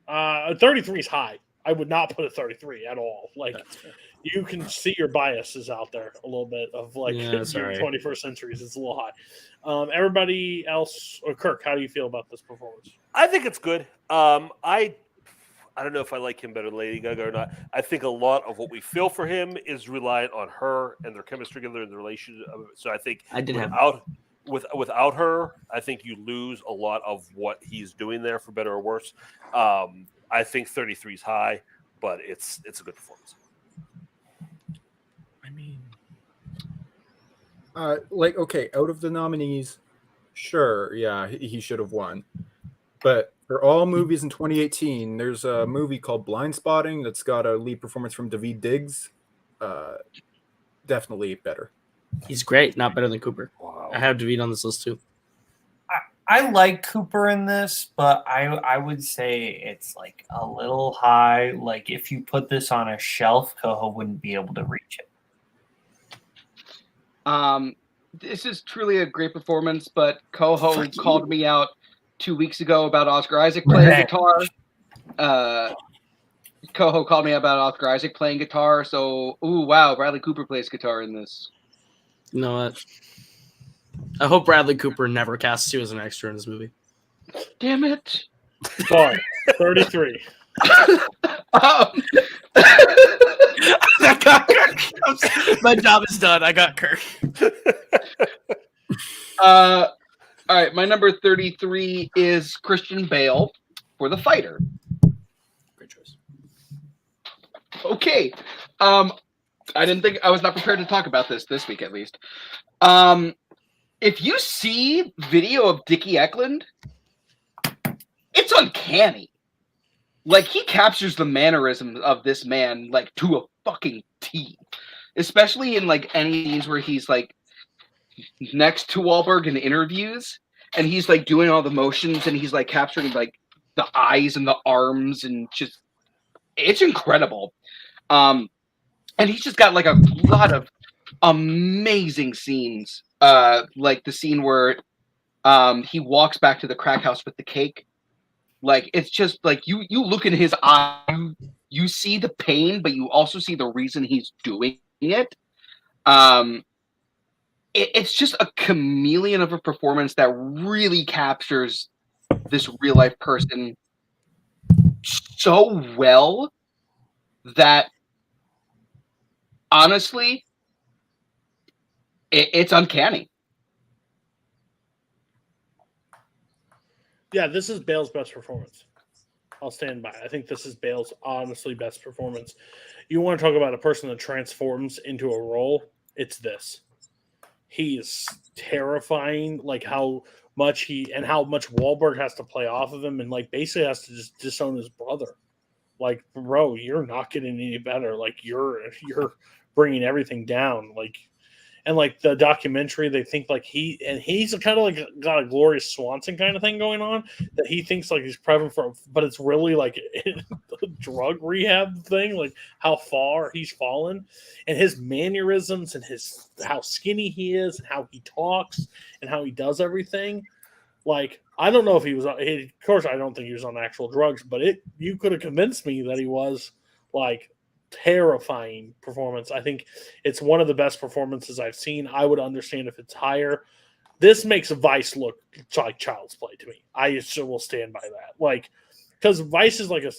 33 is high. I would not put a 33 at all. Like you can see your biases out there a little bit of like Yeah, your that's all right. 21st centuries. It's a little high. Everybody else, or Kirk, how do you feel about this performance? I think it's good. I don't know if I like him better than Lady Gaga or not. I think a lot of what we feel for him is reliant on her and their chemistry together and the relationship. So I think without her, I think you lose a lot of what he's doing there, for better or worse. I think 33 is high, but it's a good performance. I mean, okay, out of the nominees, sure, yeah, he should have won. But for all movies in 2018, there's a movie called Blind Spotting that's got a lead performance from Daveed Diggs. Definitely better. He's great, not better than Cooper. Wow. I have Daveed on this list too. I like Cooper in this, but I would say it's like a little high. Like if you put this on a shelf, Koho wouldn't be able to reach it. This is truly a great performance, but Koho called me out 2 weeks ago about Oscar Isaac playing guitar. Koho called me about Oscar Isaac playing guitar, so wow, Bradley Cooper plays guitar in this. You know what? I hope Bradley Cooper never casts you as an extra in this movie. Damn it. Fine. 33. I got Kirk. My job is done. I got Kirk. All right, my number 33 is Christian Bale for The Fighter. Great choice. Okay. I was not prepared to talk about this week at least. If you see video of Dickie Eklund, it's uncanny. Like, he captures the mannerisms of this man, like, to a fucking T. Especially in, like, any scenes where he's, like, next to Wahlberg in interviews, and he's, like, doing all the motions, and he's, like, capturing, like, the eyes and the arms, and just, it's incredible. And he's just got, like, a lot of amazing scenes. Like the scene where he walks back to the crack house with the cake. Like, it's just like you look in his eye, you see the pain, but you also see the reason he's doing it. It's just a chameleon of a performance that really captures this real life person so well that honestly, it's uncanny. Yeah, this is Bale's best performance. I'll stand by it. I think this is Bale's honestly best performance. You want to talk about a person that transforms into a role, it's this. He is terrifying, like how much Wahlberg has to play off of him and like basically has to just disown his brother. Like, bro, you're not getting any better. Like, you're bringing everything down. Like, and like the documentary, they think like he's kind of like got a Gloria Swanson kind of thing going on that he thinks like he's prepping for, but it's really like a drug rehab thing, like how far he's fallen and his mannerisms and how skinny he is and how he talks and how he does everything. Like, I don't know if he was, of course, I don't think he was on actual drugs, but you could have convinced me that he was. Like, terrifying performance. I think it's one of the best performances I've seen. I would understand if it's higher. This makes Vice look like child's play to me. I still will stand by that. Like, because Vice is like a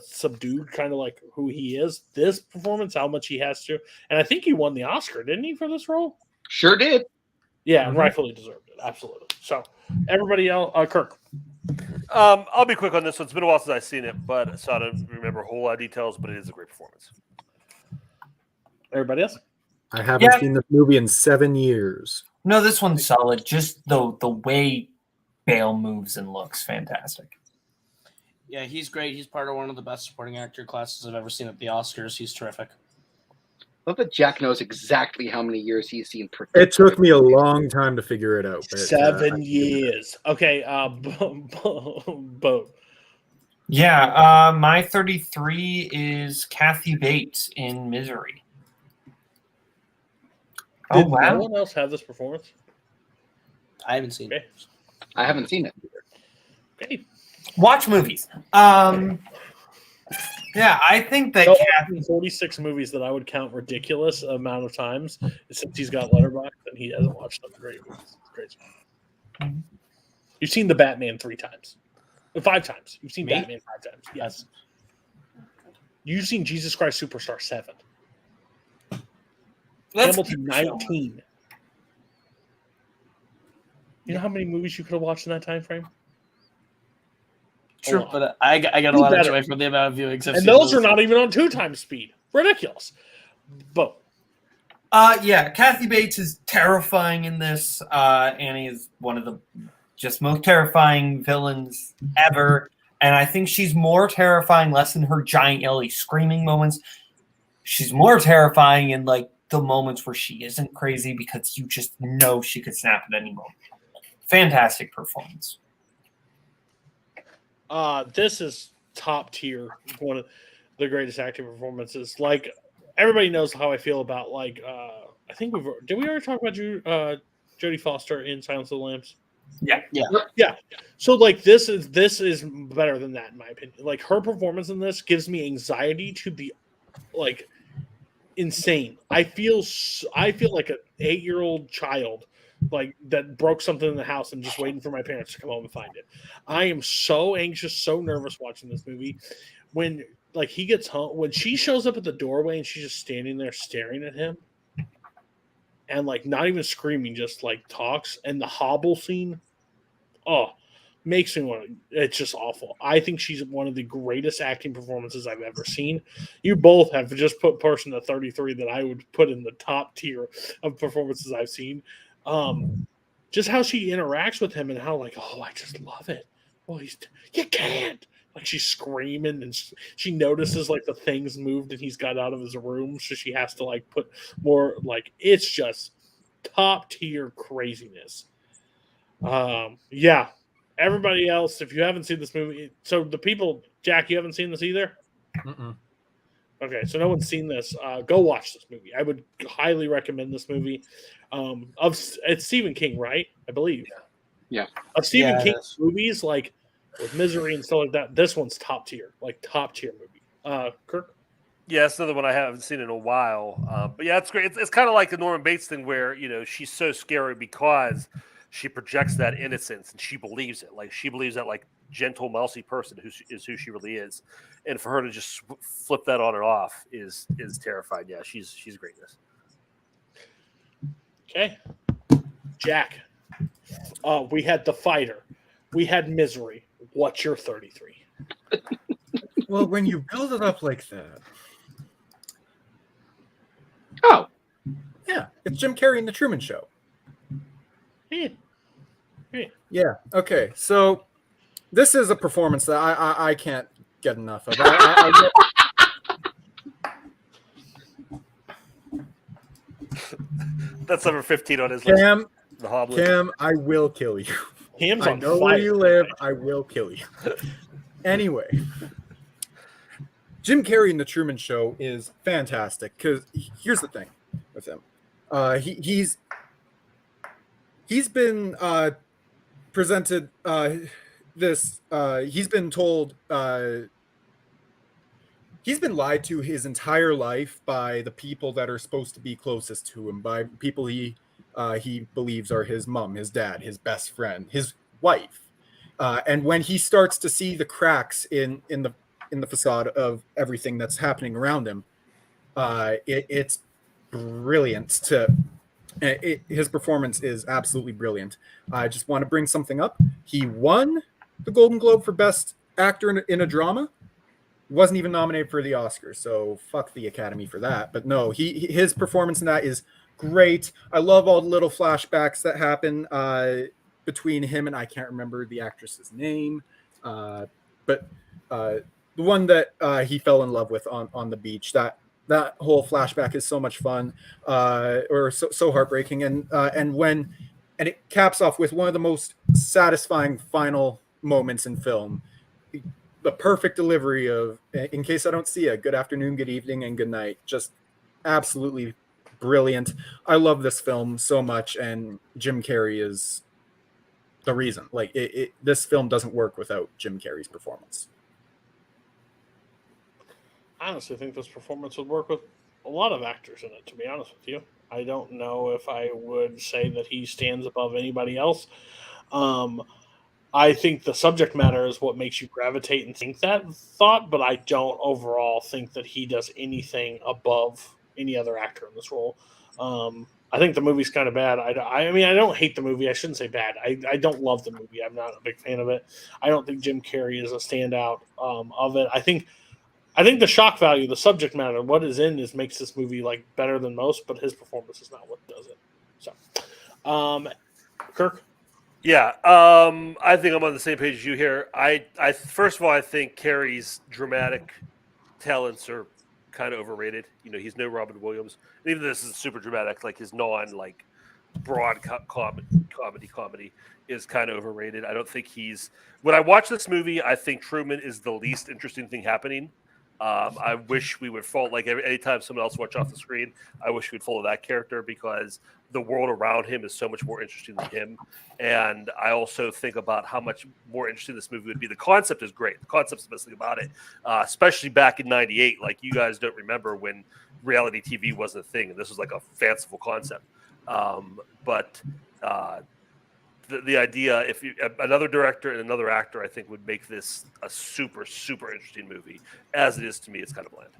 subdued kind of like who he is. This performance, how much he has to, and I think he won the Oscar, didn't he, for this role? Sure did. Yeah, and rightfully deserved it. Absolutely. So, everybody else, Kirk. I'll be quick on this one. It's been a while since I've seen it, so I don't remember a whole lot of details, but it is a great performance. Everybody else? I haven't seen this movie in 7 years. No, this one's solid. Just the way Bale moves and looks fantastic. Yeah, he's great. He's part of one of the best supporting actor classes I've ever seen at the Oscars. He's terrific. I love that Jack knows exactly how many years he's seen. It took me a long time to figure it out. But, 7 years. Okay, Boat. Yeah, my 33 is Kathy Bates in Misery. Did no one else have this performance? I haven't seen it. I haven't seen it either. Okay. Watch movies. Yeah, I think that 46 movies that I would count ridiculous amount of times since he's got Letterboxd and he hasn't watched some great movies. It's crazy. You've seen The Batman 3 times. 5 times. You've seen Batman 5 times. Yes. You've seen Jesus Christ Superstar 7. Hamilton 19. You know how many movies you could have watched in that time frame? Sure, but I got a lot of joy from the amount of viewings. And those are not even on 2 times speed. Ridiculous. But yeah, Kathy Bates is terrifying in this. Annie is one of the just most terrifying villains ever. And I think she's more terrifying less in her giant Ellie screaming moments. She's more terrifying in like the moments where she isn't crazy because you just know she could snap at any moment. Fantastic performance. This is top tier. One of the greatest acting performances. Like everybody knows how I feel about like I think did we already talk about Jodie Foster in Silence of the Lambs? Yeah. So like this is better than that in my opinion. Like her performance in this gives me anxiety to be like insane. I feel like an 8-year-old child like that broke something in the house and just waiting for my parents to come home and find it. I am so anxious, so nervous watching this movie. When like he gets home, when she shows up at the doorway and she's just standing there staring at him and like not even screaming, just like talks, and the hobble scene, makes me want to. It's just awful. I think she's one of the greatest acting performances I've ever seen. You both have just put person to 33 that I would put in the top tier of performances I've seen. Just how she interacts with him and how like, I just love it. Well, you can't. Like she's screaming and she notices like the things moved and he's got out of his room, so she has to like put more. Like it's just top tier craziness. Yeah. Everybody else, if you haven't seen this movie, so the people, Jack, you haven't seen this either? Mm-mm. Okay, so no one's seen this. Go watch this movie. I would highly recommend this movie. It's Stephen King, right? I believe. Yeah. Of Stephen King's movies, like with Misery and stuff like that, this one's top tier movie. Kirk? Yeah, it's another one I haven't seen in a while. But yeah, it's great. It's kind of like the Norman Bates thing where, she's so scary because she projects that innocence and she believes it. Like she believes that like gentle, mousy person is who she really is. And for her to just flip that on and off is terrifying. Yeah, she's great in this. Okay. Jack. We had The Fighter. We had Misery. What's your 33? Well, when you build it up like that. Oh. Yeah, it's Jim Carrey in The Truman Show. Yeah. Okay. So this is a performance that I can't get enough of. That's number 15 on his list. Cam, I will kill you. Cam's I know where you live. I will kill you. Anyway, Jim Carrey in The Truman Show is fantastic because here's the thing with him. He's been presented he's been told he's been lied to his entire life by the people that are supposed to be closest to him, by people he believes are his mom, his dad, his best friend, his wife, and when he starts to see the cracks in the facade of everything that's happening around him, it's brilliant his performance is absolutely brilliant. I just want to bring something up. He won the Golden Globe for Best Actor in a Drama wasn't even nominated for the Oscars, so fuck the Academy for that. But no, his performance in that is great. I love all the little flashbacks that happen between him and I can't remember the actress's name, but the one that he fell in love with on the beach. That whole flashback is so much fun, or so heartbreaking, and it caps off with one of the most satisfying final moments in film. The perfect delivery of, in case I don't see you, good afternoon, good evening, and good night. Just absolutely brilliant. I love this film so much, and Jim Carrey is the reason. Like, this film doesn't work without Jim Carrey's performance. I honestly think this performance would work with a lot of actors in it, to be honest with you. I don't know if I would say that he stands above anybody else. I think the subject matter is what makes you gravitate and think that thought, but I don't overall think that he does anything above any other actor in this role. I think the movie's kind of bad. I mean, I don't hate the movie. I shouldn't say bad. I don't love the movie. I'm not a big fan of it. I don't think Jim Carrey is a standout of it. I think the shock value, the subject matter, what is in this makes this movie like better than most, but his performance is not what does it. So, Kirk? Yeah, I think I'm on the same page as you here. I first of all, I think Carrey's dramatic talents are kind of overrated. You know, he's no Robin Williams. And even though this is super dramatic, like his broad comedy is kind of overrated. I don't think when I watch this movie, I think Truman is the least interesting thing happening. I wish we would follow, like anytime someone else watch off the screen, I wish we'd follow that character because the world around him is so much more interesting than him. And I also think about how much more interesting this movie would be. The concept is great. The concept's the best thing about it, especially back in '98. Like, you guys don't remember when reality TV wasn't a thing, and this was like a fanciful concept. But the idea, if another director and another actor, I think would make this a super, super interesting movie. As it is to me, it's kind of bland.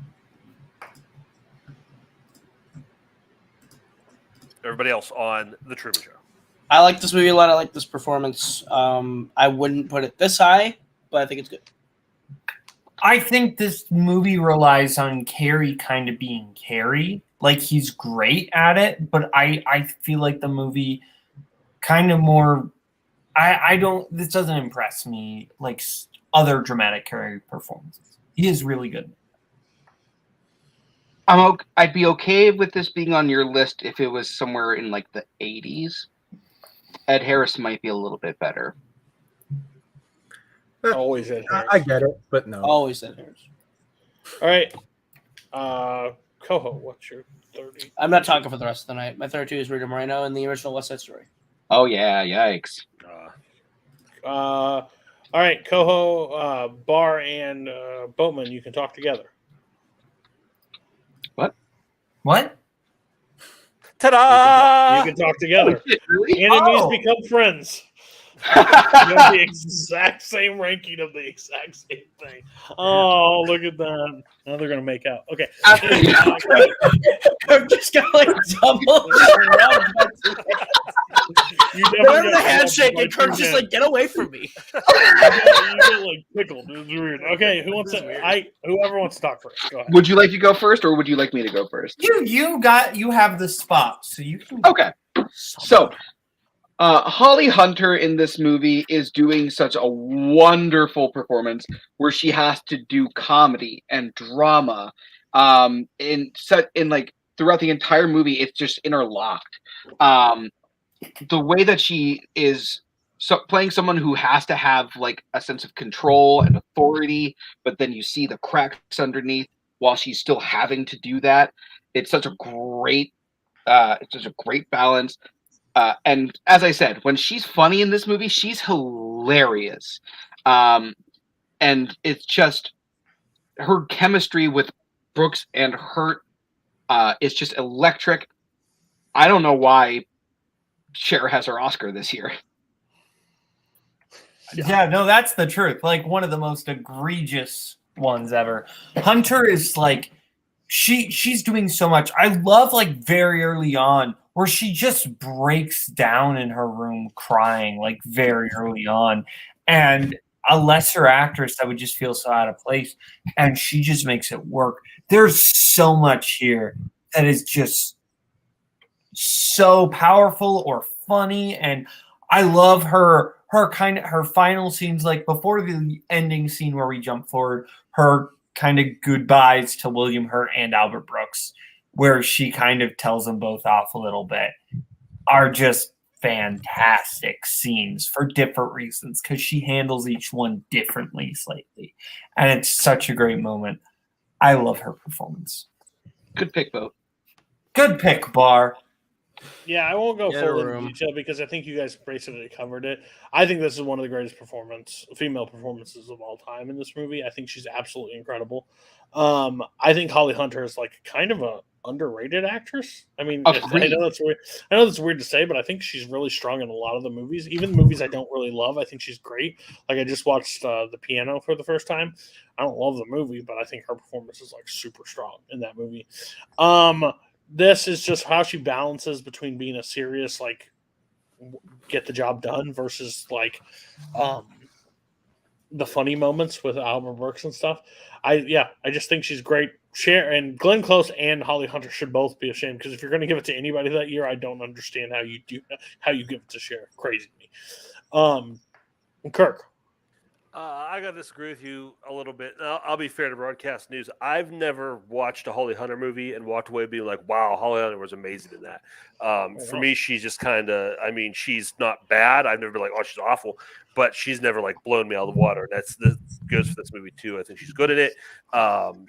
Everybody else on The Truman Show? I like this movie a lot. I like this performance. I wouldn't put it this high, but I think it's good. I think this movie relies on Carrey kind of being Carrey. Like, he's great at it, but I feel like the movie kind of more, this doesn't impress me like other dramatic Carrey performances. He is really good. I'd be okay with this being on your list if it was somewhere in like the 80s. Ed Harris might be a little bit better. Always Ed Harris. I get it, but no. Always Ed Harris. All right. Koho, what's your 30? I'm not talking for the rest of the night. My 32 is Rita Moreno in the original West Side Story. Oh, yeah. Yikes. All right, Koho, Bar, and Boatman, you can talk together. What? Ta-da! You can talk together. Really? Enemies become friends. You have the exact same ranking of the exact same thing. Oh, look at that. Now they're going to make out. Okay. I'm just going to like double. They're the handshake, and Kirk's just like, get away from me. You get like pickled. It's weird. Okay, whoever wants to talk first. Go ahead. Would you like to go first, or would you like me to go first? You have the spot, so you can. Okay. So, Holly Hunter in this movie is doing such a wonderful performance where she has to do comedy and drama. In like throughout the entire movie, it's just interlocked. The way that she is playing someone who has to have like a sense of control and authority, but then you see the cracks underneath while she's still having to do that. It's such a great balance. And as I said, when she's funny in this movie, she's hilarious. And it's just her chemistry with Brooks and Hurt is just electric. I don't know why Cher has her Oscar this year. Yeah, no, that's the truth. Like, one of the most egregious ones ever. Hunter is like, she's doing so much. I love like very early on where she just breaks down in her room crying like very early on. And a lesser actress that would just feel so out of place, and she just makes it work. There's so much here that is just so powerful or funny, and I love her final scenes, like before the ending scene where we jump forward, her kind of goodbyes to William Hurt and Albert Brooks, where she kind of tells them both off a little bit, are just fantastic scenes for different reasons, because she handles each one differently slightly, and it's such a great moment. I love her performance. Good pick, Boat. Good pick, Bar. Yeah, I won't go Get full a into room. detail because I think you guys basically covered it. I think this is one of the greatest female performances of all time in this movie. I think she's absolutely incredible. I think Holly Hunter is like kind of a underrated actress. I mean, I know that's weird. I know that's weird to say, but I think she's really strong in a lot of the movies. Even the movies I don't really love, I think she's great. Like I just watched The Piano for the first time. I don't love the movie, but I think her performance is like super strong in that movie. This is just how she balances between being a serious, like, get the job done versus like the funny moments with Albert Brooks and stuff. I just think she's great. Cher and Glenn Close and Holly Hunter should both be ashamed, because if you're going to give it to anybody that year, I don't understand how you give it to Cher. Crazy to me. Kirk. I got to disagree with you a little bit. I'll be fair to broadcast news. I've never watched a Holly Hunter movie and walked away being like, wow, Holly Hunter was amazing in that. For me, she's just kind of, I mean, she's not bad. I've never been like, oh, she's awful, but she's never like blown me out of the water. And that goes for this movie too. I think she's good at it.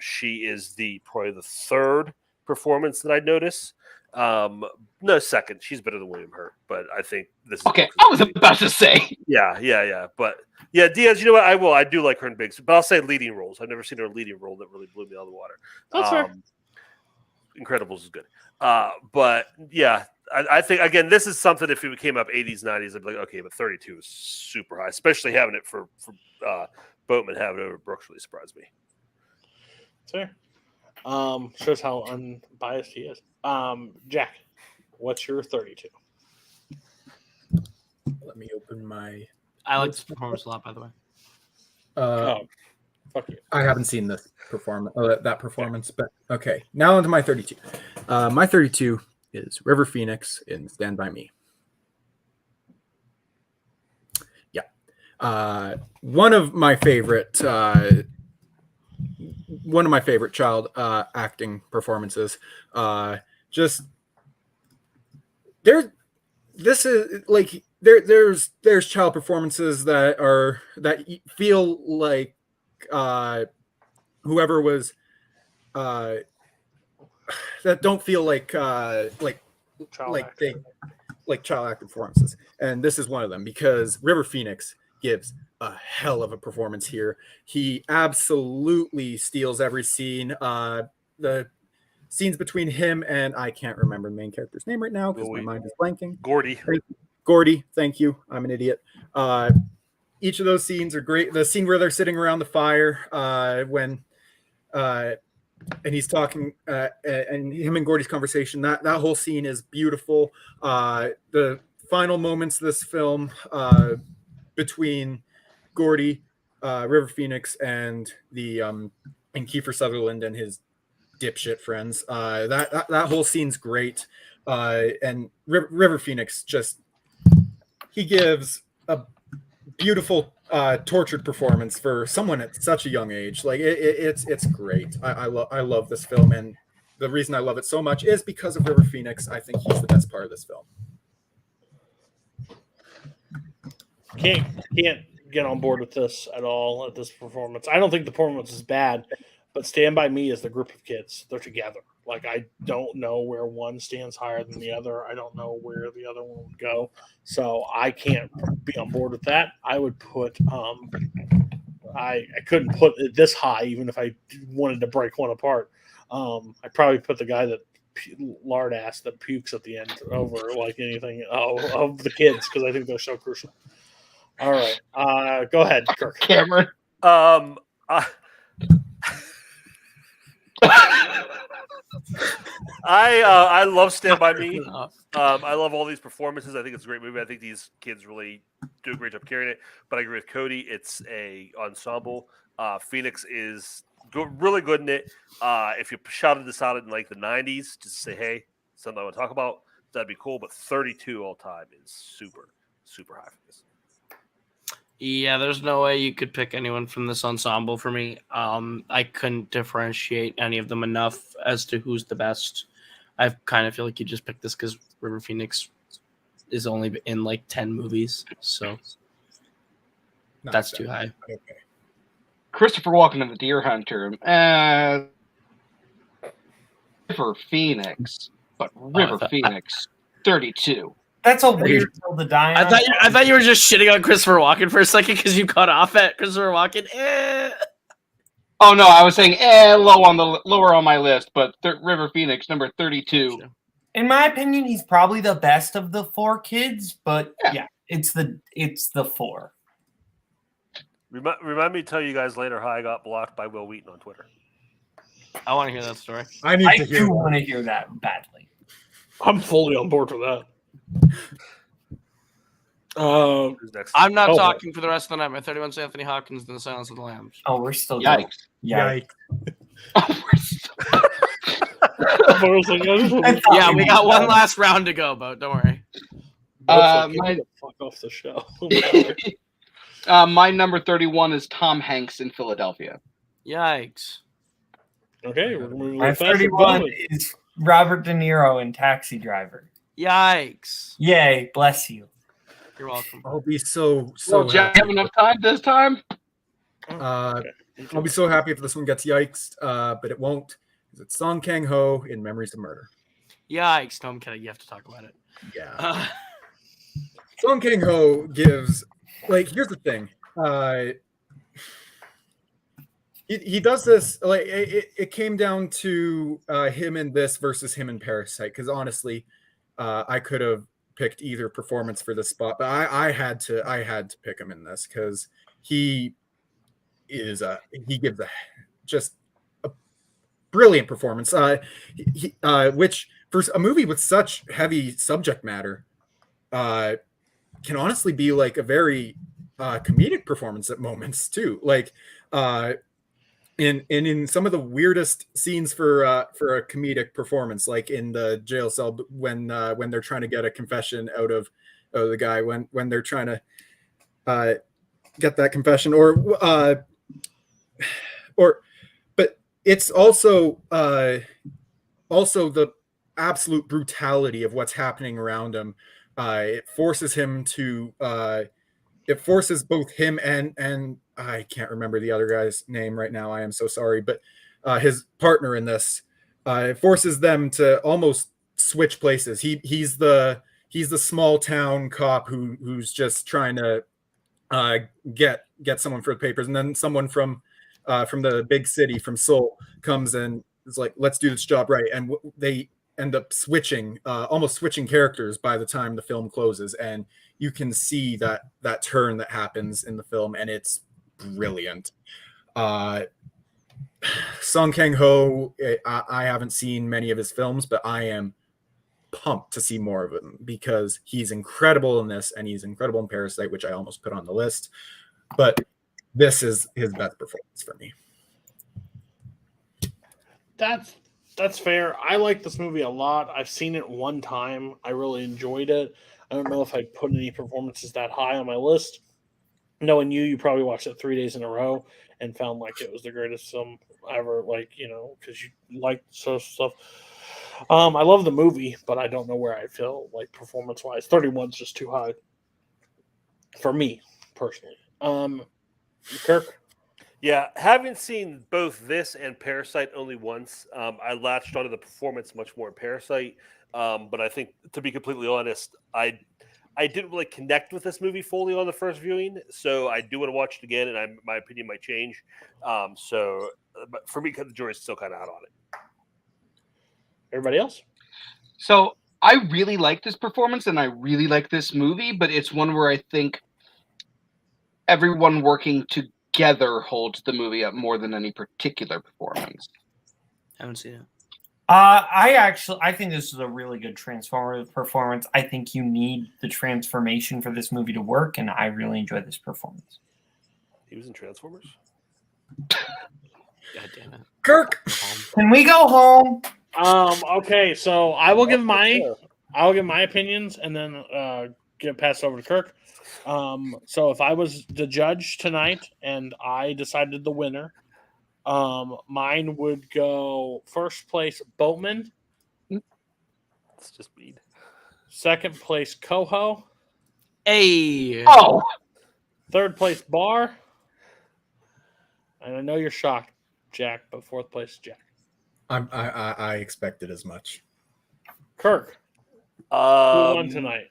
She is probably the third performance that I'd notice. No, second. She's better than William Hurt, but I think this is okay. I was about to say, yeah, but yeah, Diaz. You know what? I do like her in big, but I'll say leading roles. I've never seen her in a leading role that really blew me out of the water. That's fair. Incredibles is good, but yeah, I think again, this is something. If it came up 80s, 90s, I'd be like, okay, but 32 is super high, especially having it for Boatman having it over Brooks really surprised me. Fair. Shows how unbiased he is. Jack, what's your 32? Let me open my. I like this performance a lot, by the way. Fuck you. I haven't seen this that performance, but okay. Now onto my 32. My 32 is River Phoenix in Stand By Me. Yeah, one of my favorite child acting performances. Just there's child performances that feel like whoever was that don't feel like child acting performances, and this is one of them because River Phoenix gives a hell of a performance here. He absolutely steals every scene. The scenes between him and I can't remember the main character's name right now because my mind is blanking. Gordy, thank you. I'm an idiot. Each of those scenes are great. The scene where they're sitting around the fire when and he's talking and him and Gordy's conversation, that whole scene is beautiful. The final moments of this film between Gordy, River Phoenix, and and Kiefer Sutherland and his dipshit friends. That whole scene's great. And River Phoenix he gives a beautiful tortured performance for someone at such a young age. Like it's great. I love this film, and the reason I love it so much is because of River Phoenix. I think he's the best part of this film. Can't get on board with this at all at this performance. I don't think the performance is bad, but Stand By Me is the group of kids. They're together. Like, I don't know where one stands higher than the other. I don't know where the other one would go. So I can't be on board with that. I would put I couldn't put it this high even if I wanted to break one apart. I'd probably put the guy that lard ass that pukes at the end over like anything of the kids because I think they're so crucial. All right. Go ahead, Kirk. Cameron. I love Stand By Me. I love all these performances. I think it's a great movie. I think these kids really do a great job carrying it. But I agree with Cody. It's a ensemble. Phoenix is really good in it. If you shouted this out in like the 90s, just to say, hey, something I want to talk about, that'd be cool. But 32 all time is super, super high for this. Yeah, there's no way you could pick anyone from this ensemble for me. I couldn't differentiate any of them enough as to who's the best. I kind of feel like you just picked this because River Phoenix is only in like 10 movies, so that's too high. Okay. Christopher Walken in The Deer Hunter. River Phoenix, but River Phoenix 32. That's a weird hill to die on. I thought you were just shitting on Christopher Walken for a second because you cut off at Christopher Walken. Oh no, I was saying lower on my list, but River Phoenix number 32. In my opinion, he's probably the best of the four kids, but yeah it's the four. Remind me to tell you guys later how I got blocked by Will Wheaton on Twitter. I want to hear that story. I do want to hear that badly. I'm fully on board for that. I'm not talking for the rest of the night. My 31's Anthony Hawkins and The Silence of the Lambs. Oh, we're still Yikes. Yikes. Yeah, we got one last round to go, but don't worry. Fuck off the show. My number 31 is Tom Hanks in Philadelphia. Yikes. Okay, my 31 is Robert De Niro in Taxi Driver. Yikes. Yay, bless you. You're welcome. I'll be so Well, Jack, have enough time this time? I'll be so happy if this one gets yikes, but it won't. It's Song Kang-ho in Memories of Murder. Yikes. No, I'm kidding. You have to talk about it. Yeah. Song Kang-ho gives, like, here's the thing. He does this, like, it came down to him in this versus him in Parasite, because honestly, I could have picked either performance for this spot, but I had to pick him in this because he gives just a brilliant performance. Which for a movie with such heavy subject matter, can honestly be like a very comedic performance at moments too. Like in some of the weirdest scenes for a comedic performance, like in the jail cell when they're trying to get a confession out of the guy, when they're trying to get that confession, but it's also the absolute brutality of what's happening around him. It forces him to it forces both him and I can't remember the other guy's name right now. I am so sorry, but his partner in this, it forces them to almost switch places. He's the small town cop who's just trying to get someone for the papers, and then someone from the big city, from Seoul, comes and is like, let's do this job right, and they end up almost switching characters by the time the film closes, and you can see that turn that happens in the film, and it's brilliant. Song Kang-ho, I haven't seen many of his films, but I am pumped to see more of him because he's incredible in this, and he's incredible in Parasite, which I almost put on the list, but this is his best performance for me. That's fair. I like this movie a lot. I've seen it one time. I really enjoyed it. I don't know if I'd put any performances that high on my list. Knowing you probably watched it 3 days in a row and found like it was the greatest film ever, like, because you like so stuff. I love the movie, but I don't know where I feel like performance-wise. 31's just too high for me, personally. Kirk? Yeah, having seen both this and Parasite only once, I latched onto the performance much more in Parasite. But I think, to be completely honest, I didn't really connect with this movie fully on the first viewing, so I do want to watch it again, and my opinion might change. But for me, the jury's still kind of out on it. Everybody else? So I really like this performance, and I really like this movie, but it's one where I think everyone working together holds the movie up more than any particular performance. I haven't seen it. I think this is a really good Transformers performance. I think you need the transformation for this movie to work, and I really enjoyed this performance. He was in Transformers? God damn it. Kirk, can we go home? Okay, so I will give my opinions and then get passed over to Kirk. So if I was the judge tonight and I decided the winner, mine would go first place Boatman. It's just weed. Second place Koho. Hey. Oh. Third place Bar. And I know you're shocked, Jack, but fourth place Jack. I expected as much. Kirk, who won tonight?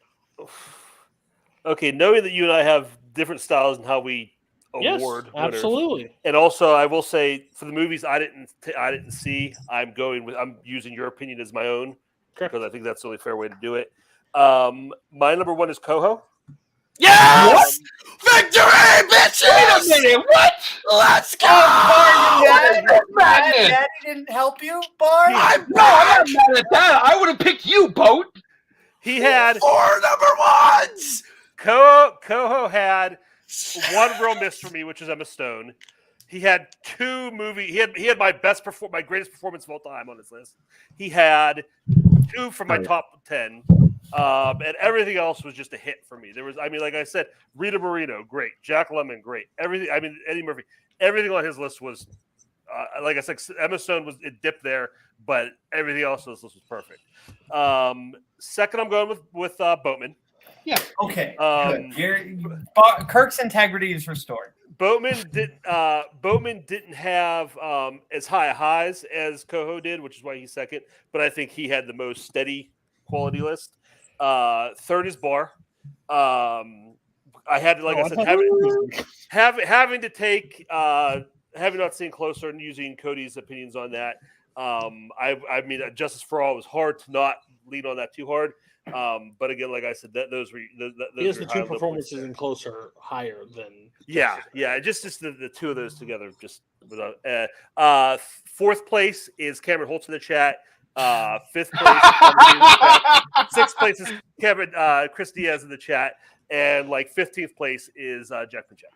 Okay, knowing that you and I have different styles and how we award winners, absolutely. and also I will say for the movies I didn't see, I'm using your opinion as my own because I think that's the only fair way to do it. My number one is Koho. Yes! Victory, bitches! Wait a minute, what? Let's go! Daddy didn't help you, Bar? I'm not mad at that. I would have picked you, Boat. He had 4 number ones! Koho had one real miss for me, which is Emma Stone. He had 2 movies. He had my greatest performance of all time on his list. He had 2 from my top 10. And everything else was just a hit for me. Like I said, Rita Moreno, great. Jack Lemmon, great. Eddie Murphy, everything on his list was, like I said, Emma Stone it dipped there, but everything else on this list was perfect. Second, I'm going with Boatman. Yeah. Okay. Kirk's integrity is restored. Boatman didn't have as high highs as Koho did, which is why he's second. But I think he had the most steady quality list. Third is Bar. I had, like I said, having to take, having not seen Closer and using Cody's opinions on that. I mean, Justice for All was hard to not lean on that too hard. But again, like I said, those were the 2 performances in Closer higher than. Yeah. Just the 2 of those together. Just without. Fourth place is Cameron Holtz in the chat. Fifth place, sixth place is Chris Diaz in the chat, and 15th place is Jack Pinchak.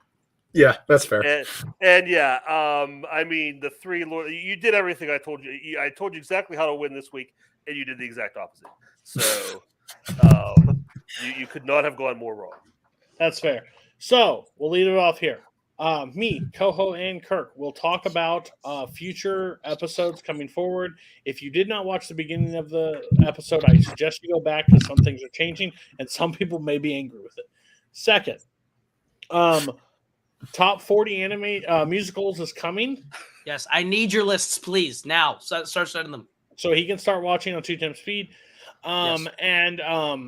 Yeah, that's fair. And yeah, I mean the 3 Lord, you did everything I told you. I told you exactly how to win this week, and you did the exact opposite. So you could not have gone more wrong. That's fair. So we'll lead it off here. Me, Koho, and Kirk will talk about future episodes coming forward. If you did not watch the beginning of the episode, I suggest you go back because some things are changing and some people may be angry with it. Second, top 40 anime musicals is coming. Yes, I need your lists, please. Now, start sending them. So he can start watching on 2 times speed. Yes. And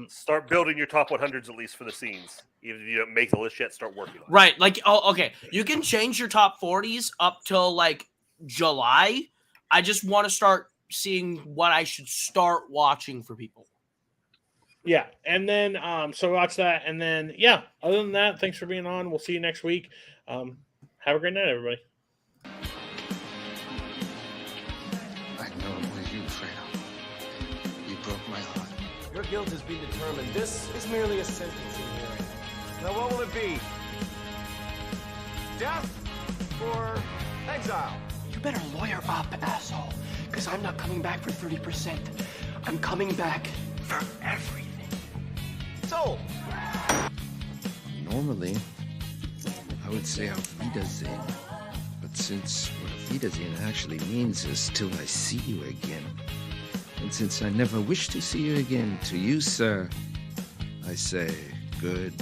start building your top 100s at least for the scenes. Even if you don't make the list yet, start working on it. Right. Okay. You can change your top 40s up till July. I just want to start seeing what I should start watching for people. Yeah. And then, so watch that. And then, yeah, other than that, thanks for being on. We'll see you next week. Have a great night, everybody. I know it was you, Fredo. You broke my heart. Your guilt has been determined. This is merely a sentencing hearing. Now, what will it be? Death or exile? You better lawyer up, asshole. Because I'm not coming back for 30%. I'm coming back for everything. So, Normally, I would say Auf Wiedersehen. But since what Auf Wiedersehen actually means is till I see you again. And since I never wish to see you again, to you, sir, I say good